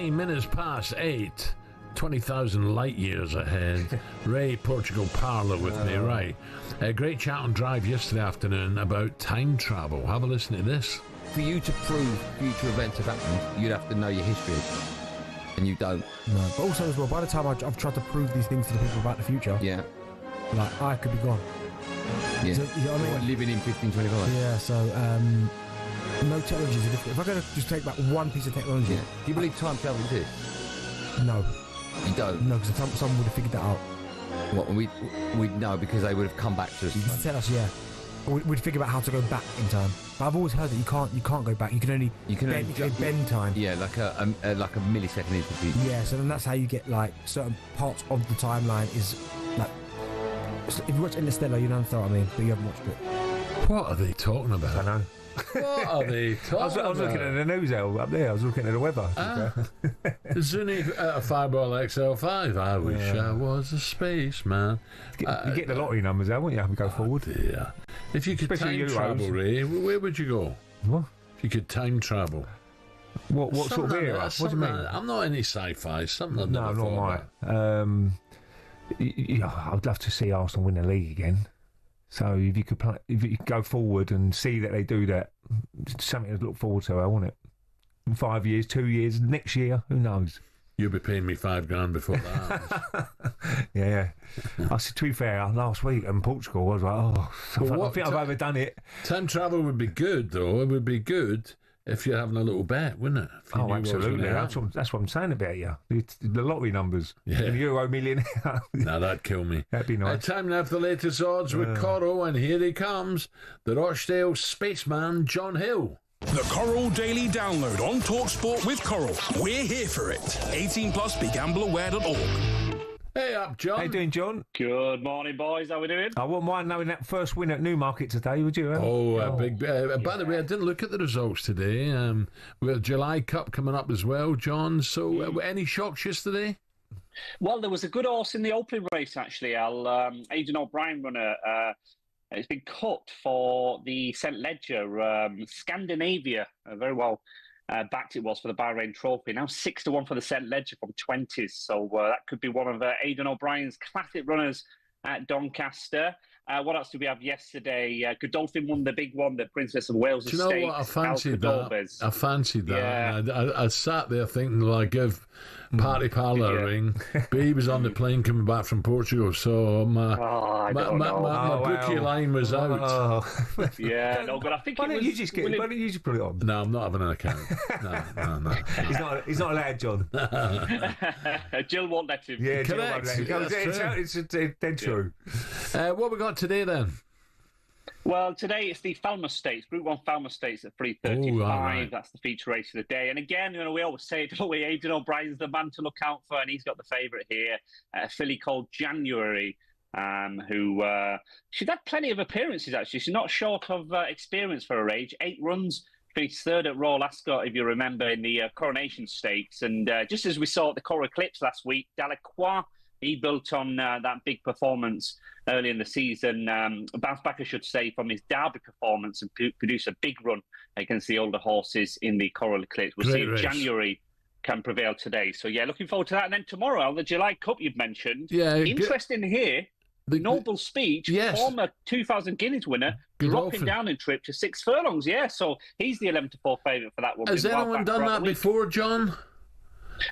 20 minutes past 8. 20,000 light years ahead. Ray Parlour with me, right. A great chat on Drive yesterday afternoon about time travel. Have a listen to this. For you to prove future events have happened, you'd have to know your history. And you don't. No, but also as well, by the time I've tried to prove these things to the people about the future, yeah, like, I could be gone. Yeah. So, you know what I mean? Living in 1525. Yeah, so, no technology is different. If I'm going to just take back one piece of technology... Yeah. Do you believe time travel exists? No. You don't? No, because someone would have figured that out. What, we'd know because they would have come back to us. You can tell us, yeah. We'd figure out how to go back in time. But I've always heard that you can't go back. You can only bend time. Yeah, like a millisecond interview. Yeah, so then that's how you get like certain parts of the timeline is like. If you watch Interstellar, you understand what I mean, but you haven't watched it. What are they talking about? I know. What are they talking about? I was looking at the news up there. I was looking at the weather. Zuni Fireball XL5. I wish I was a spaceman. You get the lottery numbers there, wouldn't you? Go forward. Dear. If you could Especially time travel, Ray, where would you go? What? If you could time travel. What sort of era? What do you mean? I'm not any sci-fi. Something I've No, never not thought mine. I'd love to see Arsenal win the league again. So if you could go forward and see that they do that, it's something to look forward to, won't it? In 5 years, 2 years, next year, who knows? You'll be paying me $5,000 before that. Yeah. I said, to be fair, last week in Portugal, I was like, I think I've overdone it. Time travel would be good, though. It would be good if you're having a little bet, wouldn't it? If you knew Absolutely. what was That's what I'm saying about you. The lottery numbers. Yeah. The Euro Millionaire. No, that'd kill me. That'd be nice. Time now for the latest odds with Coro, and here he comes, the Rochdale spaceman, John Hill. The Coral Daily Download on talkSPORT with Coral. We're here for it. 18 plus, BeGambleAware.org. Hey up, John. How you doing, John? Good morning, boys. How we doing? I wouldn't mind knowing that first win at Newmarket today, would you? Big. By the way, I didn't look at the results today. We have July Cup coming up as well, John. So, any shocks yesterday? Well, there was a good horse in the opening race, actually. Aidan O'Brien runner. It's been cut for the St. Ledger. Scandinavia, very well backed it was for the Bahrain Trophy. Now 6-1 for the St. Ledger from 20s. So that could be one of Aidan O'Brien's classic runners at Doncaster. What else did we have yesterday? Godolphin won the big one, the Princess of Wales Estate. Do you know what? I fancied that. Yeah. And I sat there thinking, well, I give Party Parlour a ring. But he was on the plane coming back from Portugal, so my bookie line was out. Yeah, no, but I think why don't you just put it on? No, I'm not having an account. No. He's not allowed, John. Jill won't let him. Yeah, Jill correct. won't let him. It's dead true. What we got today then? Well, today it's the Falmouth Stakes, Group 1 Falmouth Stakes at 3:35. Right. That's the feature race of the day. And again, we always say it, don't we? Aidan O'Brien's the man to look out for, and he's got the favourite here, a filly called January, who she's had plenty of appearances, actually. She's not short of experience for her age. 8 runs, finished third at Royal Ascot, if you remember, in the Coronation Stakes. And just as we saw at the Coral Eclipse last week, Dalacroix, he built on that big performance early in the season, bounced back, I should say, from his Derby performance and produced a big run against the older horses in the Coral Eclipse. We'll see if January can prevail today. So, yeah, looking forward to that. And then tomorrow, the July Cup you've mentioned. Yeah, interesting here, Noble Speech, former 2,000 Guineas winner, dropping down in trip to 6 furlongs. Yeah, so he's the 11-4 favourite for that one. Has anyone done that before, John?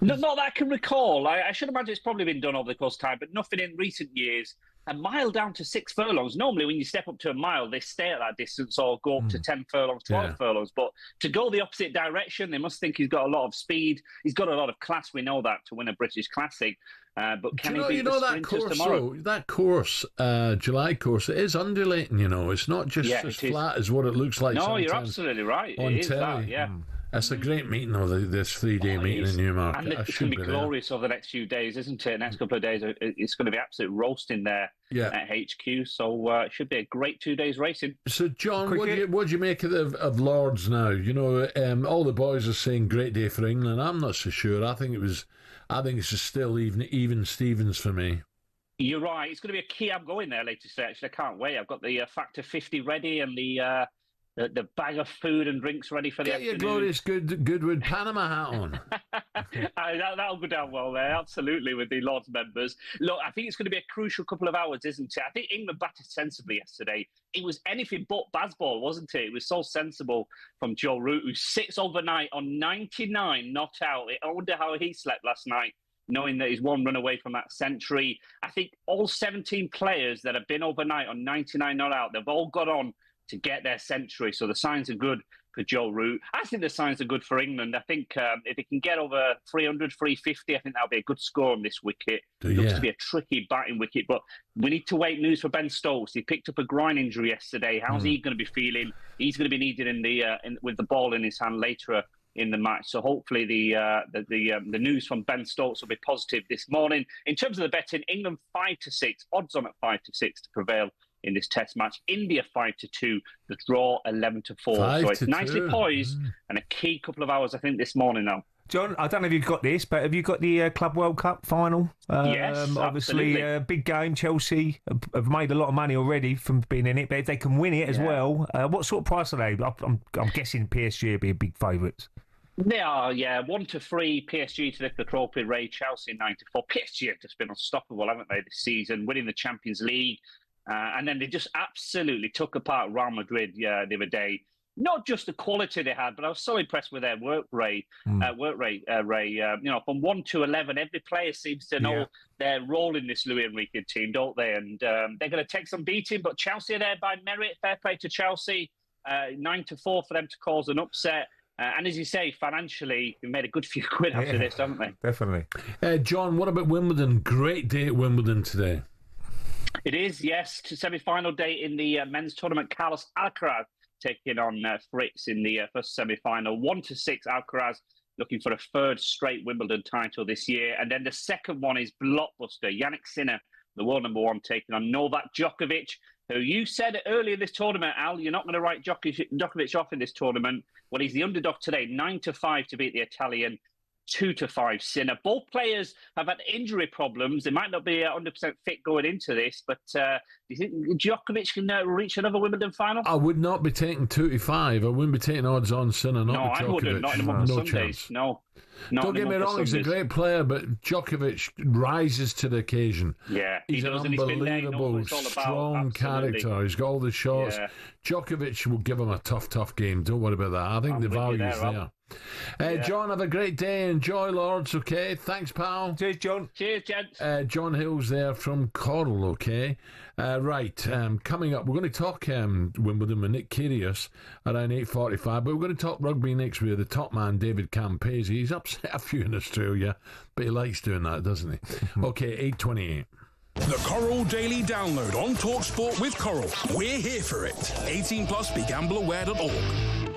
Not that I can recall. I should imagine it's probably been done over the course of time, but nothing in recent years. A mile down to 6 furlongs. Normally, when you step up to a mile, they stay at that distance or go up to 10 furlongs, 12 furlongs. But to go the opposite direction, they must think he's got a lot of speed. He's got a lot of class. We know that to win a British Classic. But can he beat the sprinters tomorrow? That course, July course, it is undulating. It's not just as flat as what it looks like. No, you're absolutely right. It is that, yeah. It's a great meeting, this 3-day meeting in Newmarket. And it's going to be glorious over the next few days, isn't it? Next couple of days, it's going to be absolute roasting there at HQ. So it should be a great 2 days racing. So, John, what do you make of Lords now? All the boys are saying great day for England. I'm not so sure. I think it's just still even Stevens for me. You're right. It's going to be a key. I'm going there later today. Actually, I can't wait. I've got the Factor 50 ready and the the bag of food and drinks ready for the Get your afternoon. glorious Goodwood Panama hat on. That'll go down well there, absolutely, with the Lords members. Look, I think it's going to be a crucial couple of hours, isn't it? I think England batted sensibly yesterday. It was anything but baseball, wasn't it? It was so sensible from Joe Root, who sits overnight on 99 not out. I wonder how he slept last night, knowing that he's one run away from that century. I think all 17 players that have been overnight on 99 not out, they've all got on to get their century. So the signs are good for Joe Root. I think the signs are good for England. I think if they can get over 300, 350, I think that'll be a good score on this wicket. It looks to be a tricky batting wicket, but we need to wait news for Ben Stokes. He picked up a groin injury yesterday. How's he going to be feeling? He's going to be needed with the ball in his hand later in the match. So hopefully the news from Ben Stokes will be positive this morning. In terms of the betting, England 5-6, odds on at 5-6 to prevail in this Test match. India 5-2, the draw 11-4. So it's nicely poised and a key couple of hours, I think, this morning now. John, I don't know if you've got this, but have you got the Club World Cup final? Yes, obviously, big game. Chelsea have made a lot of money already from being in it, but if they can win it as well, what sort of price are they? I'm guessing PSG will be big favourites. They are, 1-3 PSG to lift the trophy. Ray, Chelsea 9-4. PSG have just been unstoppable, haven't they, this season, winning the Champions League. And then they just absolutely took apart Real Madrid the other day. Not just the quality they had, but I was so impressed with their work rate. Ray, from 1 to 11, every player seems to know their role in this Luis Enrique team, don't they? And they're going to take some beating, but Chelsea are there by merit. Fair play to Chelsea. 9-4 for them to cause an upset. And as you say, financially, we've made a good few quid after this, haven't they? Definitely. John, what about Wimbledon? Great day at Wimbledon today. It is, yes. Semi-final day in the men's tournament. Carlos Alcaraz taking on Fritz in the first semi-final. 1-6 Alcaraz looking for a third straight Wimbledon title this year. And then the second one is blockbuster. Yannick Sinner, the world number one, taking on Novak Djokovic, who you said earlier this tournament, Al, you're not going to write Djokovic off in this tournament. Well, he's the underdog today, 9-5 to beat the Italian. 2-5 Sinner. Both players have had injury problems. They might not be 100% fit going into this, but do you think Djokovic can reach another Wimbledon final? I would not be taking 2-5. I wouldn't be taking odds on Sinner, not Djokovic. I wouldn't, not in a month of Sundays. Chance. No. Don't get me wrong, he's a great player, but Djokovic rises to the occasion. Yeah, he's an unbelievable, strong character. He's got all the shots. Yeah. Djokovic will give him a tough game. Don't worry about that. I think the value's there. John, have a great day. Enjoy, Lords, okay? Thanks, pal. Cheers, John. Cheers, gents. John Hill's there from Coral, okay? Coming up, we're going to talk Wimbledon with Nick Kyrgios around 8:45, but we're going to talk rugby next with the top man, David Campese. He's upset a few in Australia, but he likes doing that, doesn't he? Okay, 8:28. The Coral Daily Download on talkSPORT with Coral. We're here for it. 18+, begambleaware.org.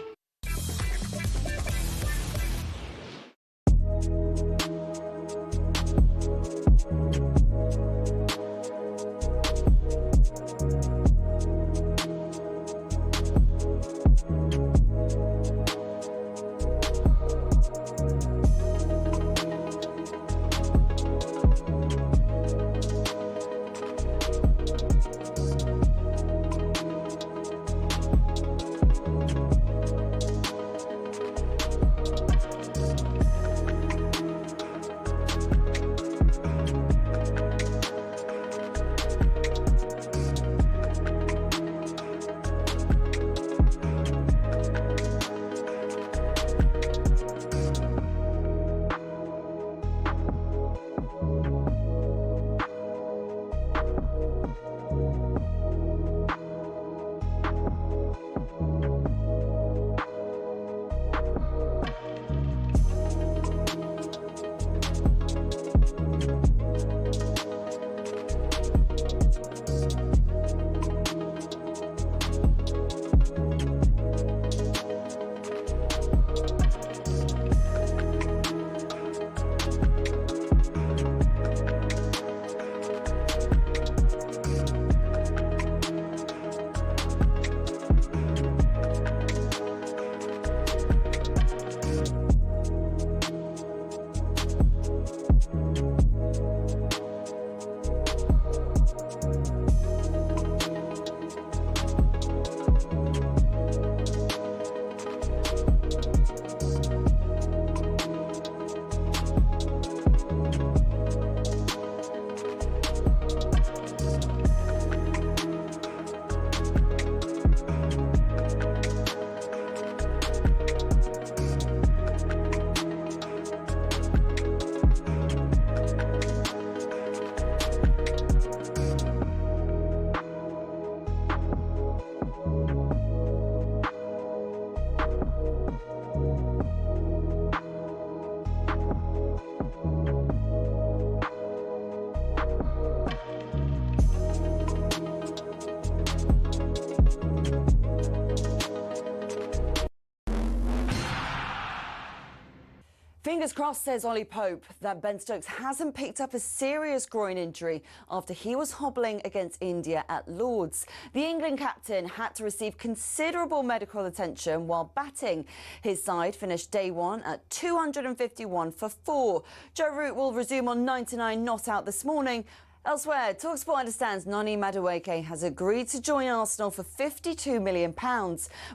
Fingers crossed, says Ollie Pope, that Ben Stokes hasn't picked up a serious groin injury after he was hobbling against India at Lord's. The England captain had to receive considerable medical attention while batting. His side finished day one at 251 for 4. Joe Root will resume on 99 not out this morning. Elsewhere, talkSPORT understands Noni Madueke has agreed to join Arsenal for £52 million.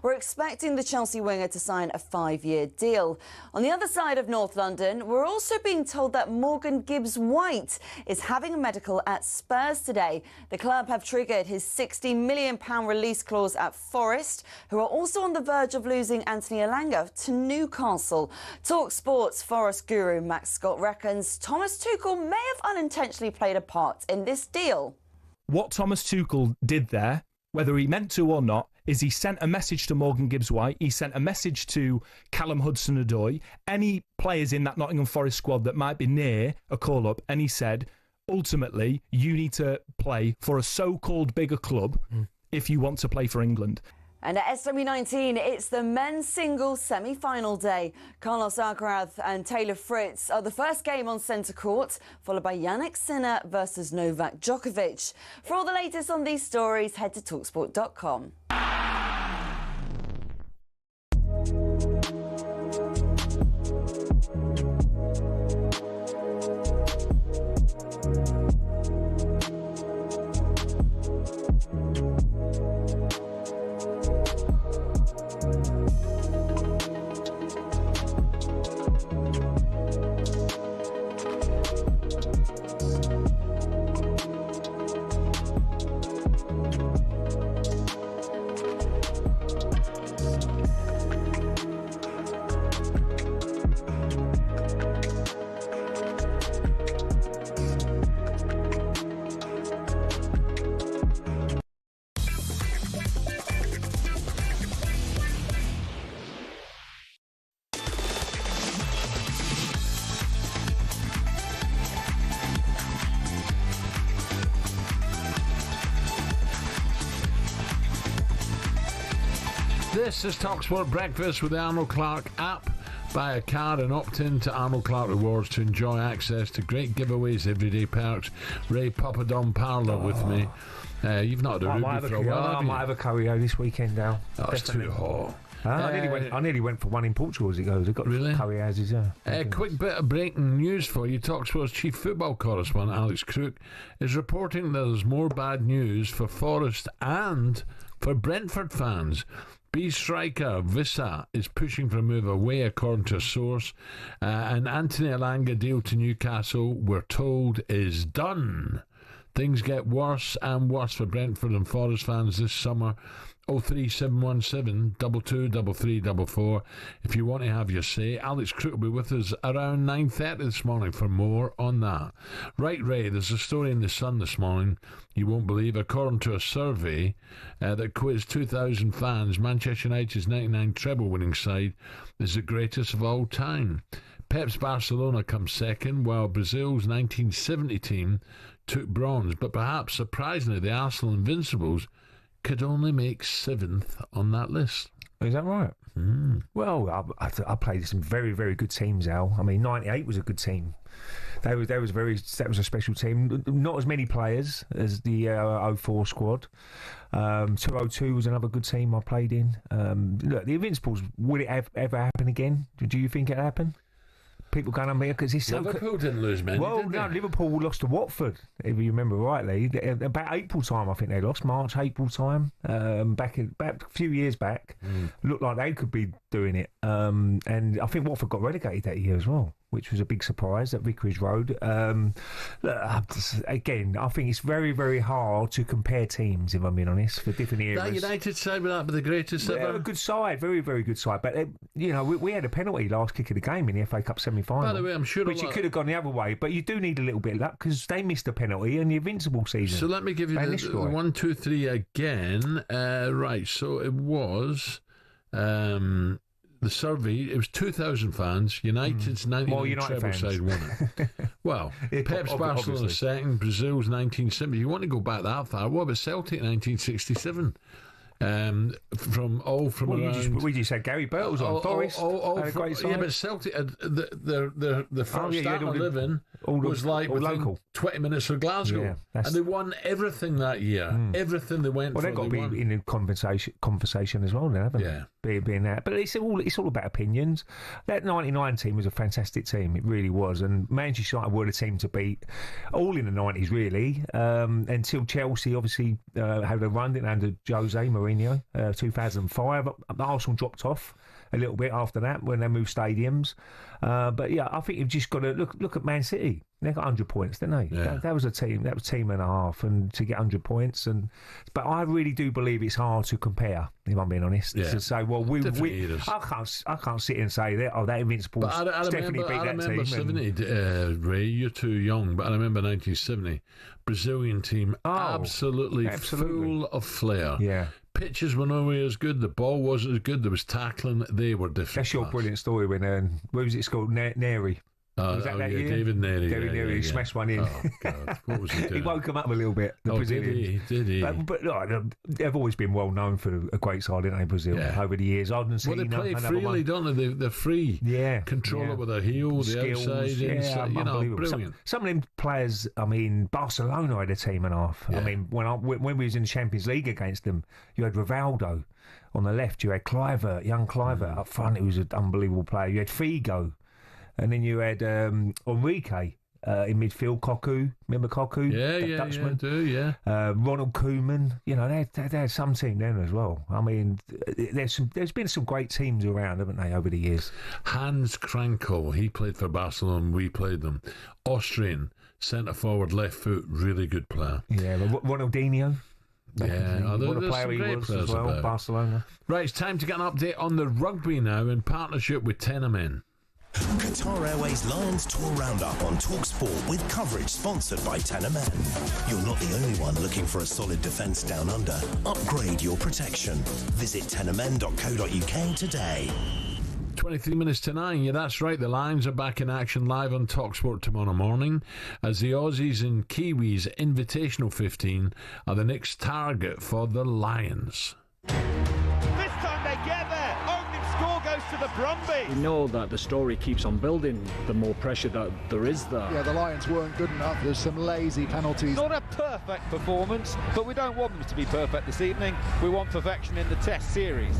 We're expecting the Chelsea winger to sign a 5-year deal. On the other side of North London, we're also being told that Morgan Gibbs-White is having a medical at Spurs today. The club have triggered his £60 million release clause at Forest, who are also on the verge of losing Anthony Elanga to Newcastle. talkSPORT's Forest guru Max Scott reckons Thomas Tuchel may have unintentionally played a part in this deal. What Thomas Tuchel did there, whether he meant to or not, is he sent a message to Morgan Gibbs-White, he sent a message to Callum Hudson-Odoi, any players in that Nottingham Forest squad that might be near a call-up, and he said, ultimately, you need to play for a so-called bigger club if you want to play for England. And at SW19, it's the men's singles semi-final day. Carlos Alcaraz and Taylor Fritz are the first game on centre court, followed by Jannik Sinner versus Novak Djokovic. For all the latest on these stories, head to talksport.com. This is talkSPORT Breakfast with the Arnold Clark app. Buy a card and opt in to Arnold Clark Rewards to enjoy access to great giveaways, everyday perks. Ray Parlour with me. You've not had a Rugby for a while, I might have a Carrier this weekend now. That's too hot. I nearly went for one in Portugal as it goes. I've got Carriers, quick bit of breaking news for you. talkSPORT's chief football correspondent, Alex Crook, is reporting that there's more bad news for Forest and for Brentford fans. B striker Vissa is pushing for a move away, according to a source. And Anthony Elanga deal to Newcastle, we're told, is done. Things get worse and worse for Brentford and Forest fans this summer. 03717 223344 if you want to have your say. Alex Crook will be with us around 9:30 this morning for more on that. Right, Ray, there's a story in The Sun this morning you won't believe. According to a survey that quizzed 2,000 fans, Manchester United's 99 treble winning side is the greatest of all time. Pep's Barcelona comes second, while Brazil's 1970 team took bronze. But perhaps surprisingly, the Arsenal Invincibles could only make 7th on that list. Is that right? Well, I played some very, very good teams, Al. I mean, 98 was a good team. That was a special team. Not as many players as the 04 squad. 202 was another good team I played in. Look, the Invincibles, will it ever happen again? Do you think it happened? People going on there because it's so. Liverpool didn't lose many. Well, did no, they? Liverpool lost to Watford, if you remember rightly. About April time, I think they lost. March, April time. Back a few years back, looked like they could be doing it. And I think Watford got relegated that year as well, which was a big surprise at Vicarage Road. Again, I think it's very, very hard to compare teams, if I'm being honest, for different eras. That United side would that be the greatest ever? A good side, very, very good side. But, we had a penalty last kick of the game in the FA Cup semi-final. By the way, I'm sure which it could have gone the other way, but you do need a little bit of luck because they missed a penalty in the Invincible season. So let me give you the 1, 2, 3 again. Right, so it was the survey. It was 2,000 fans. United's 99 treble side won it. Well, Pep's Barcelona second. Brazil's 1970. You want to go back that far? What about Celtic 1967? from around. You said Gary Burt was on Forest. Had a great side. Yeah, but Celtic, the first starting 11 was like within local 20 minutes of Glasgow, and they won everything that year. Everything they went. Well, for, they've got to be in the conversation as well, then, haven't they? Being that, but it's all about opinions. That '99 team was a fantastic team. It really was, and Manchester United were the team to beat all in the '90s, really, until Chelsea obviously had a run under Jose Mourinho. 2005, Arsenal dropped off a little bit after that when they moved stadiums. But yeah, I think you've just got to look at Man City. They got 100 points, didn't they? Yeah. That was a team. That was a team and a half, and to get 100 points. But I really do believe it's hard to compare. If I'm being honest, to say, well, I can't sit and say that. That Invincibles definitely beat that team. I remember 70. Ray, you're too young, but I remember 1970 Brazilian team, absolutely full of flair. Yeah. Pitches were nowhere as good. The ball wasn't as good. There was tackling. They were different. That's your brilliant story when what was it called? Neri. Was that year? David Neri. He smashed one in. Oh, God. What was he doing? He woke him up a little bit, the Brazilians. Did he? But look, they've always been well known for a great side, haven't they, Brazil, over the years. Well, they play freely, don't they? They're free. Yeah. Control it with their heel, the skills, outside, inside. Brilliant. Some of them players, I mean, Barcelona had a team and a half. Yeah. I mean, when we was in the Champions League against them, you had Rivaldo. On the left, you had Kluivert, young Kluivert. Up front, he was an unbelievable player. You had Figo. And then you had Enrique in midfield, Cocu. Remember Cocu? Yeah, Dutchman? I do. Ronald Koeman. You know, they had some team then as well. I mean, there's been some great teams around, haven't they, over the years? Hans Krankel, he played for Barcelona and we played them. Austrian, centre forward, left foot, really good player. Yeah, Ronaldinho. Yeah, what a player he was as well, Barcelona. Right, it's time to get an update on the rugby now in partnership with Tenamen. Qatar Airways Lions Tour Roundup on talkSPORT with coverage sponsored by Tenamen. You're not the only one looking for a solid defence down under. Upgrade your protection. Visit tenamen.co.uk today. 23 minutes to 9. Yeah, that's right. The Lions are back in action live on talkSPORT tomorrow morning as the Aussies and Kiwis Invitational 15 are the next target for the Lions. This time they get there. Opening score goes to the Brumbies. We know that the story keeps on building the more pressure that there is there. Yeah, the Lions weren't good enough. There's some lazy penalties. Not a perfect performance, but we don't want them to be perfect this evening. We want perfection in the Test series.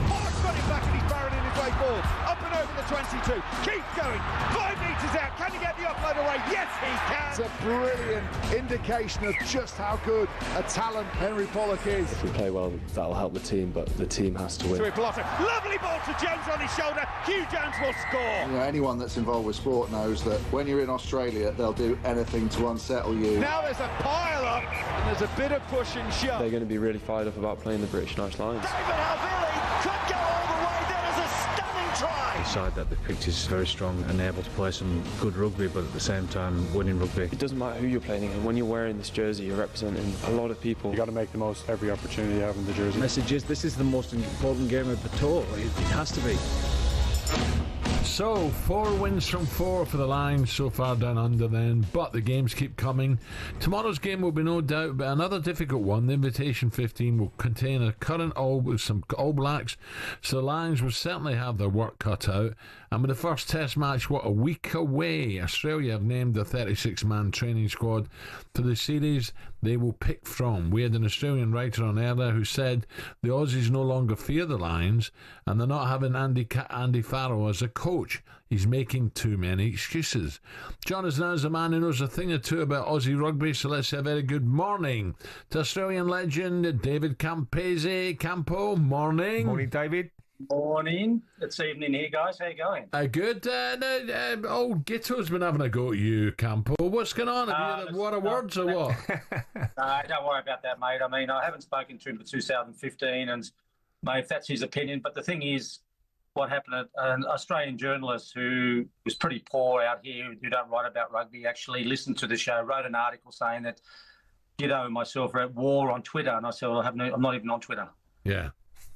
Oh, got him back and he's barreling his way forward. Up and over the 22. Keep going. 5 metres out. Can he get the offload away? Yes, he can. It's a brilliant indication of just how good a talent Henry Pollock is. If we play well, that'll help the team, but the team has to win. Lovely ball to Jones on his shoulder. Hugh Jones will score. You know, anyone that's involved with sport knows that when you're in Australia, they'll do anything to unsettle you. Now there's a pile up and there's a bit of push and shove. They're going to be really fired up about playing the British Nice Lions. David Havili could go all the way. There is a stunning try. A side that the pitch is very strong and able to play some good rugby, but at the same time winning rugby. It doesn't matter who you're playing against. When you're wearing this jersey, you're representing a lot of people. You got to make the most every opportunity you have in the jersey. The message is this is the most important game of the tour. It has to be. So, 4 wins from 4 for the Lions so far down under then, but the games keep coming. Tomorrow's game will be no doubt but another difficult one. The Invitation 15 will contain a current with some All Blacks, so the Lions will certainly have their work cut out. And with the first test match, a week away, Australia have named the 36-man training squad for the series they will pick from. We had an Australian writer on earlier who said the Aussies no longer fear the Lions and they're not having Andy Farrell as a coach. He's making too many excuses. John is now a man who knows a thing or two about Aussie rugby, so let's say a very good morning to Australian legend David Campese. Campo, morning. Morning, David. Morning. It's evening here, guys. How you going? Good. Old Gitto's been having a go at you, Campo. What's going on? Have you had a word of words or what? Don't worry about that, mate. I mean, I haven't spoken to him for 2015, and, mate, if that's his opinion. But the thing is, what happened, an Australian journalist who was pretty poor out here, who don't write about rugby, actually listened to the show, wrote an article saying that Gitto and myself are at war on Twitter. And I said, well, I'm not even on Twitter. Yeah.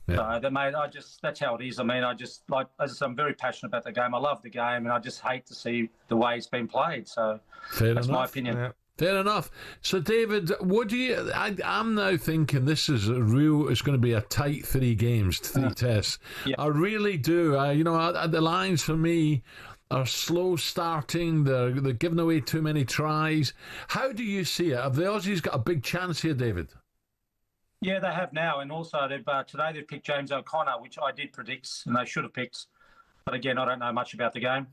So, mate, that's how it is. I mean, I'm very passionate about the game. I love the game, and I just hate to see the way it's been played. So Fair that's enough. my opinion. Fair enough. So, David, what do you? I'm now thinking this is it's going to be a tight 3 games, 3 tests. Yeah. I really do. The Lions for me are slow starting. They're giving away too many tries. How do you see it? Have the Aussies got a big chance here, David? Yeah, they have now, and also today they've picked James O'Connor, which I did predict, and they should have picked. But again, I don't know much about the game.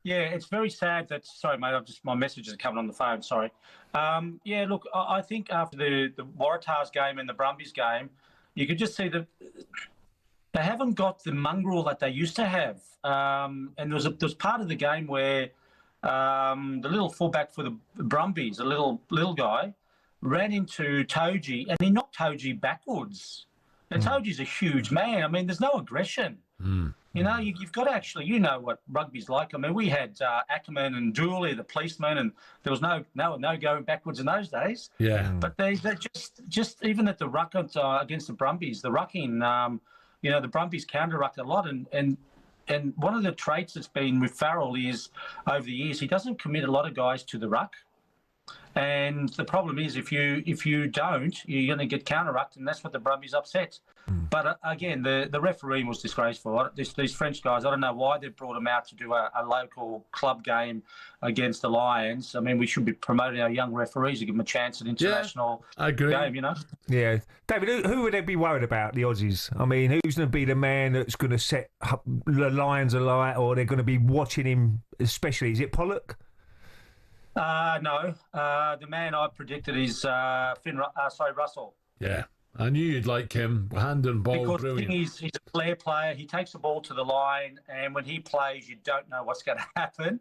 Yeah, it's very sad that. Sorry, mate. My messages are coming on the phone. Sorry. Yeah, look, I think after the Waratahs game and the Brumbies game, you could just see that they haven't got the mongrel that they used to have. And there was part of the game where the little fullback for the Brumbies, a little guy, ran into Toji and he knocked Toji backwards. And Toji's a huge man. I mean, there's no aggression. You know, you've got to actually, you know what rugby's like. I mean, we had Ackerman and Dooley, the policeman, and there was no going backwards in those days. Yeah. But they just even at the ruck against the Brumbies, the rucking, you know, the Brumbies counter-rucked a lot. And one of the traits that's been with Farrell is over the years, he doesn't commit a lot of guys to the ruck. And the problem is if you don't, you're going to get counter-rucked, and that's what the Brumbies upset. But again, the referee was disgraceful. These French guys, I don't know why they brought them out to do a local club game against the Lions. I mean, we should be promoting our young referees to give them a chance at international game, you know? Yeah. David, who would they be worried about, the Aussies? I mean, who's going to be the man that's going to set the Lions alight, or they're going to be watching him especially? Is it Pollock? No. The man I predicted is Russell. Yeah. I knew you'd like him. Hand and ball, because brilliant. He's a flair player. He takes the ball to the line, and when he plays, you don't know what's going to happen.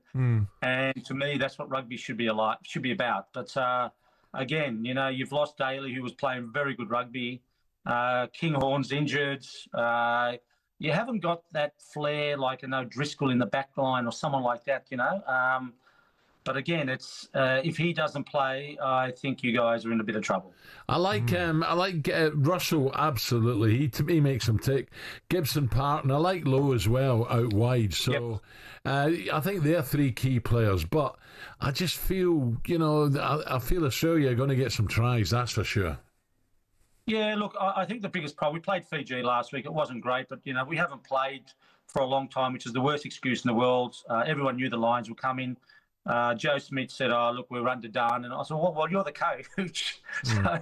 And to me, that's what rugby should be about. But again, you know, you've lost Daly, who was playing very good rugby. Kinghorn's injured. You haven't got that flair like Driscoll in the back line or someone like that, you know. But again, it's if he doesn't play, I think you guys are in a bit of trouble. I like Russell, absolutely. He makes him tick. Gibson Park, and I like Lowe as well out wide. So I think they're 3 key players. But I just feel, you know, I feel Australia are going to get some tries, that's for sure. Yeah, look, I think the biggest problem, we played Fiji last week. It wasn't great, but, you know, we haven't played for a long time, which is the worst excuse in the world. Everyone knew the Lions would come in. Joe Smith said, "Oh, look, we're underdone," and I said, "Well, you're the coach, so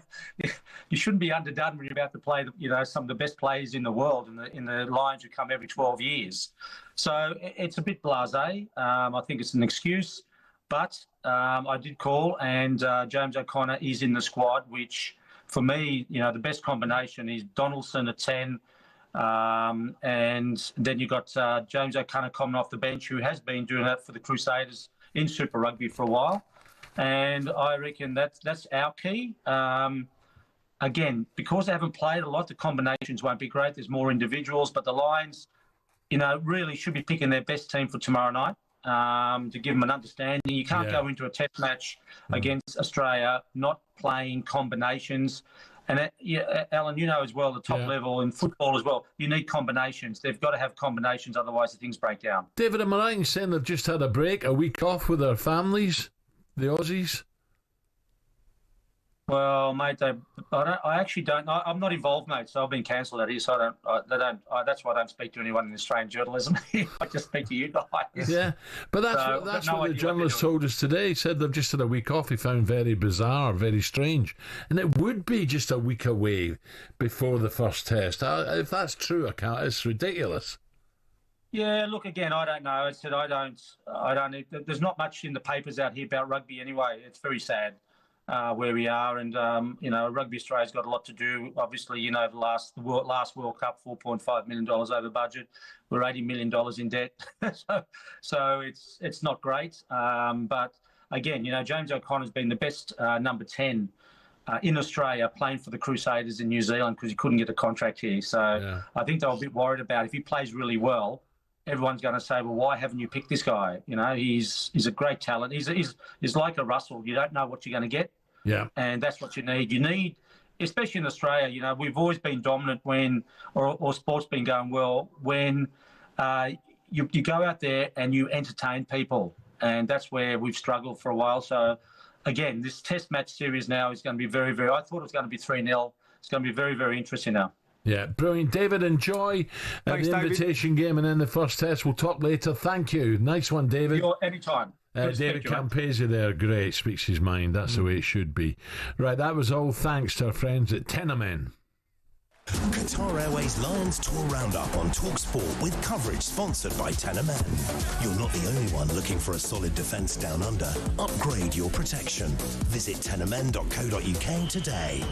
you shouldn't be underdone when you're about to play, you know, some of the best players in the world, in the Lions who come every 12 years." So it's a bit blasé. I think it's an excuse, but I did call, and James O'Connor is in the squad, which for me, you know, the best combination is Donaldson at 10. And then you've got James O'Connor coming off the bench, who has been doing that for the Crusaders in Super Rugby for a while. And I reckon that's our key. Again, because they haven't played a lot, the combinations won't be great. There's more individuals, but the Lions, you know, really should be picking their best team for tomorrow night to give them an understanding. You can't go into a test match against Australia not playing combinations. And Alan, you know as well, the top level in football as well, you need combinations. They've got to have combinations, otherwise the things break down. David, am I right in saying they've just had a week off with their families, the Aussies? Well, mate, I actually don't. I'm not involved, mate. So I've been cancelled out here. So that's why I don't speak to anyone in Australian journalism. I just speak to you guys. Yeah, but that's what the journalist told us today. He said they've just had a week off. He found very bizarre, very strange, and it would be just a week away before the first test. If that's true, it's ridiculous. Yeah, look, again, I don't know. I said I don't. There's not much in the papers out here about rugby anyway. It's very sad. Where we are, and you know, Rugby Australia's got a lot to do. Obviously, you know, the last World Cup, $4.5 million over budget. We're $80 million in debt, so it's not great. But again, you know, James O'Connor's been the best number 10 in Australia playing for the Crusaders in New Zealand because he couldn't get a contract here. So I think they were a bit worried about if he plays really well. Everyone's going to say, well, why haven't you picked this guy? You know, he's a great talent. He's like a Russell. You don't know what you're going to get. Yeah. And that's what you need. You need, especially in Australia, you know, we've always been dominant or sport's been going well when you go out there and you entertain people. and that's where we've struggled for a while. So, again, this Test match series now is going to be very, very. I thought it was going to be 3-0. It's going to be very, very interesting now. Yeah, brilliant. David, enjoy Thanks, the David. invitation game and then the first test. We'll talk later. Thank you. Nice one, David. Anytime. David Campese there, great, speaks his mind. That's the way it should be. Right, that was all thanks to our friends at Tenamen. Qatar Airways Lions Tour Roundup on talkSPORT with coverage sponsored by Tenamen. You're not the only one looking for a solid defence down under. Upgrade your protection. Visit tenamen.co.uk today.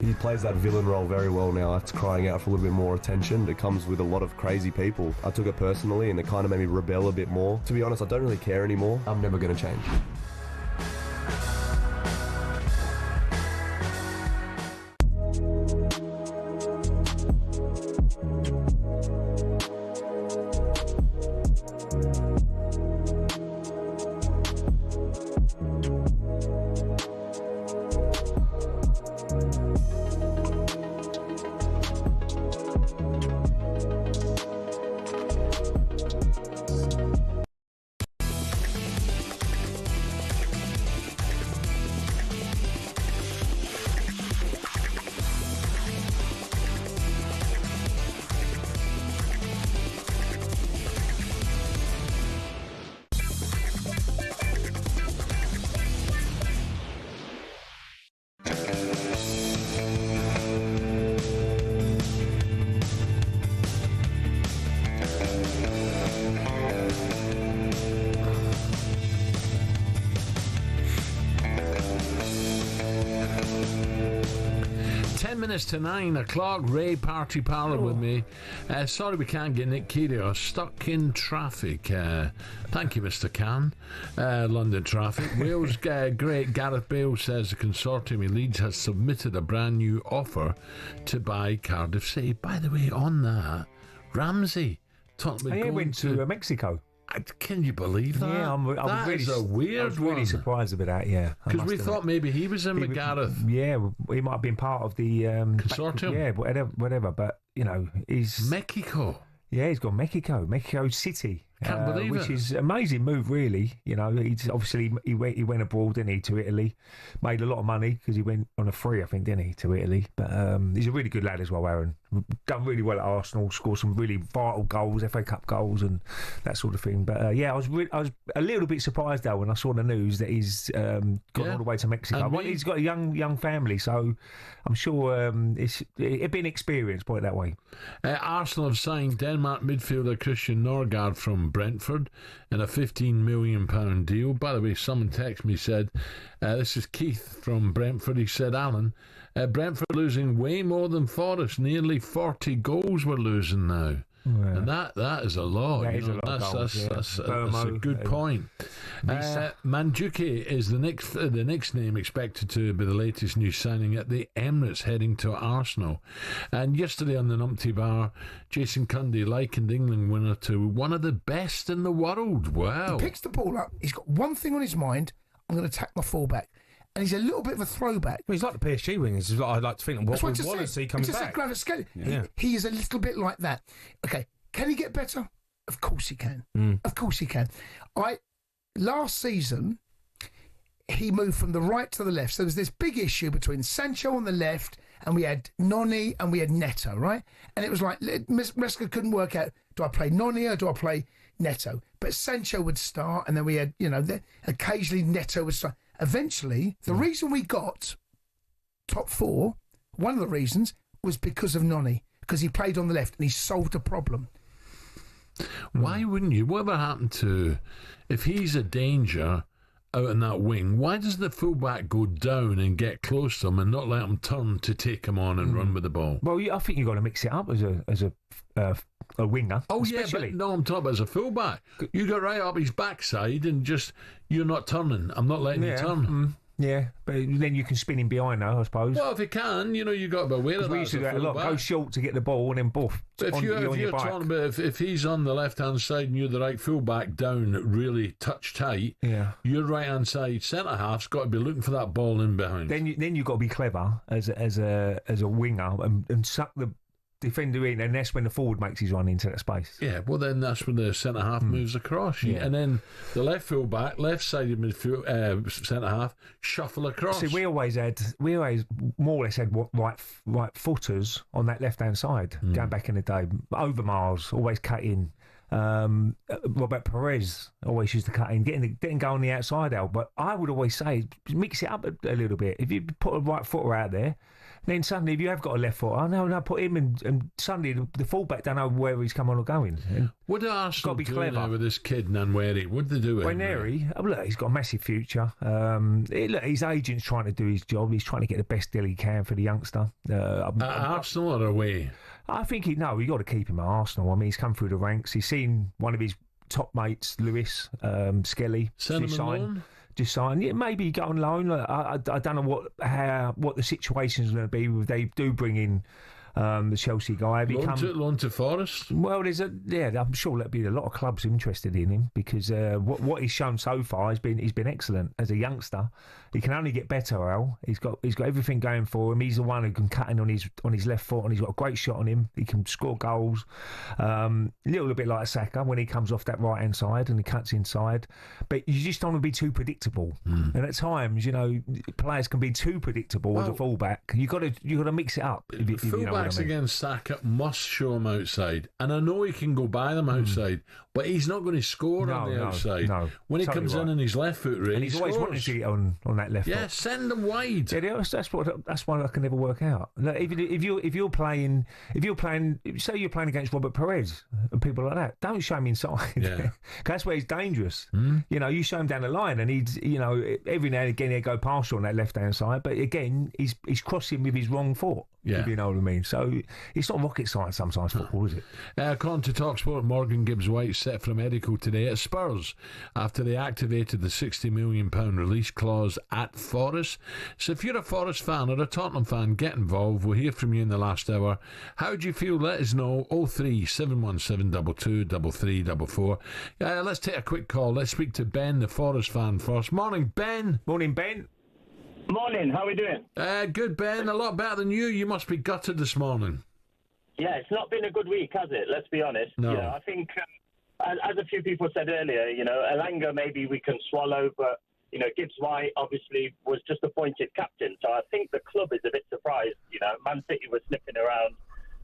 He plays that villain role very well now. It's crying out for a little bit more attention. It comes with a lot of crazy people. I took it personally and it kind of made me rebel a bit more. To be honest, I don't really care anymore. I'm never going to change. 10 minutes to 9 o'clock. Ray Parlour with me. Sorry we can't get Nick Kyrgios. Stuck in traffic. Thank you, Mr. Khan. London traffic. Wales great Gareth Bale says the consortium in Leeds has submitted a brand new offer to buy Cardiff City. By the way, on that, Ramsey talked about going went to Mexico. Can you believe that? Yeah, I'm That is a weird I was really one. surprised about that, yeah. Because we thought maybe he was in with Gareth. Yeah, he might have been part of the... consortium? Yeah, whatever. But, he's... Mexico. Yeah, he's gone Mexico City. Can't believe which it. is an amazing move, really. He's obviously he went abroad, didn't he, to Italy. Made a lot of money because he went on a free, I think, didn't he, to Italy. But he's a really good lad as well, Aaron. Done really well at Arsenal. Scored some really vital goals, FA Cup goals, and that sort of thing. But I was a little bit surprised though when I saw the news that he's gone all the way to Mexico. Well, he's got a young family, so I'm sure it'd be an experience. Put it that way. Arsenal have signed Denmark midfielder Christian Norgard from Brentford in a £15 million deal. By the way, someone texted me, said, this is Keith from Brentford. He said, Alan, Brentford losing way more than Forest. Nearly 40 goals we're losing now. Yeah. And that is a lot. That is a lot of goals, that's a good point. Mandzukic is the next name expected to be the latest new signing at the Emirates, heading to Arsenal. And yesterday on the Numpty Bar, Jason Cundy likened England winner to one of the best in the world. Wow. He picks the ball up. He's got one thing on his mind. I'm going to attack my fullback. And he's a little bit of a throwback. Well, he's like the PSG wingers. Is what I'd like to think. What we want to see coming back. It's just a gravity scale. He is a little bit like that. Okay, can he get better? Of course he can. Of course he can. Last season, he moved from the right to the left. So there was this big issue between Sancho on the left, and we had Noni and we had Neto, right? And it was like Resca couldn't work out, do I play Noni or do I play Neto? But Sancho would start, and then we had, occasionally Neto would start. Eventually, the reason we got top four, one of the reasons, was because of Noni, because he played on the left and he solved a problem. Why wouldn't you? Whatever happened to, if he's a danger out in that wing, why does the fullback go down and get close to him and not let him turn to take him on and run with the ball? Well, I think you've got to mix it up as a winger. Oh, especially. yeah, but no, I'm talking about as a fullback. You go right up his backside and just, you're not turning. I'm not letting you turn. Yeah, but then you can spin him behind now, I suppose. Well, if you can, you've got to be aware of that. We used to do that a lot. Go short to get the ball and then buff. But if you're talking about if he's on the left-hand side and you're the right fullback down really touch tight, your right-hand side centre-half's got to be looking for that ball in behind. Then you've got to be clever as a winger and suck the defender in, and that's when the forward makes his run into that space. Yeah, well then that's when the centre half moves across, and then the left full back, left-sided midfield centre half shuffle across. See, we always more or less had right footers on that left hand side going back in the day. Overmars always cut in. Robert Perez always used to cut in, didn't go on the outside out. But I would always say mix it up a little bit. If you put a right footer out there, then suddenly, if you have got a left foot, no, put him in, and suddenly the fullback don't know where he's coming or going. What do Arsenal do now with this kid, Nwaneri? What do they do with him? Nwaneri, look, he's got a massive future. Look, his agent's trying to do his job. He's trying to get the best deal he can for the youngster. Arsenal or away? I think you got to keep him at Arsenal. I mean, he's come through the ranks. He's seen one of his top mates, Lewis Skelly, just sign. Yeah, maybe go on loan. I don't know what the situation is going to be if they do bring in the Chelsea guy. Loan to Forest? Well, I'm sure there'll be a lot of clubs interested in him because what he's shown so far he's been excellent as a youngster. He can only get better, Al. He's got everything going for him. He's the one who can cut in on his left foot, and he's got a great shot on him. He can score goals. A little bit like Saka when he comes off that right hand side and he cuts inside. But you just don't want to be too predictable. And at times, players can be too predictable as a fullback. You got to mix it up. Fullbacks against Saka must show him outside, and I know he can go by them outside. But he's not going to score on the outside. No, when he totally comes in on his left foot, really, and he's always wanting to get on that left foot. Yeah, send him wide. Yeah, that's one I can never work out. Look, even if you're playing, say you're playing against Robert Perez and people like that, don't show him inside. Yeah, that's where he's dangerous. You know, you show him down the line, and he's, you know, every now and again he'll go past you on that left hand side, but again he's crossing with his wrong foot. Yeah. If you know what I mean. So it's not rocket science sometimes, football, is it? According to talkSPORT, Morgan Gibbs-White set for medical today at Spurs after they activated the £60 million release clause at Forest. So if you're a Forest fan or a Tottenham fan, get involved. We'll hear from you in the last hour. How do you feel? Let us know. 03 717 22 3344. Let's take a quick call. Let's speak to Ben, the Forest fan, first. Morning, Ben. Morning, Ben. Morning, how are we doing? Good, Ben. A lot better than you. You must be gutted this morning. Yeah, it's not been a good week, has it? Let's be honest. No. You know, I think, as a few people said earlier, you know, Elanga maybe we can swallow, but, you know, Gibbs-White obviously was just appointed captain. So I think the club is a bit surprised. You know, Man City was sniffing around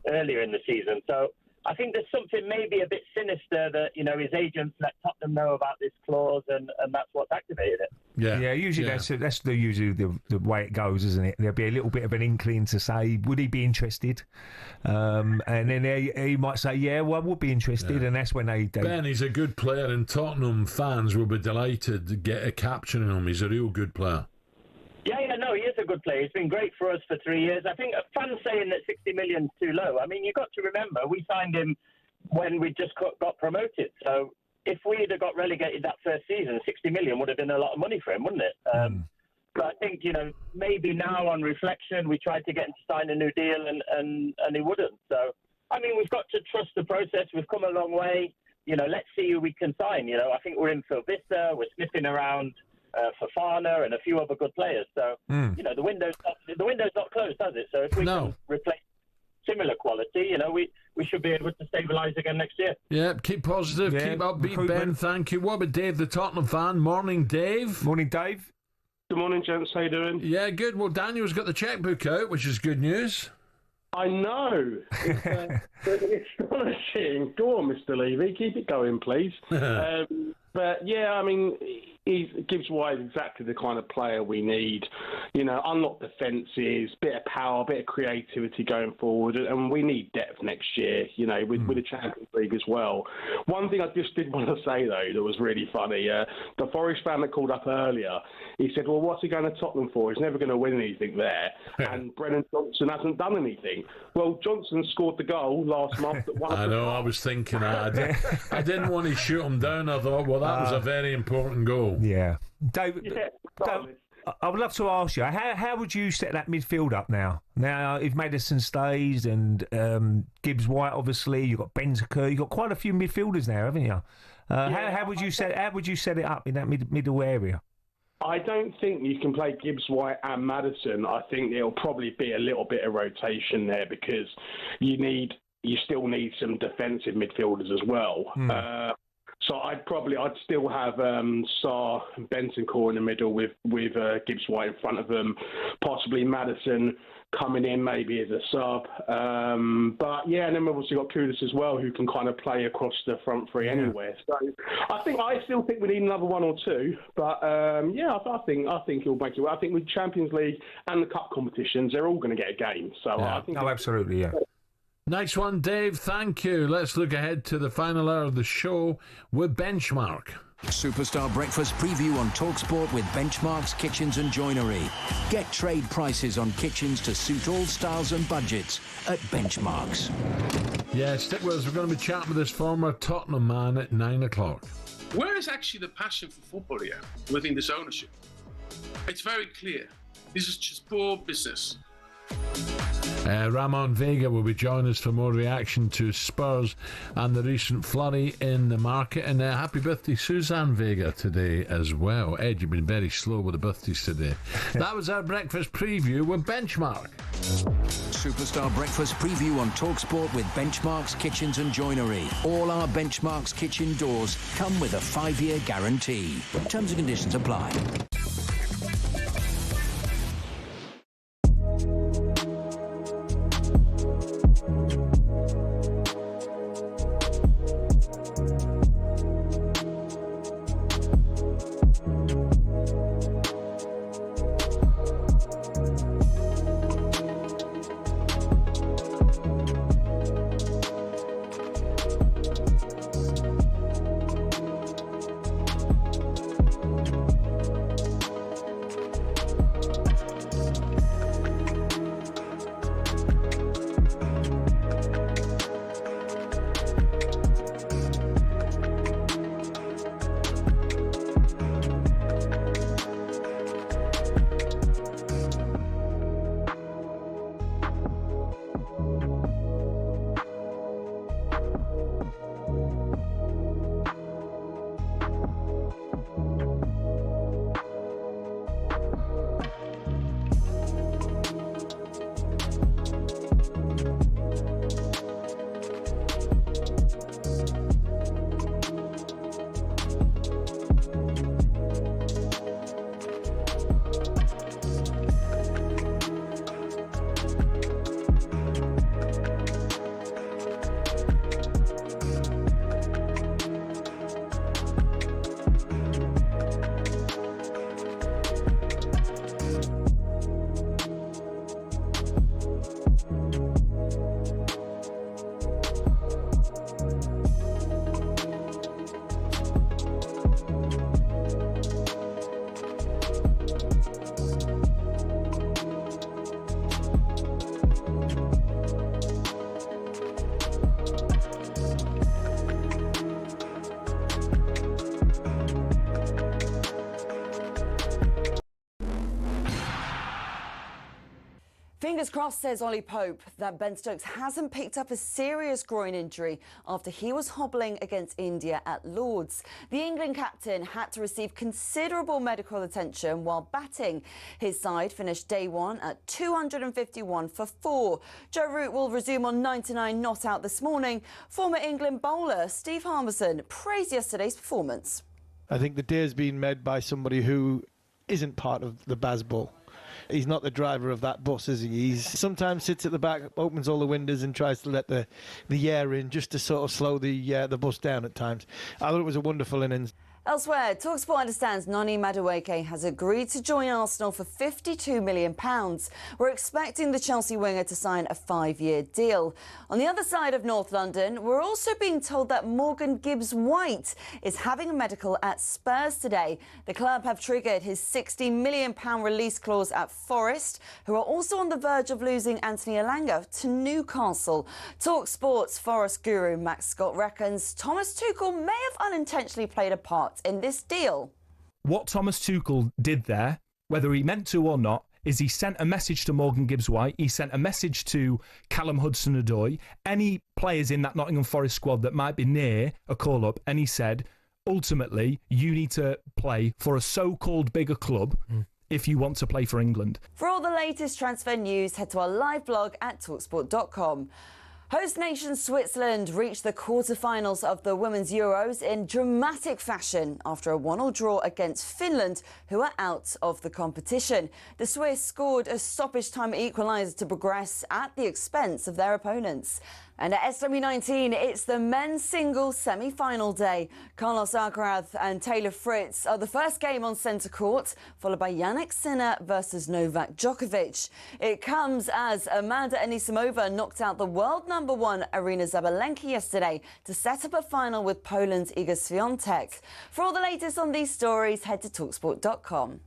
earlier in the season. So I think there's something maybe a bit sinister that, you know, his agents let Tottenham know about this clause and that's what's activated it. Yeah, usually that's usually the way it goes, isn't it? There'll be a little bit of an inkling to say, would he be interested? And then he might say, yeah, well, I would be interested, and that's when they... Ben, he's a good player, and Tottenham fans will be delighted to get a capturing him. He's a real good player. Yeah, no, he is a good player. He's been great for us for 3 years. I think fans saying that 60 million is too low. I mean, you've got to remember, we signed him when we just got promoted. So if we'd have got relegated that first season, 60 million would have been a lot of money for him, wouldn't it? But I think, you know, maybe now on reflection, we tried to get him to sign a new deal and he wouldn't. So, I mean, we've got to trust the process. We've come a long way. You know, let's see who we can sign. You know, I think we're in Phil Vista. We're sniffing around Fofana and a few other good players. So, you know, the window's not closed, has it? So if we can replace similar quality, you know, we should be able to stabilise again next year. Yeah, keep positive, keep upbeat, Ben. Thank you. What about Dave, the Tottenham fan? Morning, Dave. Morning, Dave. Good morning, gents. How you doing? Yeah, good. Well, Daniel's got the chequebook out, which is good news. I know. It's astonishing. Go on, Mr. Levy. Keep it going, please. But, yeah, I mean, Gibbs-White is exactly the kind of player we need. You know, unlock defences, bit of power, bit of creativity going forward, and we need depth next year, you know, with the Champions League as well. One thing I just did want to say, though, that was really funny, the Forest fan that called up earlier, he said, well, what's he going to Tottenham for? He's never going to win anything there. And Brennan Johnson hasn't done anything. Well, Johnson scored the goal last month. I know, I was thinking that. I didn't want to shoot him down. I thought, well, that was a very important goal. Yeah. Dave, I would love to ask you, how would you set that midfield up now? Now, if Maddison stays and Gibbs-White, obviously, you've got Bentaker, you've got quite a few midfielders now, haven't you? How would you set it up in that middle area? I don't think you can play Gibbs-White and Maddison. I think there'll probably be a little bit of rotation there because you still need some defensive midfielders as well. So I'd still have Sarr and Bentancur in the middle with Gibbs-White in front of them, possibly Maddison coming in maybe as a sub. But yeah, and then we've also got Kudus as well, who can kind of play across the front three anywhere. So I still think we need another one or two. But I think he'll make it. I think with Champions League and the cup competitions, they're all going to get a game. So I think absolutely, yeah. Nice one, Dave. Thank you. Let's look ahead to the final hour of the show with Benchmark. Superstar Breakfast preview on talkSPORT with Benchmark's Kitchens and Joinery. Get trade prices on kitchens to suit all styles and budgets at Benchmark's. Yeah, stick with us. We're going to be chatting with this former Tottenham man at 9 o'clock. Where is actually the passion for football here within this ownership? It's very clear. This is just poor business. Ramon Vega will be joining us for more reaction to Spurs and the recent flurry in the market. And happy birthday, Suzanne Vega, today as well. Ed, you've been very slow with the birthdays today. That was our breakfast preview with Benchmark. Superstar Breakfast preview on talkSPORT with Benchmark's Kitchens and Joinery. All our Benchmark's kitchen doors come with a 5-year guarantee. Terms and conditions apply. Fingers crossed, says Ollie Pope, that Ben Stokes hasn't picked up a serious groin injury after he was hobbling against India at Lord's. The England captain had to receive considerable medical attention while batting. His side finished day one at 251 for 4. Joe Root will resume on 99 not out this morning. Former England bowler Steve Harmison praised yesterday's performance. I think the day has been made by somebody who isn't part of the Bazball. He's not the driver of that bus, is he? He sometimes sits at the back, opens all the windows and tries to let the air in just to sort of slow the bus down at times. I thought it was a wonderful innings. Elsewhere, talkSPORT understands Noni Madueke has agreed to join Arsenal for £52 million. We're expecting the Chelsea winger to sign a 5-year deal. On the other side of North London, we're also being told that Morgan Gibbs-White is having a medical at Spurs today. The club have triggered his £60 million release clause at Forest, who are also on the verge of losing Anthony Elanga to Newcastle. talkSPORT's Forest guru Max Scott reckons Thomas Tuchel may have unintentionally played a part in this deal. What Thomas Tuchel did there, whether he meant to or not, is he sent a message to Morgan Gibbs-White, he sent a message to Callum Hudson-Odoi, any players in that Nottingham Forest squad that might be near a call-up, and he said, ultimately, you need to play for a so-called bigger club if you want to play for England. For all the latest transfer news, head to our live blog at talksport.com. Host nation Switzerland reached the quarter-finals of the Women's Euros in dramatic fashion after a 1-1 draw against Finland, who are out of the competition. The Swiss scored a stoppage-time equaliser to progress at the expense of their opponents. And at SW19, it's the men's singles semi-final day. Carlos Alcaraz and Taylor Fritz are the first game on centre court, followed by Jannik Sinner versus Novak Djokovic. It comes as Amanda Anisimova knocked out the world #1 Arina Zabalenka yesterday to set up a final with Poland's Iga Świątek. For all the latest on these stories, head to talksport.com.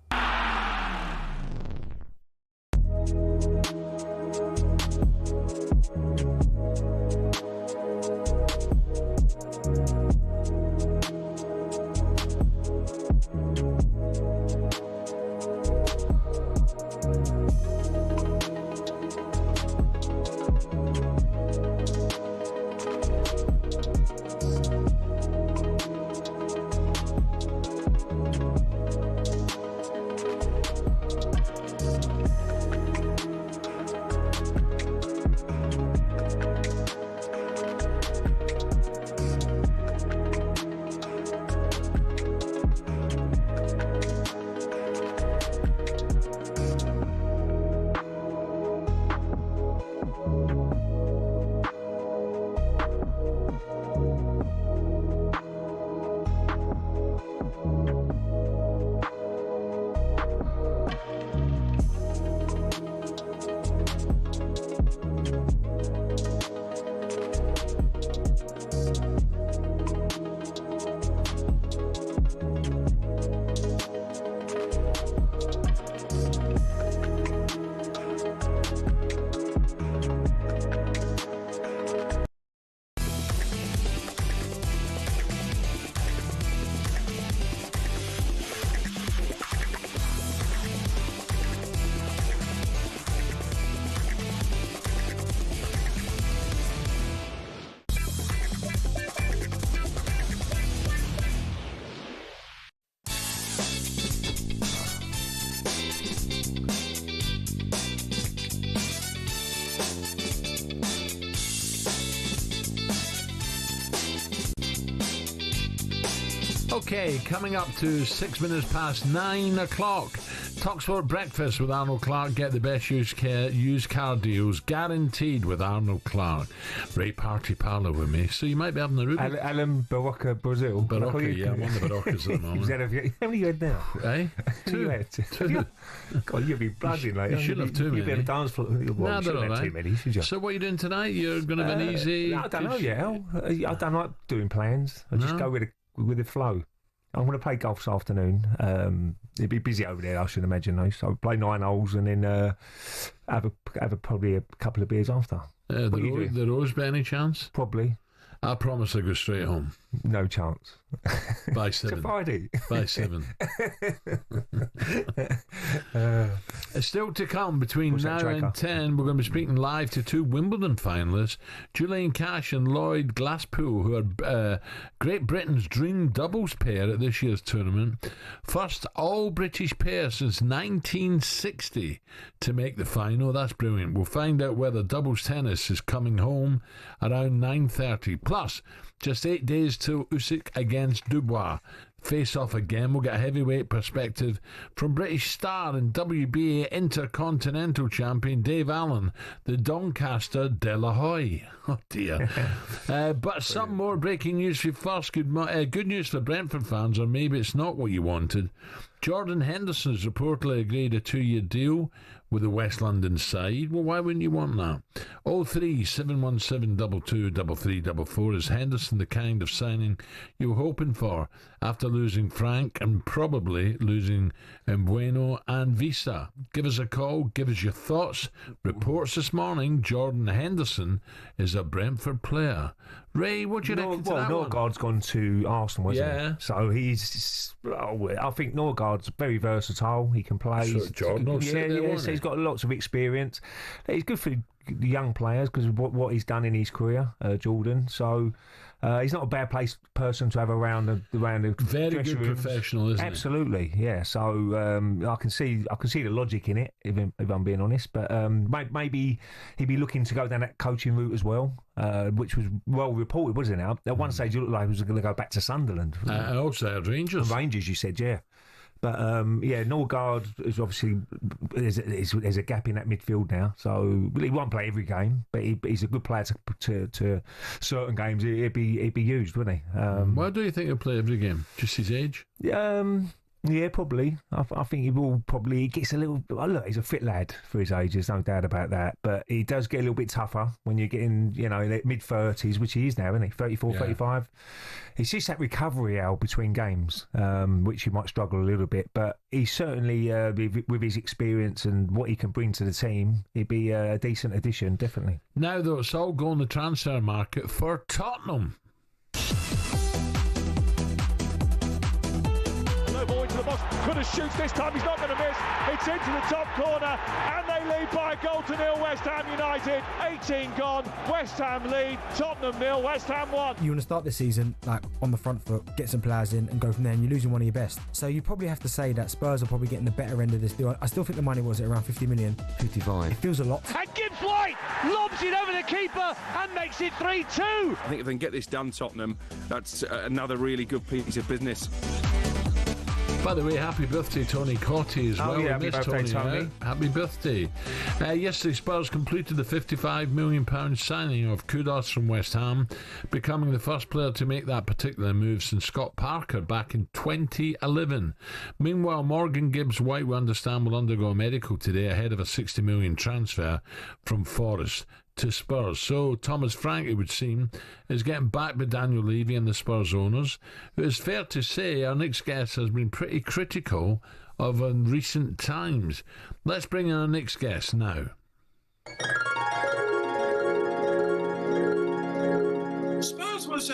Okay, coming up to 6 minutes past 9 o'clock. talkSPORT Breakfast with Arnold Clark. Get the best used car deals guaranteed with Arnold Clark. Ray Parlour with me, so you might be having the Rugby. Alan Brazil. Barocca, yeah, I'm on the Baroccas at the moment. How many you had now? Eh? Two. God, you'll be buzzing later. You shouldn't have too many. You'll be on the dance floor. Well, No, they're all right. too many, should you? So what are you doing tonight? You're going to have an easy... I don't know yet, Al. I don't like doing plans. I just go with the flow. I'm going to play golf this afternoon. It'll be busy over there, I should imagine, though. So I'll play 9 holes and then have probably a couple of beers after. The Rose by any chance? Probably. I promise I'll go straight home. No chance. By 7. It's a Friday. By 7. It's still to come between now and 10. We're going to be speaking live to 2 Wimbledon finalists, Julian Cash and Lloyd Glasspool, who are Great Britain's dream doubles pair at this year's tournament. First all-British pair since 1960 to make the final. That's brilliant. We'll find out whether doubles tennis is coming home around 9:30. Plus, just 8 days till Usyk against Dubois face off again. We'll get a heavyweight perspective from British star and WBA Intercontinental Champion Dave Allen, the Doncaster De La Hoya. Oh dear. But some more breaking news for you first. Good news for Brentford fans, or maybe it's not what you wanted. Jordan Henderson's reportedly agreed a 2-year deal with the West London side. Well, why wouldn't you want that? 03717223344. Is Henderson the kind of signing you were hoping for after losing Frank and probably losing Bueno and Visa? Give us a call. Give us your thoughts. Reports this morning, Jordan Henderson is a Brentford player. Ray, what do you reckon to that one? Norgard's gone to Arsenal, wasn't Yeah. he? So he's... I think Norgard's very versatile. He can play. Sure, Jordan will sit there, won't so he? he's got lots of experience. He's good for the young players because of what he's done in his career, Jordan. So he's not a bad person to have around the very good rooms. Professional, isn't Absolutely, yeah. So I can see the logic in it, if I'm being honest. But maybe he'd be looking to go down that coaching route as well, which was well reported, wasn't it? At one stage, it looked like he was going to go back to Sunderland. And also Rangers. Rangers, you said, yeah. But Norgard is obviously there's a gap in that midfield now, so he won't play every game, but he's a good player to certain games. He'd be used, wouldn't he? Why do you think he'll play every game? Just his age? Yeah, probably. I think he will probably. He gets a little. Look, he's a fit lad for his age. There's no doubt about that. But he does get a little bit tougher when you're getting, in the mid-30s, which he is now, isn't he? 34, 35. It's just that recovery, Al, between games, which he might struggle a little bit. But he's certainly, with his experience and what he can bring to the team, he'd be a decent addition, definitely. Now, though, it's all going the transfer market for Tottenham. Could have shoots this time, he's not going to miss. It's into the top corner and they lead by a goal to nil. West Ham United, 18 gone, West Ham lead, Tottenham nil, West Ham 1. You want to start the season on the front foot, get some players in and go from there, and you're losing one of your best. So you probably have to say that Spurs are probably getting the better end of this deal. I still think the money was at around 50 million. 55. It feels a lot. And Gibbs White lobs it over the keeper and makes it 3-2. I think if they can get this done, Tottenham, that's another really good piece of business. By the way, happy birthday, Tony Cotty, as well. Yeah, happy birthday, Tony. Happy birthday. Yesterday, Spurs completed the £55 million signing of Kudos from West Ham, becoming the first player to make that particular move since Scott Parker back in 2011. Meanwhile, Morgan Gibbs-White, we understand, will undergo a medical today ahead of a £60 million transfer from Forest to Spurs. So Thomas Frank, it would seem, is getting back with Daniel Levy and the Spurs owners. It is fair to say our next guest has been pretty critical of in recent times. Let's bring in our next guest now. Spurs was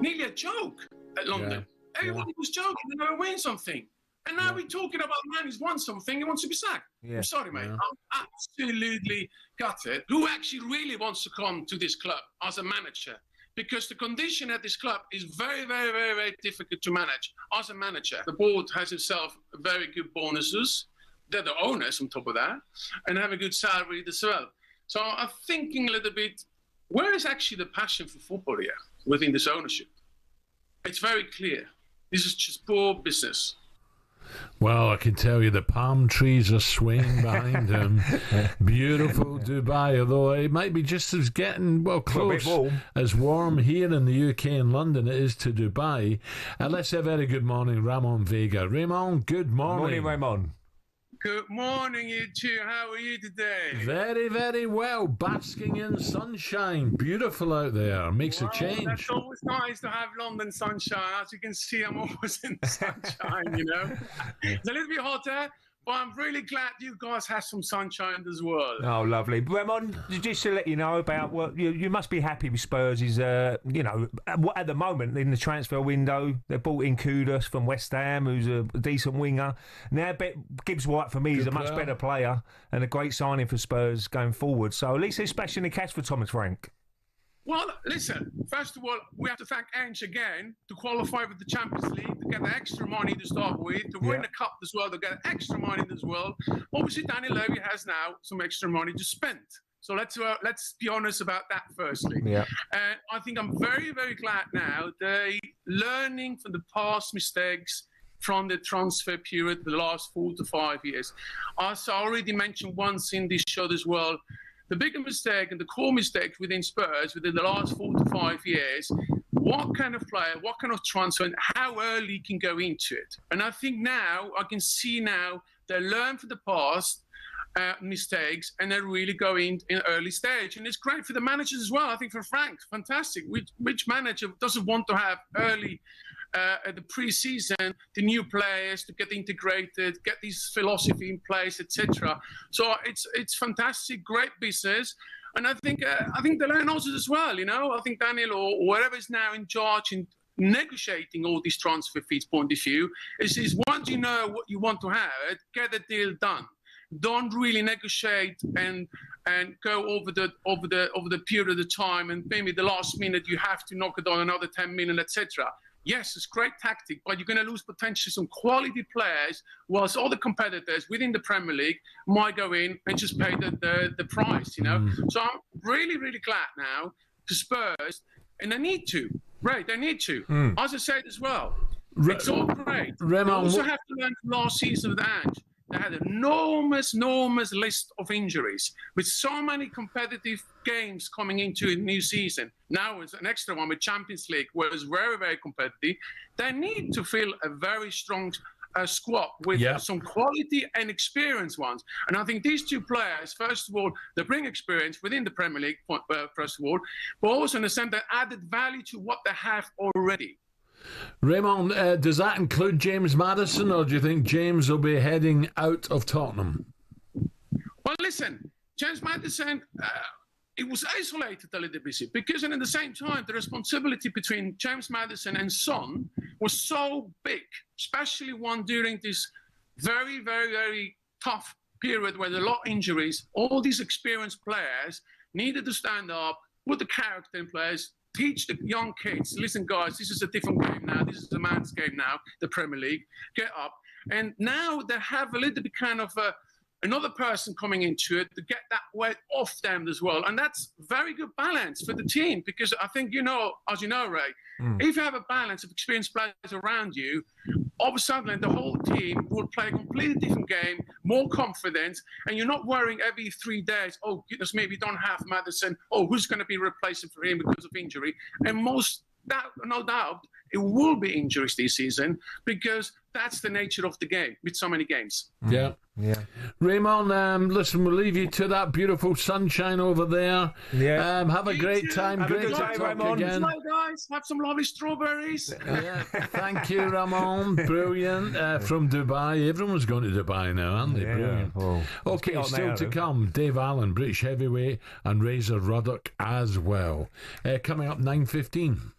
nearly a joke at London. Yeah. Everybody was joking they're going to win something. And now we're talking about a man who's won something, he wants to be sacked. Yeah. I'm sorry, mate. Yeah. I'm absolutely gutted. Who actually really wants to come to this club as a manager? Because the condition at this club is very, very, very, very difficult to manage as a manager. The board has itself very good bonuses. They're the owners on top of that, and have a good salary as well. So I'm thinking a little bit, where is actually the passion for football here within this ownership? It's very clear. This is just poor business. Well, I can tell you the palm trees are swaying behind him. Beautiful Dubai, although it might be just as getting, close, as warm here in the UK and London it is to Dubai. Let's say a very good morning, Ramon Vega. Ramon, good morning. Morning, Ramon. Good morning, you two. How are you today? Very, very well. Basking in sunshine. Beautiful out there. Makes a change. It's always nice to have London sunshine. As you can see, I'm always in the sunshine, It's a little bit hotter, But I'm really glad you guys have some sunshine as well. Oh, lovely. Ramon, just to let you know about what you must be happy with Spurs is, at the moment in the transfer window, they brought in Kudus from West Ham, who's a decent winger. Now, Gibbs White, for me, is a much better player and a great signing for Spurs going forward. So at least they're splashing the cash for Thomas Frank. Well, listen, first of all, we have to thank Ange again to qualify for the Champions League, to get the extra money to start with, to win the Cup as well, to get extra money as well. Obviously, Daniel Levy has now some extra money to spend. So let's be honest about that firstly. Yeah. And I think I'm very, very glad now they're learning from the past mistakes from the transfer period, the last 4 to 5 years. As I already mentioned once in this show as well, the bigger mistake and the core mistake within Spurs within the last 4 to 5 years, what kind of player, what kind of transfer, and how early you can go into it. And I think now, I can see now, they learn from the past mistakes and they're really going in early stage. And it's great for the managers as well. I think for Frank, fantastic. Which manager doesn't want to have early at the pre-season, the new players to get integrated, get this philosophy in place, etc. So it's fantastic, great business, and I think they learn also as well. I think Daniel or whoever is now in charge in negotiating all these transfer fees point of view is once you know what you want to have, get the deal done. Don't really negotiate and go over the period of time, and maybe the last minute you have to knock it on another 10 million, etc. Yes, it's a great tactic, but you're going to lose potentially some quality players, whilst all the competitors within the Premier League might go in and just pay the price, So I'm really, really glad now to Spurs, and they need to. Right, they need to. As I said as well, it's all great. They also have to learn from last season with Ange. They had an enormous list of injuries with so many competitive games coming into a new season. Now it's an extra one with Champions League, where it's very, very competitive. They need to fill a very strong squad with some quality and experienced ones. And I think these two players, first of all, they bring experience within the Premier League, first of all, but also in the sense that added value to what they have already. Raymond, does that include James Maddison, or do you think James will be heading out of Tottenham? Well, listen, James Maddison, it was isolated a little bit because, and at the same time, the responsibility between James Maddison and Son was so big, especially one during this very, very, very tough period where there were a lot of injuries. All these experienced players needed to stand up, put the character in place, teach the young kids, listen, guys, this is a different game now. This is a man's game now, the Premier League. Get up. And now they have a little bit kind of another person coming into it to get that weight off them as well. And that's very good balance for the team because I think, as you know, Ray, if you have a balance of experienced players around you, all of a sudden the whole team will play a completely different game, more confidence, and you're not worrying every 3 days, oh, goodness, maybe we don't have Maddison, oh, who's going to be replacing for him because of injury? And no doubt, it will be injuries this season because that's the nature of the game with so many games. Yeah. Raymond, listen, we'll leave you to that beautiful sunshine over there. Yeah. Have a great time. Great to talk again. Hello, guys. Have some lovely strawberries. Yeah. Thank you, Ramon. Brilliant. From Dubai. Everyone's going to Dubai now, aren't they? Brilliant. Well, okay, still to come, Dave Allen, British heavyweight, and Razor Ruddock as well. Coming up 9:15.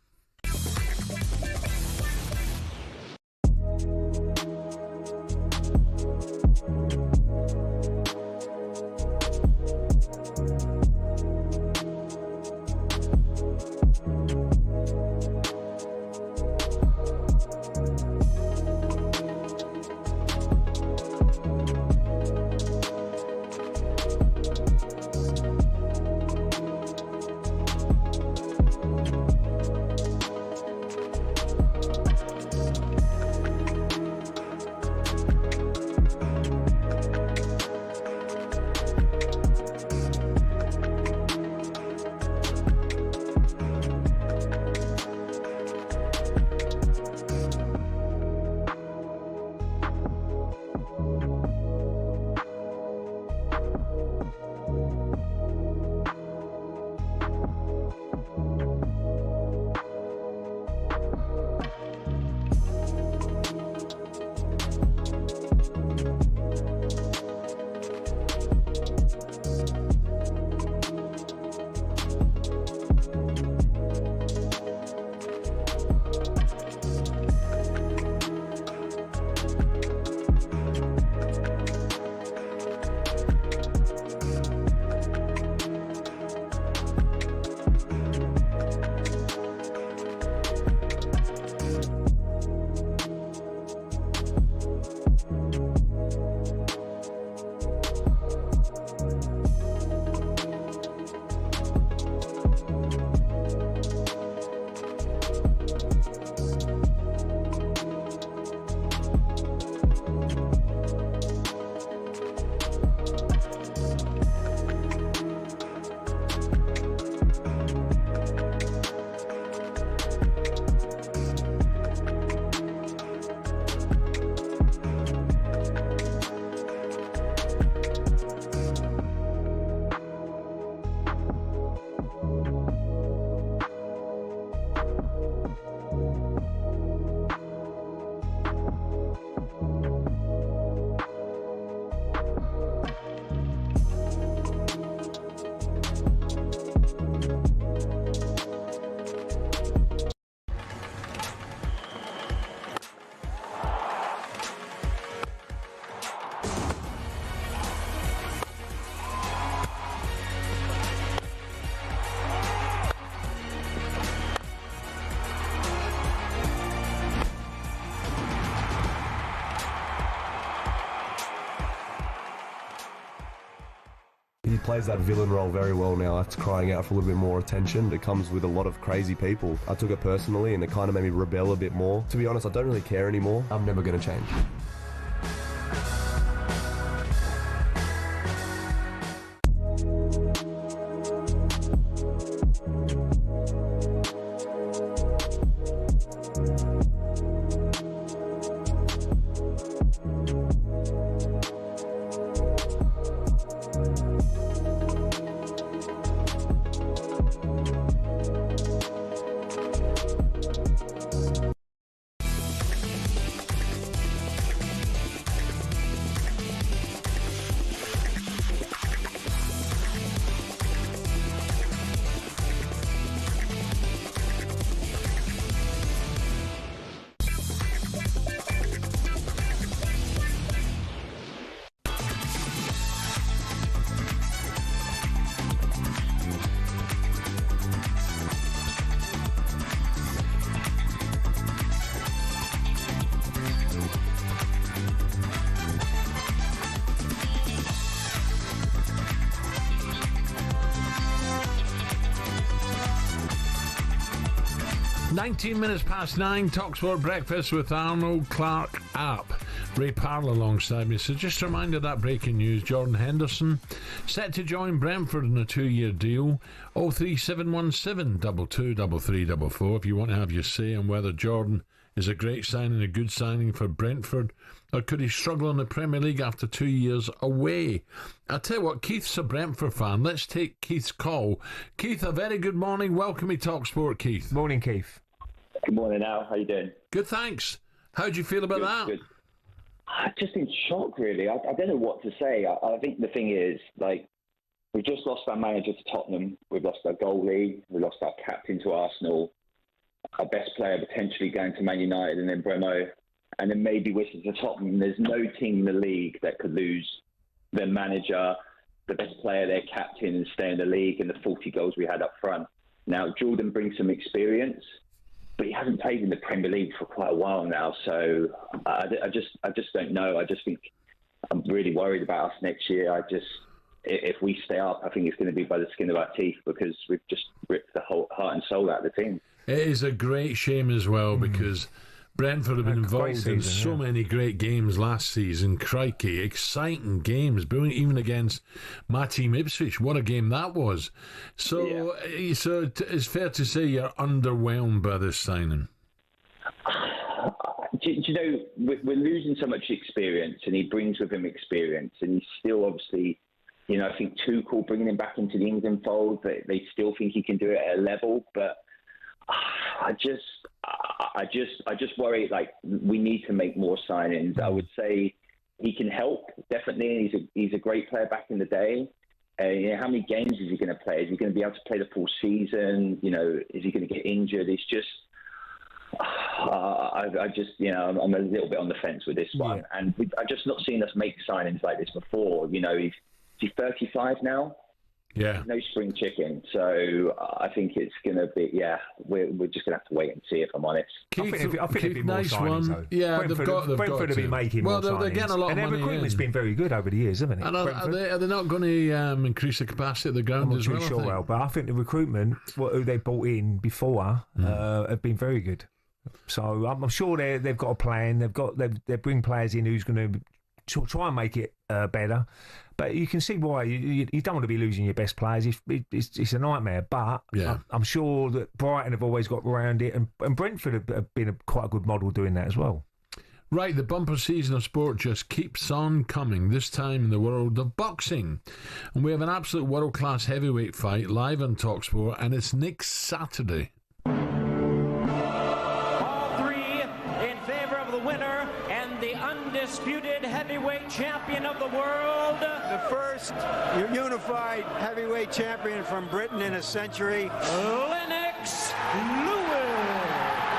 plays that villain role very well now. It's crying out for a little bit more attention. It comes with a lot of crazy people. I took it personally and it kind of made me rebel a bit more. To be honest, I don't really care anymore. I'm never going to change. (19:09), talkSPORT Breakfast with Arnold Clark App. Ray Parlour alongside me. So just a reminder that breaking news, Jordan Henderson set to join Brentford on a 2-year deal. 03717 223344 if you want to have your say on whether Jordan is a great signing, a good signing for Brentford, or could he struggle in the Premier League after 2 years away? I'll tell you what, Keith's a Brentford fan. Let's take Keith's call. Keith, a very good morning. Welcome to talkSPORT, Keith. Morning, Keith. Good morning, Al. How you doing? Good, thanks. How do you feel about that? Good. I'm just in shock, really. I don't know what to say. I think the thing is, like, we've just lost our manager to Tottenham. We've lost our goalie. We've lost our captain to Arsenal. Our best player potentially going to Man United and then Bremo. And then maybe Whistler to Tottenham. There's no team in the league that could lose their manager, the best player, their captain, and stay in the league, and the 40 goals we had up front. Now, Jordan brings some experience, but he hasn't played in the Premier League for quite a while now. So I just don't know. I just think I'm really worried about us next year. If we stay up, I think it's going to be by the skin of our teeth because we've just ripped the whole heart and soul out of the team. It is a great shame as well because Brentford have been involved in so many great games last season. Crikey, exciting games, brilliant, even against my team Ipswich. What a game that was. So it's fair to say you're underwhelmed by this signing. Do you know, we're losing so much experience, and he brings with him experience, and he's still obviously, you know, I think Tuchel bringing him back into the England fold, they still think he can do it at a level, but I just worry, like, we need to make more signings. I would say he can help, definitely. He's a great player back in the day. You know, how many games is he going to play? Is he going to be able to play the full season? You know, is he going to get injured? It's just, I'm a little bit on the fence with this one. And I've just not seen us make signings like this before. You know, he's 35 now. Yeah. No spring chicken. So I think it's going to be, we're just going to have to wait and see, if I'm honest. I think it'd be more nice signings, one. though. Yeah, Brentford have been making more signings. They're getting a lot of money. And their recruitment's been very good over the years, haven't it? And are they not going to increase the capacity of the ground as well? I'm not too sure, but I think the recruitment, who they brought in before, have been very good. So I'm sure they've got a plan. They bring players in who's going to try and make it better. But you can see why you don't want to be losing your best players. It's a nightmare. But I'm sure that Brighton have always got around it, and Brentford have been quite a good model doing that as well. Right, the bumper season of sport just keeps on coming, this time in the world of boxing. And we have an absolute world-class heavyweight fight live on talkSPORT, and it's next Saturday. Undisputed heavyweight champion of the world. The first unified heavyweight champion from Britain in a century. Lennox Lewis.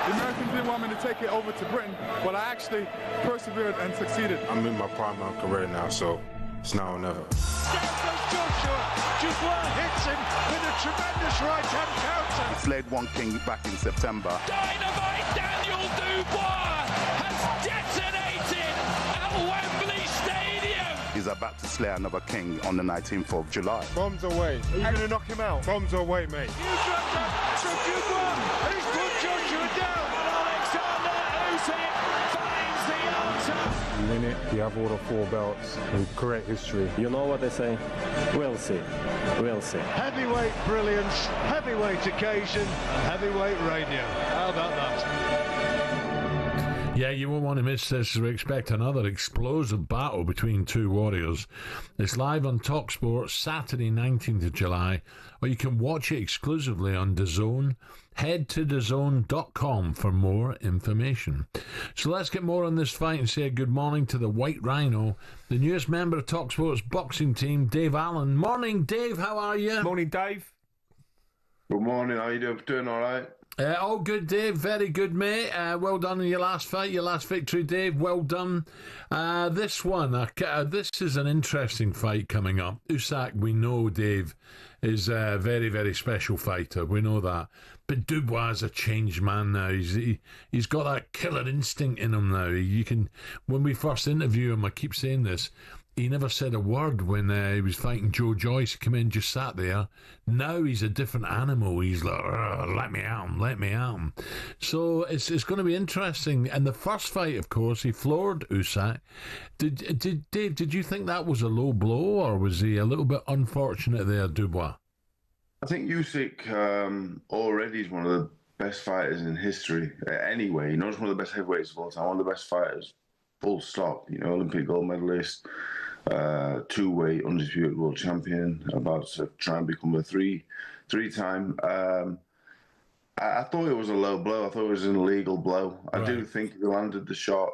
The Americans didn't want me to take it over to Britain, but I actually persevered and succeeded. I'm in my prime of my career now, so it's now or never. Down goes Joshua. Dubois hits him with a tremendous right-hand counter. He slayed one king back in September. Dynamite Daniel Dubois has detonated at Wembley Stadium. is about to slay another king on the 19th of July. Bombs away. Are you going to knock him out? Bombs away, mate. You dropped up. So Dubois. He's put Joshua down. Alexander Usyk finds the answer. The minute you have all the 4 belts and correct history. You know what they say? We'll see. We'll see. Heavyweight brilliance, heavyweight occasion, heavyweight radio. How about that? Yeah, you won't want to miss this. We expect another explosive battle between two warriors. It's live on talkSPORT Saturday 19th of July, or you can watch it exclusively on DAZN. Head to DAZN.com for more information. So let's get more on this fight and say a good morning to the White Rhino, the newest member of talkSPORT's boxing team, Dave Allen. Morning, Dave. How are you? Morning, Dave. Good morning. How you doing? Doing all right? All good, Dave. Very good, mate. Well done in your last fight, your last victory, Dave. Well done. This is an interesting fight coming up. Usyk, we know, Dave, is a very, very special fighter. We know that. But Dubois is a changed man now. He's got that killer instinct in him now. When we first interview him, I keep saying this, he never said a word when he was fighting Joe Joyce. He came in, just sat there. Now he's a different animal. He's like, let me at him. So it's going to be interesting. And the first fight, of course, he floored Usyk. Dave, did you think that was a low blow, or was he a little bit unfortunate there, Dubois? I think Usyk already is one of the best fighters in history. Anyway, he's one of the best heavyweights of all time, one of the best fighters, full stop. Olympic gold medalist, two-weight undisputed world champion, about to try and become a three-time. I thought it was a low blow. I thought it was an illegal blow. Right. I do think if he landed the shot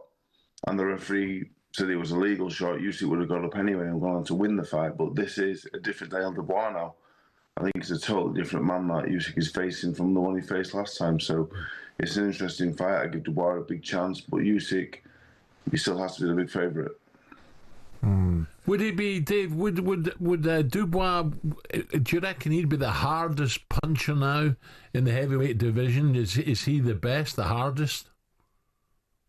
and the referee said it was a legal shot, Usyk would have got up anyway and gone on to win the fight. But this is a different Dale Dubois now. I think it's a totally different man that Usyk is facing from the one he faced last time. So it's an interesting fight. I give Dubois a big chance, but Usyk, he still has to be the big favourite. Would he be, Dave? Would Dubois? Do you reckon he'd be the hardest puncher now in the heavyweight division? Is he the best, the hardest?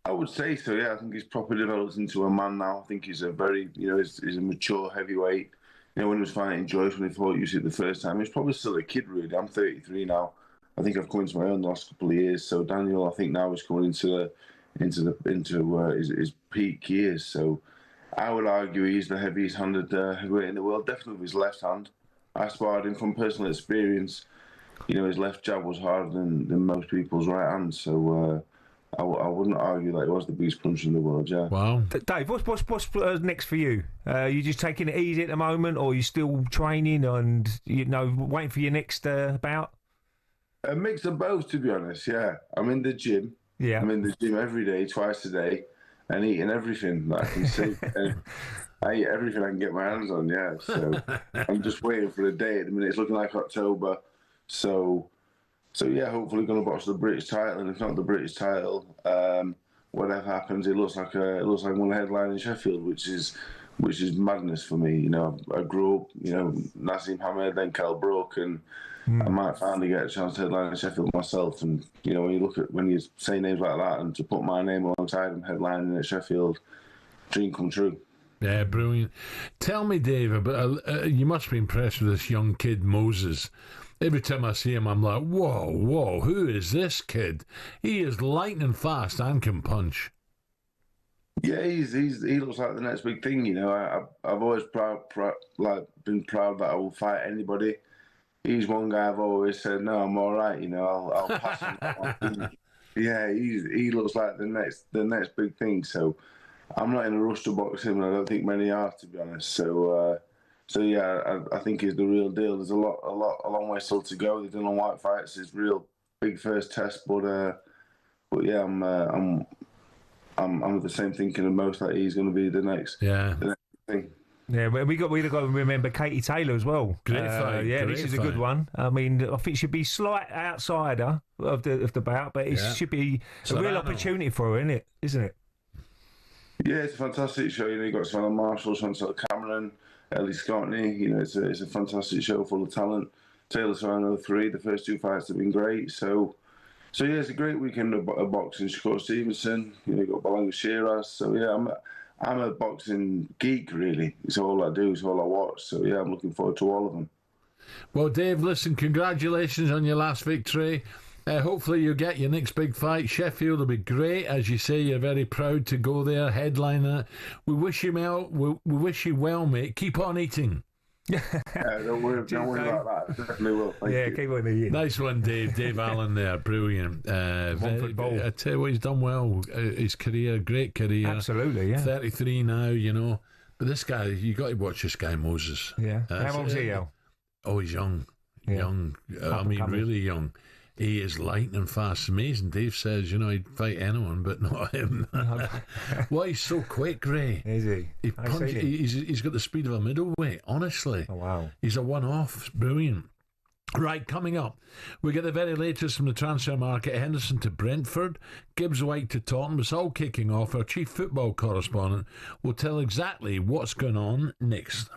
I would say so. Yeah, I think he's properly developed into a man now. I think he's a very, he's a mature heavyweight. When he was fighting Joyce, when he fought Usyk the first time, he was probably still a kid, really. I'm 33 now. I think I've come into my own the last couple of years. So Daniel, I think now is coming into his peak years. So I would argue he's the heaviest-handed heavyweight in the world, definitely with his left hand. I sparred him from personal experience. His left jab was harder than most people's right hand. So I wouldn't argue that he was the biggest puncher in the world, yeah. Wow. Dave, what's next for you? You just taking it easy at the moment, or you still training and, waiting for your next bout? A mix of both, to be honest, yeah. I'm in the gym. Yeah. I'm in the gym every day, twice a day, and eating everything that I can see. I eat everything I can get my hands on, yeah. So I'm just waiting for the day. At the minute, it's looking like October. So yeah, hopefully going to box the British title, and if not the British title, whatever happens, it looks like one headline in Sheffield, which is madness for me. I grew up, Nassim Hamed, then Kell Brook, and I might finally get a chance to headline in Sheffield myself. And when you say names like that, and to put my name alongside them headlining at Sheffield, dream come true. Yeah, brilliant. Tell me, Dave, you must be impressed with this young kid, Moses. Every time I see him, I'm like, whoa, who is this kid? He is lightning fast and can punch. Yeah, he looks like the next big thing. I've always been proud that I will fight anybody. He's one guy I've always said, no, I'm all right. I'll pass him. Yeah, he looks like the next big thing. So I'm not in a rush to box him, and I don't think many are, to be honest. So yeah, I think he's the real deal. There's a long way still to go. The Dylan White fight's his real big first test, but yeah, I'm of the same thinking of most that he's going to be the next thing. Yeah, we got to remember Katie Taylor as well. Great fight. Yeah, this is a good one. I mean, I think she'd be slight outsider of the bout, but it should be a real opportunity for her, isn't it? Yeah, it's a fantastic show. You've got Savannah Marshall, Chantal Cameron, Ellie Scottney. It's a fantastic show full of talent. Taylor Serrano 3. The first two fights have been great. So yeah, it's a great weekend of boxing. Shakur Stevenson. You've got Balanga Shiraz. So yeah, I'm a boxing geek, really. It's all I do, it's all I watch. So, yeah, I'm looking forward to all of them. Well, Dave, listen, congratulations on your last victory. Hopefully you get your next big fight. Sheffield will be great. As you say, you're very proud to go there, headline that. We wish you well, mate. Keep on eating. Don't worry about that. Definitely will. Thank you. Keep on eating. Nice one, Dave. Dave Allen there. Brilliant. I tell you what, he's done well. His career, great career. Absolutely, yeah. 33 now, you know. But this guy, you got to watch this guy, Moses. Yeah. How old is he, Al? Oh, he's young. Yeah. Young. Really young. He is lightning fast. Amazing. Dave says, you know, he'd fight anyone, but not him. Why, he's so quick, Ray. Is he? He's got the speed of a middleweight, honestly. Oh, wow. He's a one-off. Brilliant. Right, coming up, we get the very latest from the transfer market. Henderson to Brentford, Gibbs White to Tottenham. It's all kicking off. Our chief football correspondent will tell exactly what's going on next.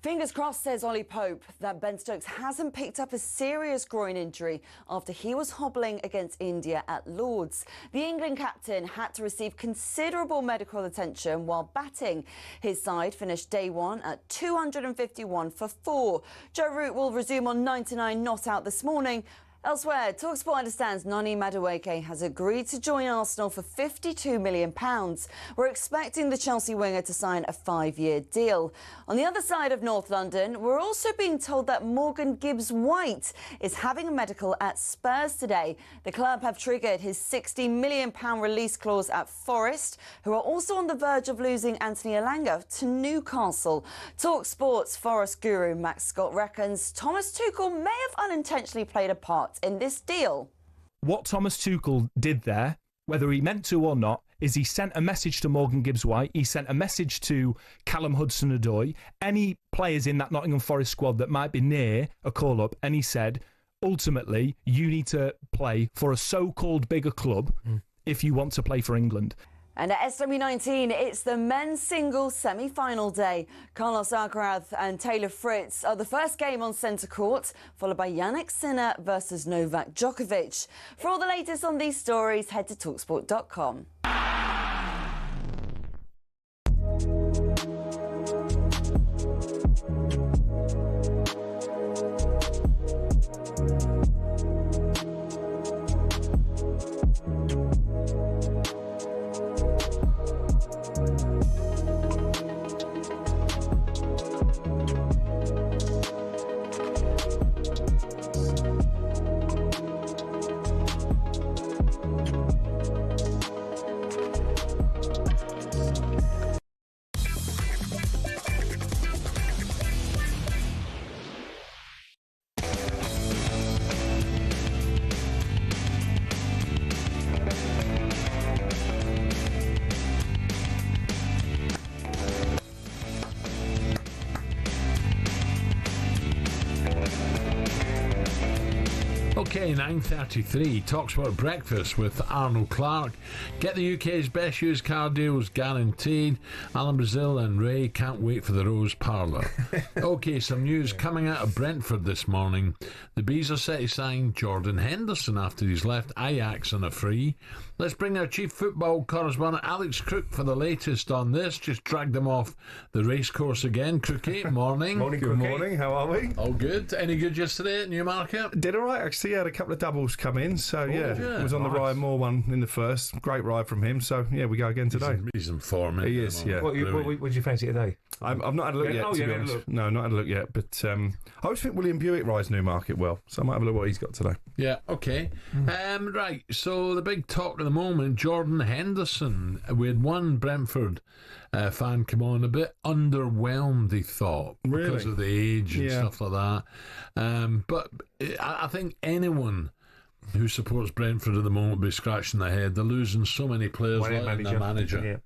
Fingers crossed, says Ollie Pope, that Ben Stokes hasn't picked up a serious groin injury after he was hobbling against India at Lord's. The England captain had to receive considerable medical attention while batting. His side finished day one at 251 for 4. Joe Root will resume on 99 not out this morning. Elsewhere, talkSPORT understands Noni Madueke has agreed to join Arsenal for £52 million. We're expecting the Chelsea winger to sign a 5-year deal. On the other side of North London, we're also being told that Morgan Gibbs-White is having a medical at Spurs today. The club have triggered his £60 million release clause at Forest, who are also on the verge of losing Anthony Elanga to Newcastle. talkSPORT's Forest guru Max Scott reckons Thomas Tuchel may have unintentionally played a part in this deal. What Thomas Tuchel did there, whether he meant to or not, is he sent a message to Morgan Gibbs-White, he sent a message to Callum Hudson-Odoi, any players in that Nottingham Forest squad that might be near a call-up, and he said, ultimately, you need to play for a so-called bigger club if you want to play for England. And at SW19, it's the men's singles semi-final day. Carlos Alcaraz and Taylor Fritz are the first game on centre court, followed by Jannik Sinner versus Novak Djokovic. For all the latest on these stories, head to talksport.com. Okay, 9:33, talkSPORT Breakfast with Arnold Clark. Get the UK's best used car deals guaranteed. Alan Brazil and Ray can't wait for the Rose Parlour. Okay, some news coming out of Brentford this morning. The Bees are set to sign Jordan Henderson after he's left Ajax on a free. Let's bring our chief football correspondent Alex Crook for the latest on this. Just dragged him off the racecourse again. Crookie, morning. Good morning, how are we? All good. Any good yesterday at Newmarket? Did all right, actually. Had a couple of doubles come in, so yeah. Was on the Ryan Moore one in the first. Great ride from him, so yeah, we go again today. He's in form. He is, yeah. What did you fancy today? I've not had a look yet, to be honest. No, not had a look yet, but I always think William Buick rides Newmarket well, so I might have a look what he's got today. Yeah, okay. Right, so the big talk at the moment, Jordan Henderson. We had one Brentford fan come on a bit underwhelmed, he thought, because of the age and stuff like that. But I think anyone who supports Brentford at the moment will be scratching their head. They're losing so many players like their manager.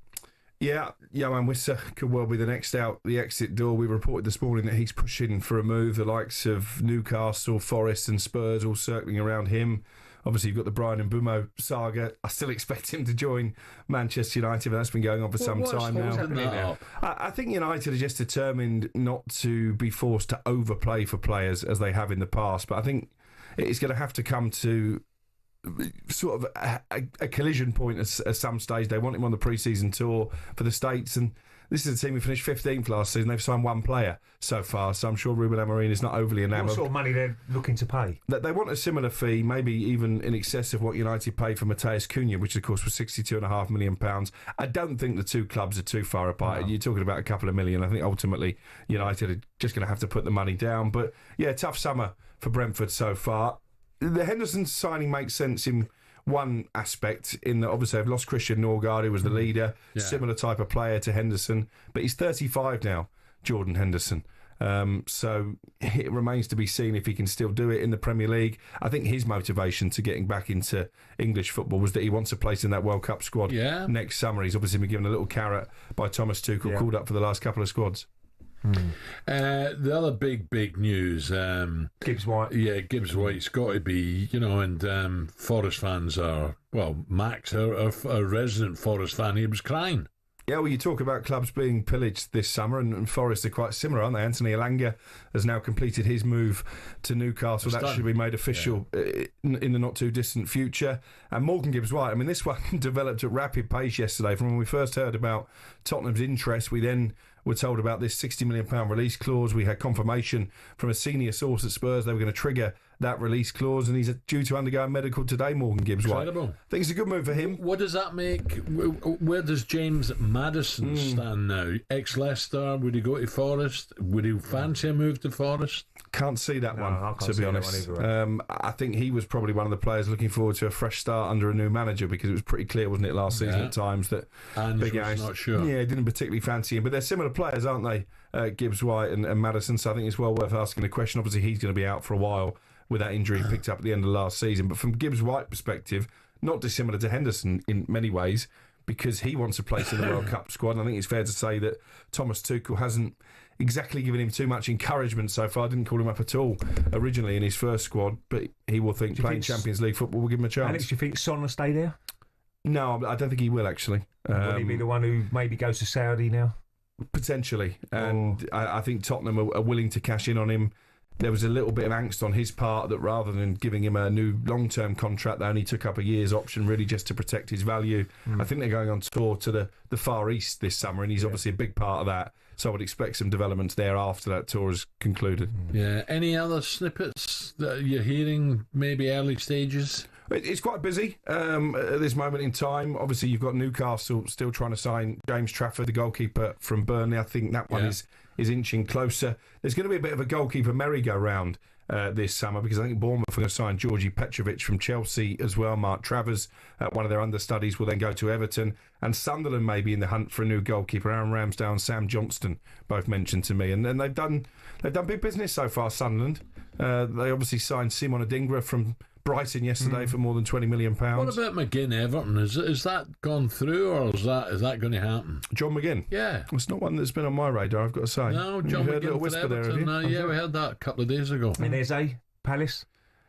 Yeah, Johan Wissa could well be the next out the exit door. We reported this morning that he's pushing for a move. The likes of Newcastle, Forest and Spurs all circling around him. Obviously, you've got the Brian and Bumo saga. I still expect him to join Manchester United, but that's been going on for some time now. I think United are just determined not to be forced to overplay for players as they have in the past. But I think it's going to have to come to sort of a collision point at some stage. They want him on the pre-season tour for the States, and this is a team who finished 15th last season. They've signed one player so far, so I'm sure Ruben Amorim is not overly enamoured. What sort of money they're looking to pay? They want a similar fee, maybe even in excess of what United paid for Mateus Cunha, which of course was £62.5 million. I don't think the two clubs are too far apart. No. You're talking about a couple of million. I think ultimately United are just going to have to put the money down. But yeah, tough summer for Brentford so far. The Henderson signing makes sense in one aspect, in that obviously they've lost Christian Norgard, who was the leader, similar type of player to Henderson, but he's 35 now, Jordan Henderson. So it remains to be seen if he can still do it in the Premier League. I think his motivation to getting back into English football was that he wants a place in that World Cup squad next summer. He's obviously been given a little carrot by Thomas Tuchel, called up for the last couple of squads. The other big news, Gibbs White. Yeah, Gibbs White's got to be, and Forest fans are, well, Max, a resident Forest fan, he was crying. Yeah, well, you talk about clubs being pillaged this summer, and Forest are quite similar, aren't they? Anthony Elanga has now completed his move to Newcastle. That should be made official in the not-too-distant future. And Morgan Gibbs-White, I mean, this one developed at rapid pace yesterday. From when we first heard about Tottenham's interest, we then were told about this £60 million release clause. We had confirmation from a senior source at Spurs they were going to trigger that release clause, and he's due to undergo a medical today, Morgan Gibbs-White. Incredible. I think it's a good move for him. What does that make? Where does James Maddison stand now? Ex-Leicester, would he go to Forest? Would he fancy a move to Forest? Can't see that one, to be honest. I think he was probably one of the players looking forward to a fresh start under a new manager, because it was pretty clear, wasn't it, last season at times that Big Ash, not sure. Yeah, didn't particularly fancy him. But they're similar players, aren't they, Gibbs-White and Maddison? So I think it's well worth asking the question. Obviously, he's going to be out for a while with that injury picked up at the end of last season. But from Gibbs-White's perspective, not dissimilar to Henderson in many ways, because he wants a place in the World Cup squad. And I think it's fair to say that Thomas Tuchel hasn't exactly given him too much encouragement so far. Didn't call him up at all originally in his first squad, but he will think playing Champions League football will give him a chance. Alex, do you think Son will stay there? No, I don't think he will, actually. Will he be the one who maybe goes to Saudi now? Potentially. And I think Tottenham are willing to cash in on him. There was a little bit of angst on his part that rather than giving him a new long-term contract, they only took up a year's option, really just to protect his value. I think they're going on tour to the Far East this summer, and he's obviously a big part of that. So I would expect some developments there after that tour is concluded. Yeah. Any other snippets that you're hearing, maybe early stages? It's quite busy at this moment in time. Obviously, you've got Newcastle still trying to sign James Trafford, the goalkeeper from Burnley. I think that one is inching closer. There's going to be a bit of a goalkeeper merry-go-round this summer, because I think Bournemouth are going to sign Georgi Petrovic from Chelsea as well. Mark Travers, one of their understudies, will then go to Everton. And Sunderland may be in the hunt for a new goalkeeper. Aaron Ramsdale and Sam Johnston both mentioned to me. And they've done big business so far, Sunderland. They obviously signed Simon Adingra from Brighton yesterday for more than £20 million. What about McGinn Everton? Is that gone through, or is that going to happen? John McGinn? Yeah. It's not one that's been on my radar, I've got to say. No, John McGinn. Heard a little whisper there, have you? Yeah, we heard that a couple of days ago. And there's Palace.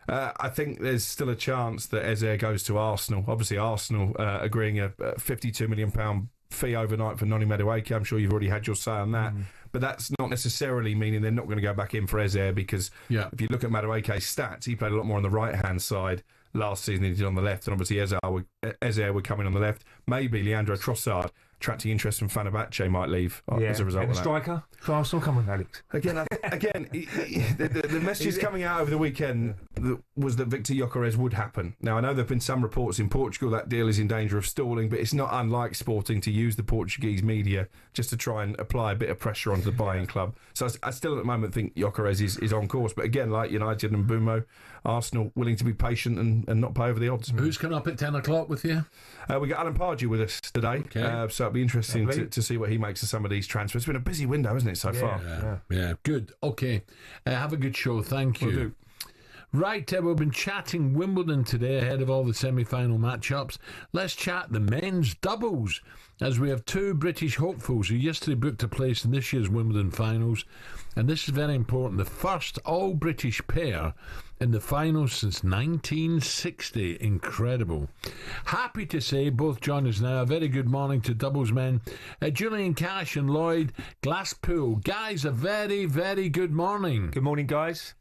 I think there's still a chance that Eze goes to Arsenal. Obviously, Arsenal agreeing a £52 million fee overnight for Noni Madueke. I'm sure you've already had your say on that. But that's not necessarily meaning they're not going to go back in for Eze, because if you look at Madueke's stats, he played a lot more on the right-hand side last season than he did on the left, and obviously Eze would come in on the left. Maybe Leandro Trossard, attracting interest from Fenerbahce, might leave as a result and of the that. Striker for Arsenal, come on, Alex. Again, the messages coming out over the weekend was that Victor Gyökeres would happen. Now, I know there have been some reports in Portugal that deal is in danger of stalling, but it's not unlike Sporting to use the Portuguese media just to try and apply a bit of pressure onto the buying club. So I still at the moment think Gyökeres is on course. But again, like United and Bumo, Arsenal willing to be patient and not pay over the odds. Who's coming up at 10 o'clock with you? We got Alan Pardew with us today. Okay. So it'll be interesting to see what he makes of some of these transfers. It's been a busy window, hasn't it, so far? Yeah, good. Okay. Have a good show. Thank you. Will do. Right, we've been chatting Wimbledon today ahead of all the semi-final matchups. Let's chat the men's doubles, as we have two British hopefuls who yesterday booked a place in this year's Wimbledon finals. And this is very important. The first all-British pair in the finals since 1960. Incredible. Happy to say both join us now. A very good morning to doubles men. Julian Cash and Lloyd Glasspool. Guys, a very, very good morning. Good morning, guys.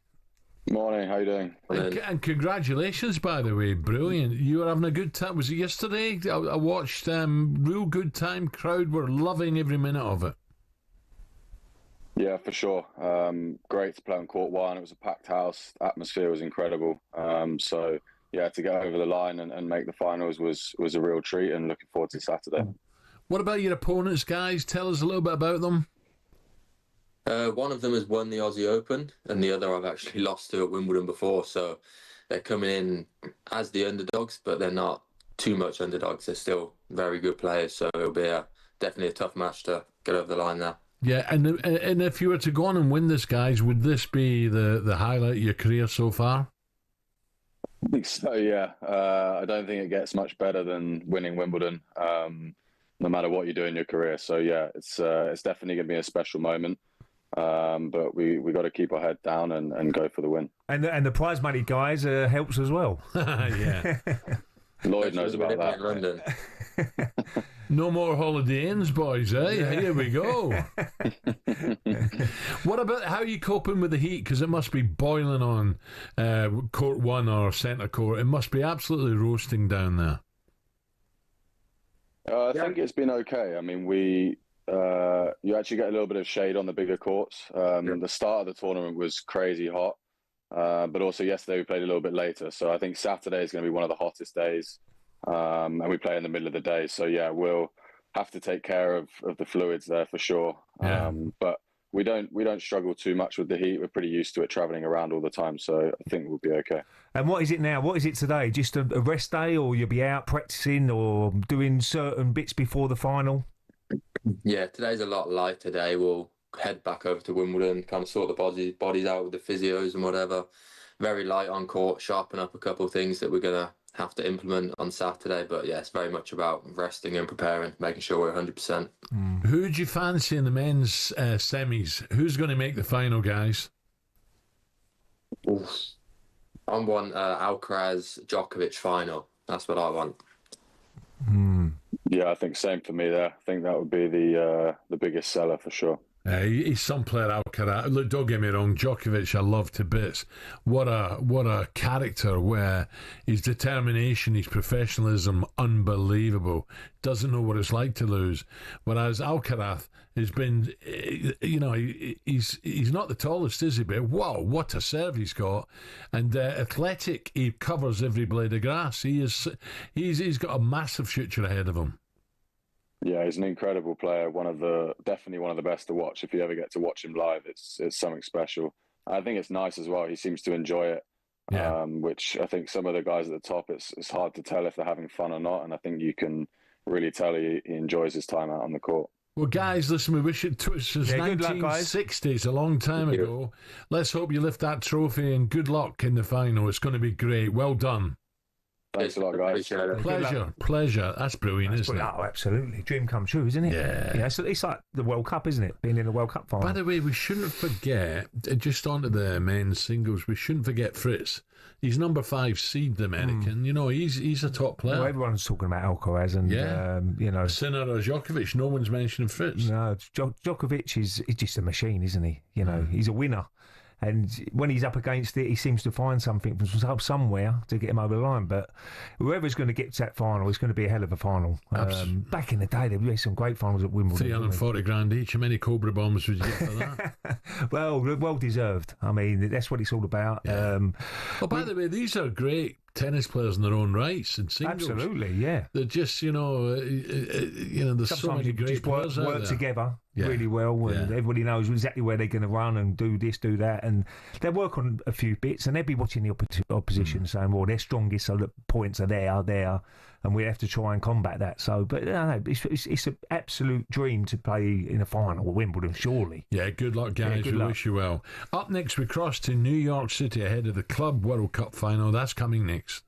Morning, how you doing? And congratulations, by the way, brilliant. You were having a good time. Was it yesterday? I watched real good time. Crowd were loving every minute of it. Yeah, for sure. Great to play on court one. It was a packed house. Atmosphere was incredible. So yeah, to get over the line and make the finals was a real treat, and looking forward to Saturday. What about your opponents, guys? Tell us a little bit about them. One of them has won the Aussie Open, and the other I've actually lost to at Wimbledon before. So they're coming in as the underdogs, but they're not too much underdogs. They're still very good players. So it'll be definitely a tough match to get over the line there. Yeah, and if you were to go on and win this, guys, would this be the highlight of your career so far? I think so, yeah. I don't think it gets much better than winning Wimbledon, no matter what you do in your career. So yeah, it's definitely going to be a special moment. But we got to keep our head down and go for the win. And the prize money, guys, helps as well. Yeah. Lloyd knows about that. In London. No more holiday inns, boys, eh? Here we go. What about how are you coping with the heat? Because it must be boiling on court one or centre court. It must be absolutely roasting down there. I think it's been okay. I mean, you actually get a little bit of shade on the bigger courts. The start of the tournament was crazy hot, but also yesterday we played a little bit later. So I think Saturday is going to be one of the hottest days, and we play in the middle of the day. So yeah, we'll have to take care of the fluids there for sure. Yeah. But we don't struggle too much with the heat. We're pretty used to it, travelling around all the time. So I think we'll be okay. And what is it now? What is it today? Just a rest day, or you'll be out practicing or doing certain bits before the final? Yeah, today's a lot light today. We'll head back over to Wimbledon, kind of sort the bodies out with the physios and whatever. Very light on court, sharpen up a couple of things that we're going to have to implement on Saturday. But yeah, it's very much about resting and preparing, making sure we're 100%. Who do you fancy in the men's semis? Who's going to make the final, guys? Oof. I want Alcaraz Djokovic final. That's what I want. Yeah, I think same for me there. I think that would be the biggest seller for sure. He's some player, Alcaraz. Look, don't get me wrong, Djokovic I love to bits. What a character, where his determination, his professionalism, unbelievable. Doesn't know what it's like to lose. Whereas Alcaraz has been, he's not the tallest, is he? But wow, what a serve he's got. And athletic, he covers every blade of grass. He's got a massive future ahead of him. Yeah, he's an incredible player. Definitely one of the best to watch. If you ever get to watch him live, it's something special. I think it's nice as well. He seems to enjoy it, which I think some of the guys at the top, it's hard to tell if they're having fun or not. And I think you can really tell he enjoys his time out on the court. Well, guys, listen, we wish it since 1960. It's a long time ago. Let's hope you lift that trophy, and good luck in the final. It's going to be great. Well done. Thanks a lot, guys. Pleasure. That's brilliant, isn't it? Oh, absolutely. Dream come true, isn't it? Yeah. It's like the World Cup, isn't it? Being in the World Cup final. By the way, we shouldn't forget, just onto the men's singles, we shouldn't forget Fritz. He's number 5 seed, the American. You know, he's a top player. Well, everyone's talking about Alcaraz and, you know. Sinner or Djokovic, no one's mentioning Fritz. No, Djokovic is just a machine, isn't he? You know, he's a winner. And when he's up against it, he seems to find something from somewhere to get him over the line. But whoever's going to get to that final, it's going to be a hell of a final. Back in the day, there were some great finals at Wimbledon. 340 grand each. How many Cobra bombs would you get for that? well deserved. I mean, that's what it's all about. Yeah. By the way, these are great tennis players in their own rights and singles. Absolutely, yeah. They're just, there's sometimes so many great players out work there. together really well, and everybody knows exactly where they're going to run and do this, do that, and they'll work on a few bits, and they'll be watching the opposition saying, well, they're strongest, so the points are there, and we have to try and combat that. So, but it's an absolute dream to play in a final at Wimbledon, surely. Yeah, good luck, guys. We wish you well. Up next, we cross to New York City ahead of the Club World Cup final. That's coming next.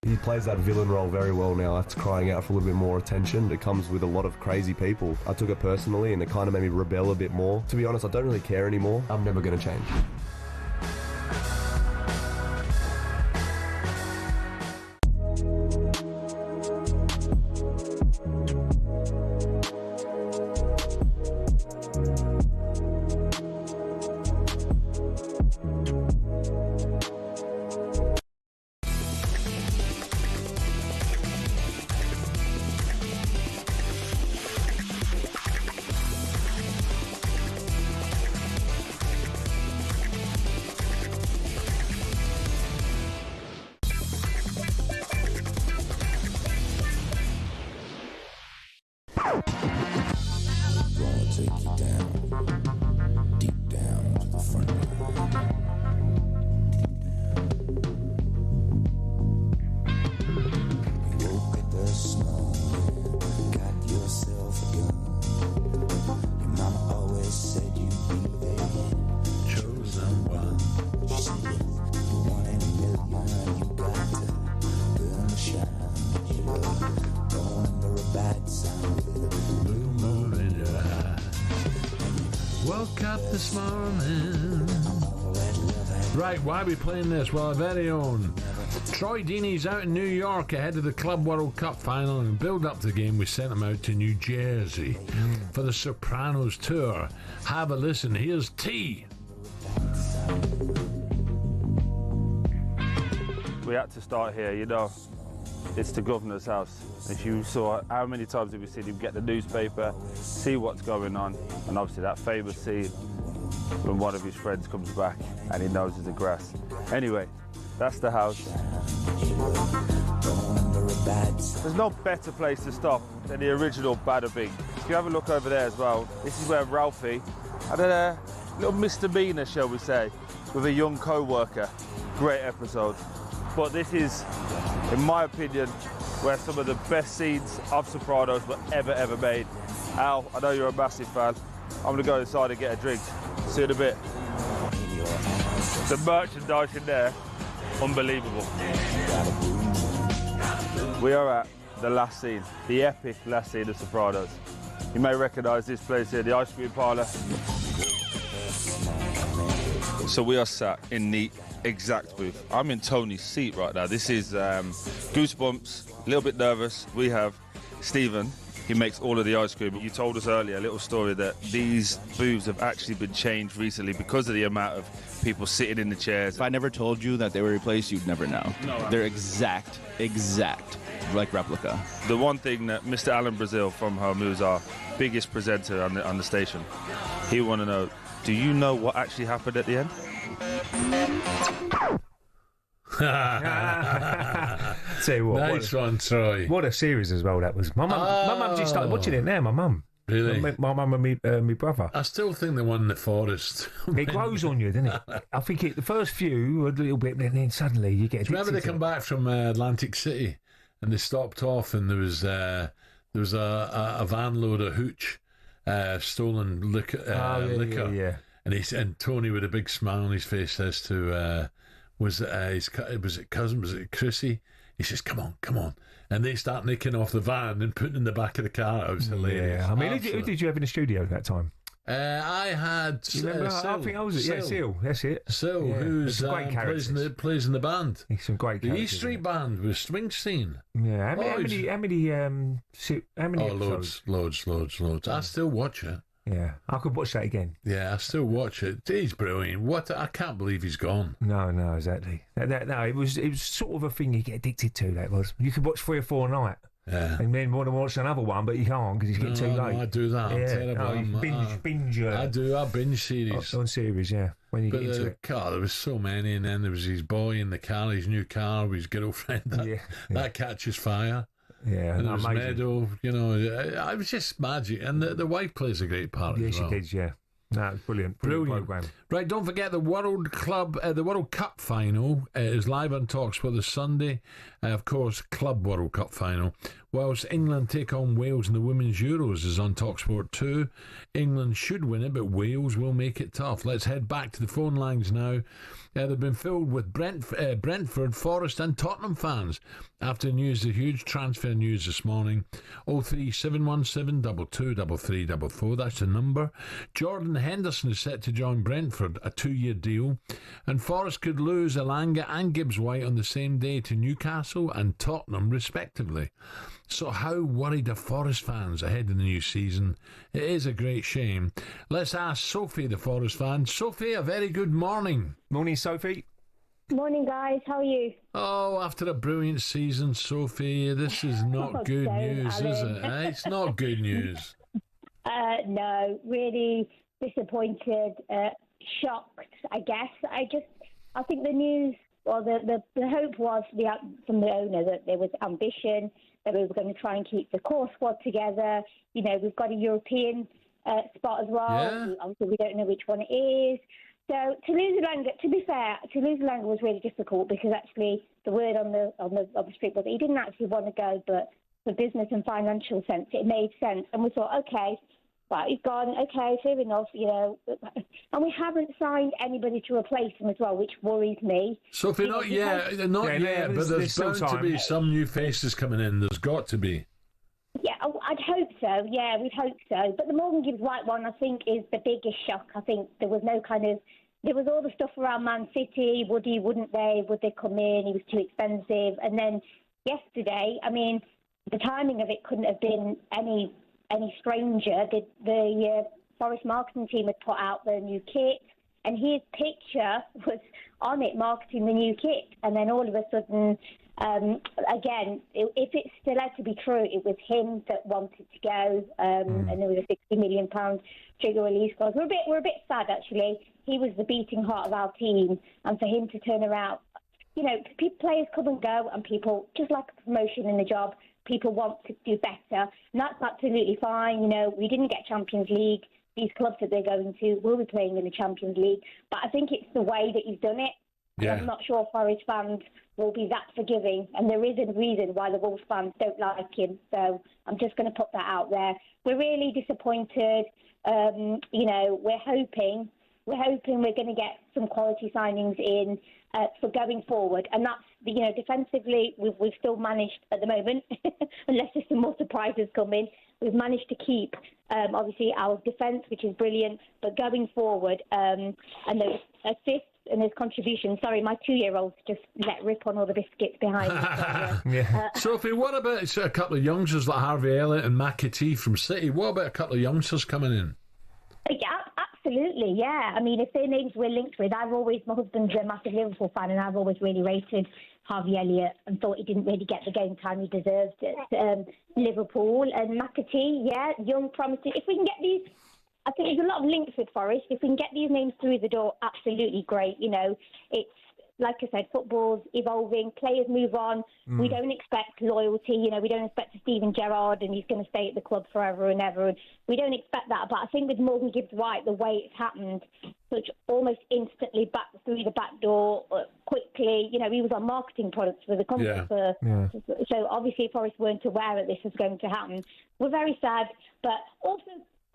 He plays that villain role very well now. That's crying out for a little bit more attention. It comes with a lot of crazy people. I took it personally and it kind of made me rebel a bit more. To be honest, I don't really care anymore. I'm never going to change. Woke up this morning. Right, why are we playing this? Well, our very own Troy Deeney's out in New York ahead of the Club World Cup final, and build up to the game we sent him out to New Jersey for the Sopranos tour. Have a listen. Here's T. We had to start here, you know. It's the governor's house. As you saw, how many times have we seen him get the newspaper, see what's going on, and obviously that famous scene when one of his friends comes back and he noses the grass. Anyway, that's the house. There's no better place to stop than the original Bada Bing. If you have a look over there as well, this is where Ralphie had a little misdemeanor, shall we say, with a young co-worker. Great episode. But this is, in my opinion, where some of the best scenes of Sopranos were ever made. Al, I know you're a massive fan. I'm going to go inside and get a drink. See you in a bit. The merchandise in there, unbelievable. We are at the last scene, the epic last scene of Sopranos. You may recognise this place here, the ice cream parlour. So we are sat in the exact booth. I'm in Tony's seat right now. This is goosebumps, a little bit nervous. We have Stephen. He makes all of the ice cream. You told us earlier a little story that these booths have actually been changed recently because of the amount of people sitting in the chairs. If I never told you that they were replaced, you'd never know. No, they're exact, like replica. The one thing that Mr. Alan Brazil from home, who's our biggest presenter on the station, he want to know, do you know what actually happened at the end? Tell you what, nice one, Troy. What a series as well that was. My mum just started watching it now. My mum, really, my mum and my brother. I still think the one in the forest. It grows on you, doesn't it? I think the first few were a little bit, and then suddenly you get. Remember they come back from Atlantic City and they stopped off, and there was a van load of hooch, stolen liquor. Yeah. And Tony, with a big smile on his face, says to was it cousin? Was it Chrissy? He says, "Come on," and they start nicking off the van and putting in the back of the car. It was hilarious. Yeah, I mean, who did you have in the studio at that time? I had. You remember? Sil. I think I was it. Yeah, Sil. That's it. Sil, yeah. who's plays in the band. He's some great characters. The E Street Band with Springsteen. Yeah. How many loads. I still watch it. Yeah, I could watch that again. Yeah, I still watch it. He's brilliant. I can't believe he's gone. No, exactly. No, it was sort of a thing you get addicted to. That was. You could watch 3 or 4 a night. Yeah. And then want to watch another one, but you can't because it's getting too late. I do that. You binge. I do. I binge series. On series, yeah. When you get into it. There was so many, and then there was his boy in the car, his new car, with his girlfriend. That catches fire. Yeah, and there was Meadow, it was just magic, and the wife plays a great part as well. Yeah, she did, yeah. No, it's brilliant programme. Right, don't forget the World Cup final is live on talkSPORT this Sunday. Of course, Club World Cup final. Whilst England take on Wales in the Women's Euros is on talkSPORT too. England should win it, but Wales will make it tough. Let's head back to the phone lines now. They've been filled with Brentford, Forest and Tottenham fans after the huge transfer news this morning. 03717 223344, that's the number. Jordan Henderson is set to join Brentford, a 2-year deal. And Forest could lose Elanga and Gibbs-White on the same day to Newcastle and Tottenham, respectively. So how worried are Forest fans ahead of the new season? It is a great shame. Let's ask Sophie, the Forest fan. Sophie, a very good morning. Morning, Sophie. Morning, guys. How are you? Oh, after a brilliant season, Sophie, this is not good news, Alan. Is it? It's not good news. No, really disappointed, shocked, I guess. I think the news, well, the hope was from the owner that there was ambition, that we were going to try and keep the core squad together. We've got a European spot as well. Yeah. Obviously, we don't know which one it is. So to lose Elanga was really difficult because actually the word on the street was he didn't actually want to go, but for business and financial sense, it made sense. And we thought, okay, right, he's gone, okay, fair enough, you know. And we haven't signed anybody to replace him as well, which worries me. Sophie, not yet, but there's bound to be some new faces coming in. There's got to be. Yeah, I'd hope so. Yeah, we'd hope so. But the Morgan Gibbs-White one, I think, is the biggest shock. I think there was no kind of... There was all the stuff around Man City. Would he, wouldn't they? Would they come in? He was too expensive. And then yesterday, I mean, the timing of it couldn't have been any stranger. The Forest marketing team had put out the new kit, and his picture was on it marketing the new kit. And then all of a sudden, again, if it's still out to be true, it was him that wanted to go, and there was a £60 million trigger release clause. We're a bit sad, actually. He was the beating heart of our team, and for him to turn around, you know, players come and go, and people, just like a promotion in the job, people want to do better, and that's absolutely fine. You know, we didn't get Champions League. These clubs that they're going to will be playing in the Champions League, but I think it's the way that he's done it. Yeah. I'm not sure Forest fans will be that forgiving, and there is a reason why the Wolves fans don't like him, so I'm just going to put that out there. We're really disappointed. You know, we're hoping we're going to get some quality signings in for going forward, and that's, you know, defensively we've still managed at the moment, unless there's some more surprises come in, we've managed to keep obviously our defence, which is brilliant, but going forward, and those assists and his contribution. Sorry, my 2-year-old's just let rip on all the biscuits behind me. Sophie, what about a couple of youngsters like Harvey Elliott and McAtee from City? What about a couple of youngsters coming in? Yeah, absolutely, yeah. I mean, if their names we're linked with, my husband's a massive Liverpool fan, and I've always really rated Harvey Elliott and thought he didn't really get the game time he deserved at Liverpool. And McAtee, yeah, young, promising. If we can get these... I think there's a lot of links with Forest. If we can get these names through the door, absolutely great. You know, it's, like I said, football's evolving, players move on. We don't expect loyalty. You know, we don't expect Steven Gerrard and he's going to stay at the club forever and ever. And we don't expect that. But I think with Morgan Gibbs-White, the way it's happened, such almost instantly back through the back door, quickly. You know, he was on marketing products for the company. So obviously Forest weren't aware that this was going to happen. We're very sad, but also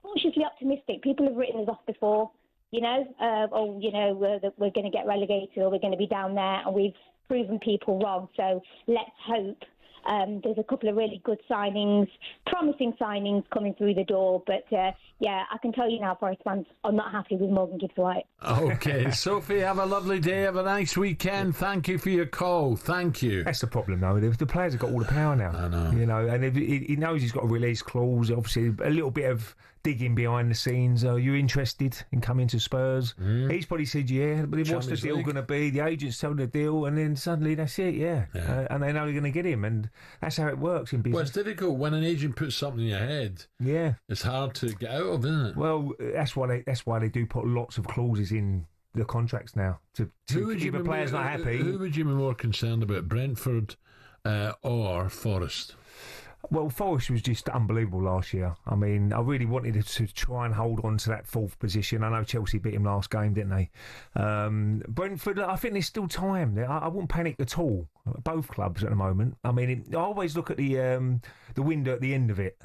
cautiously optimistic. People have written us off before, you know, that we're going to get relegated or we're going to be down there, and we've proven people wrong. So let's hope there's a couple of really good signings, promising signings coming through the door. But yeah, I can tell you now, Forest fans, I'm not happy with Morgan Gibbs-White. Okay, Sophie, have a lovely day, have a nice weekend. Thank you for your call. Thank you. That's the problem, though. The players have got all the power now. I know. You know, and if he knows he's got a release clause. Obviously, a little bit of digging behind the scenes. Are you interested in coming to Spurs? He's probably said, yeah, but what's the deal going to be? The agents told the deal, and then suddenly that's it, and they know they're going to get him, and that's how it works in business. Well, it's difficult when an agent puts something in your head. Yeah, it's hard to get out of, isn't it? Well, that's why they do put lots of clauses in the contracts now to keep the players not happy. Who would you be more concerned about, Brentford or Forest? Well, Forest was just unbelievable last year. I mean, I really wanted to try and hold on to that 4th position. I know Chelsea beat him last game, didn't they? Brentford, I think there's still time. I wouldn't panic at all. Both clubs at the moment. I mean, I always look at the window at the end of it.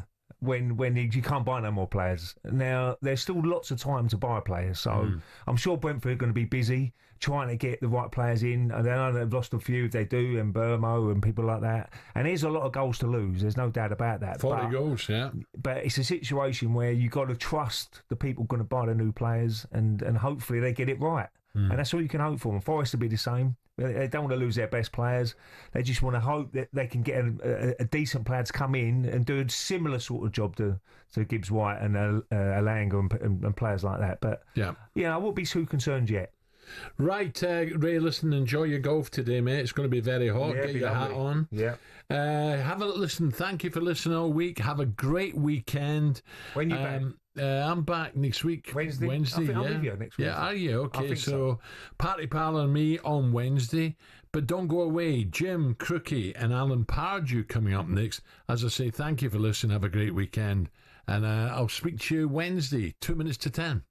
When you can't buy no more players. Now, there's still lots of time to buy players, so I'm sure Brentford are going to be busy trying to get the right players in. And I know they've lost a few, if they do, and Burmo and people like that. And there's a lot of goals to lose, there's no doubt about that. 40 goals, yeah. But it's a situation where you've got to trust the people going to buy the new players, and hopefully they get it right. And that's all you can hope for. And Forest will be the same. They don't want to lose their best players. They just want to hope that they can get a decent player to come in and do a similar sort of job to Gibbs-White and Alanga and players like that. But I won't be too concerned yet. Right, Ray, listen, enjoy your golf today, mate. It's going to be very hot. Get your hat on. Yeah. Have a listen. Thank you for listening all week. Have a great weekend. When you back? I'm back next week. Wednesday, I think I'll leave you next week. Yeah, are you? Okay, so Party Parlour and me on Wednesday. But don't go away. Jim Crookie and Alan Pardew coming up next. As I say, thank you for listening. Have a great weekend. And I'll speak to you Wednesday, 2 minutes to 10.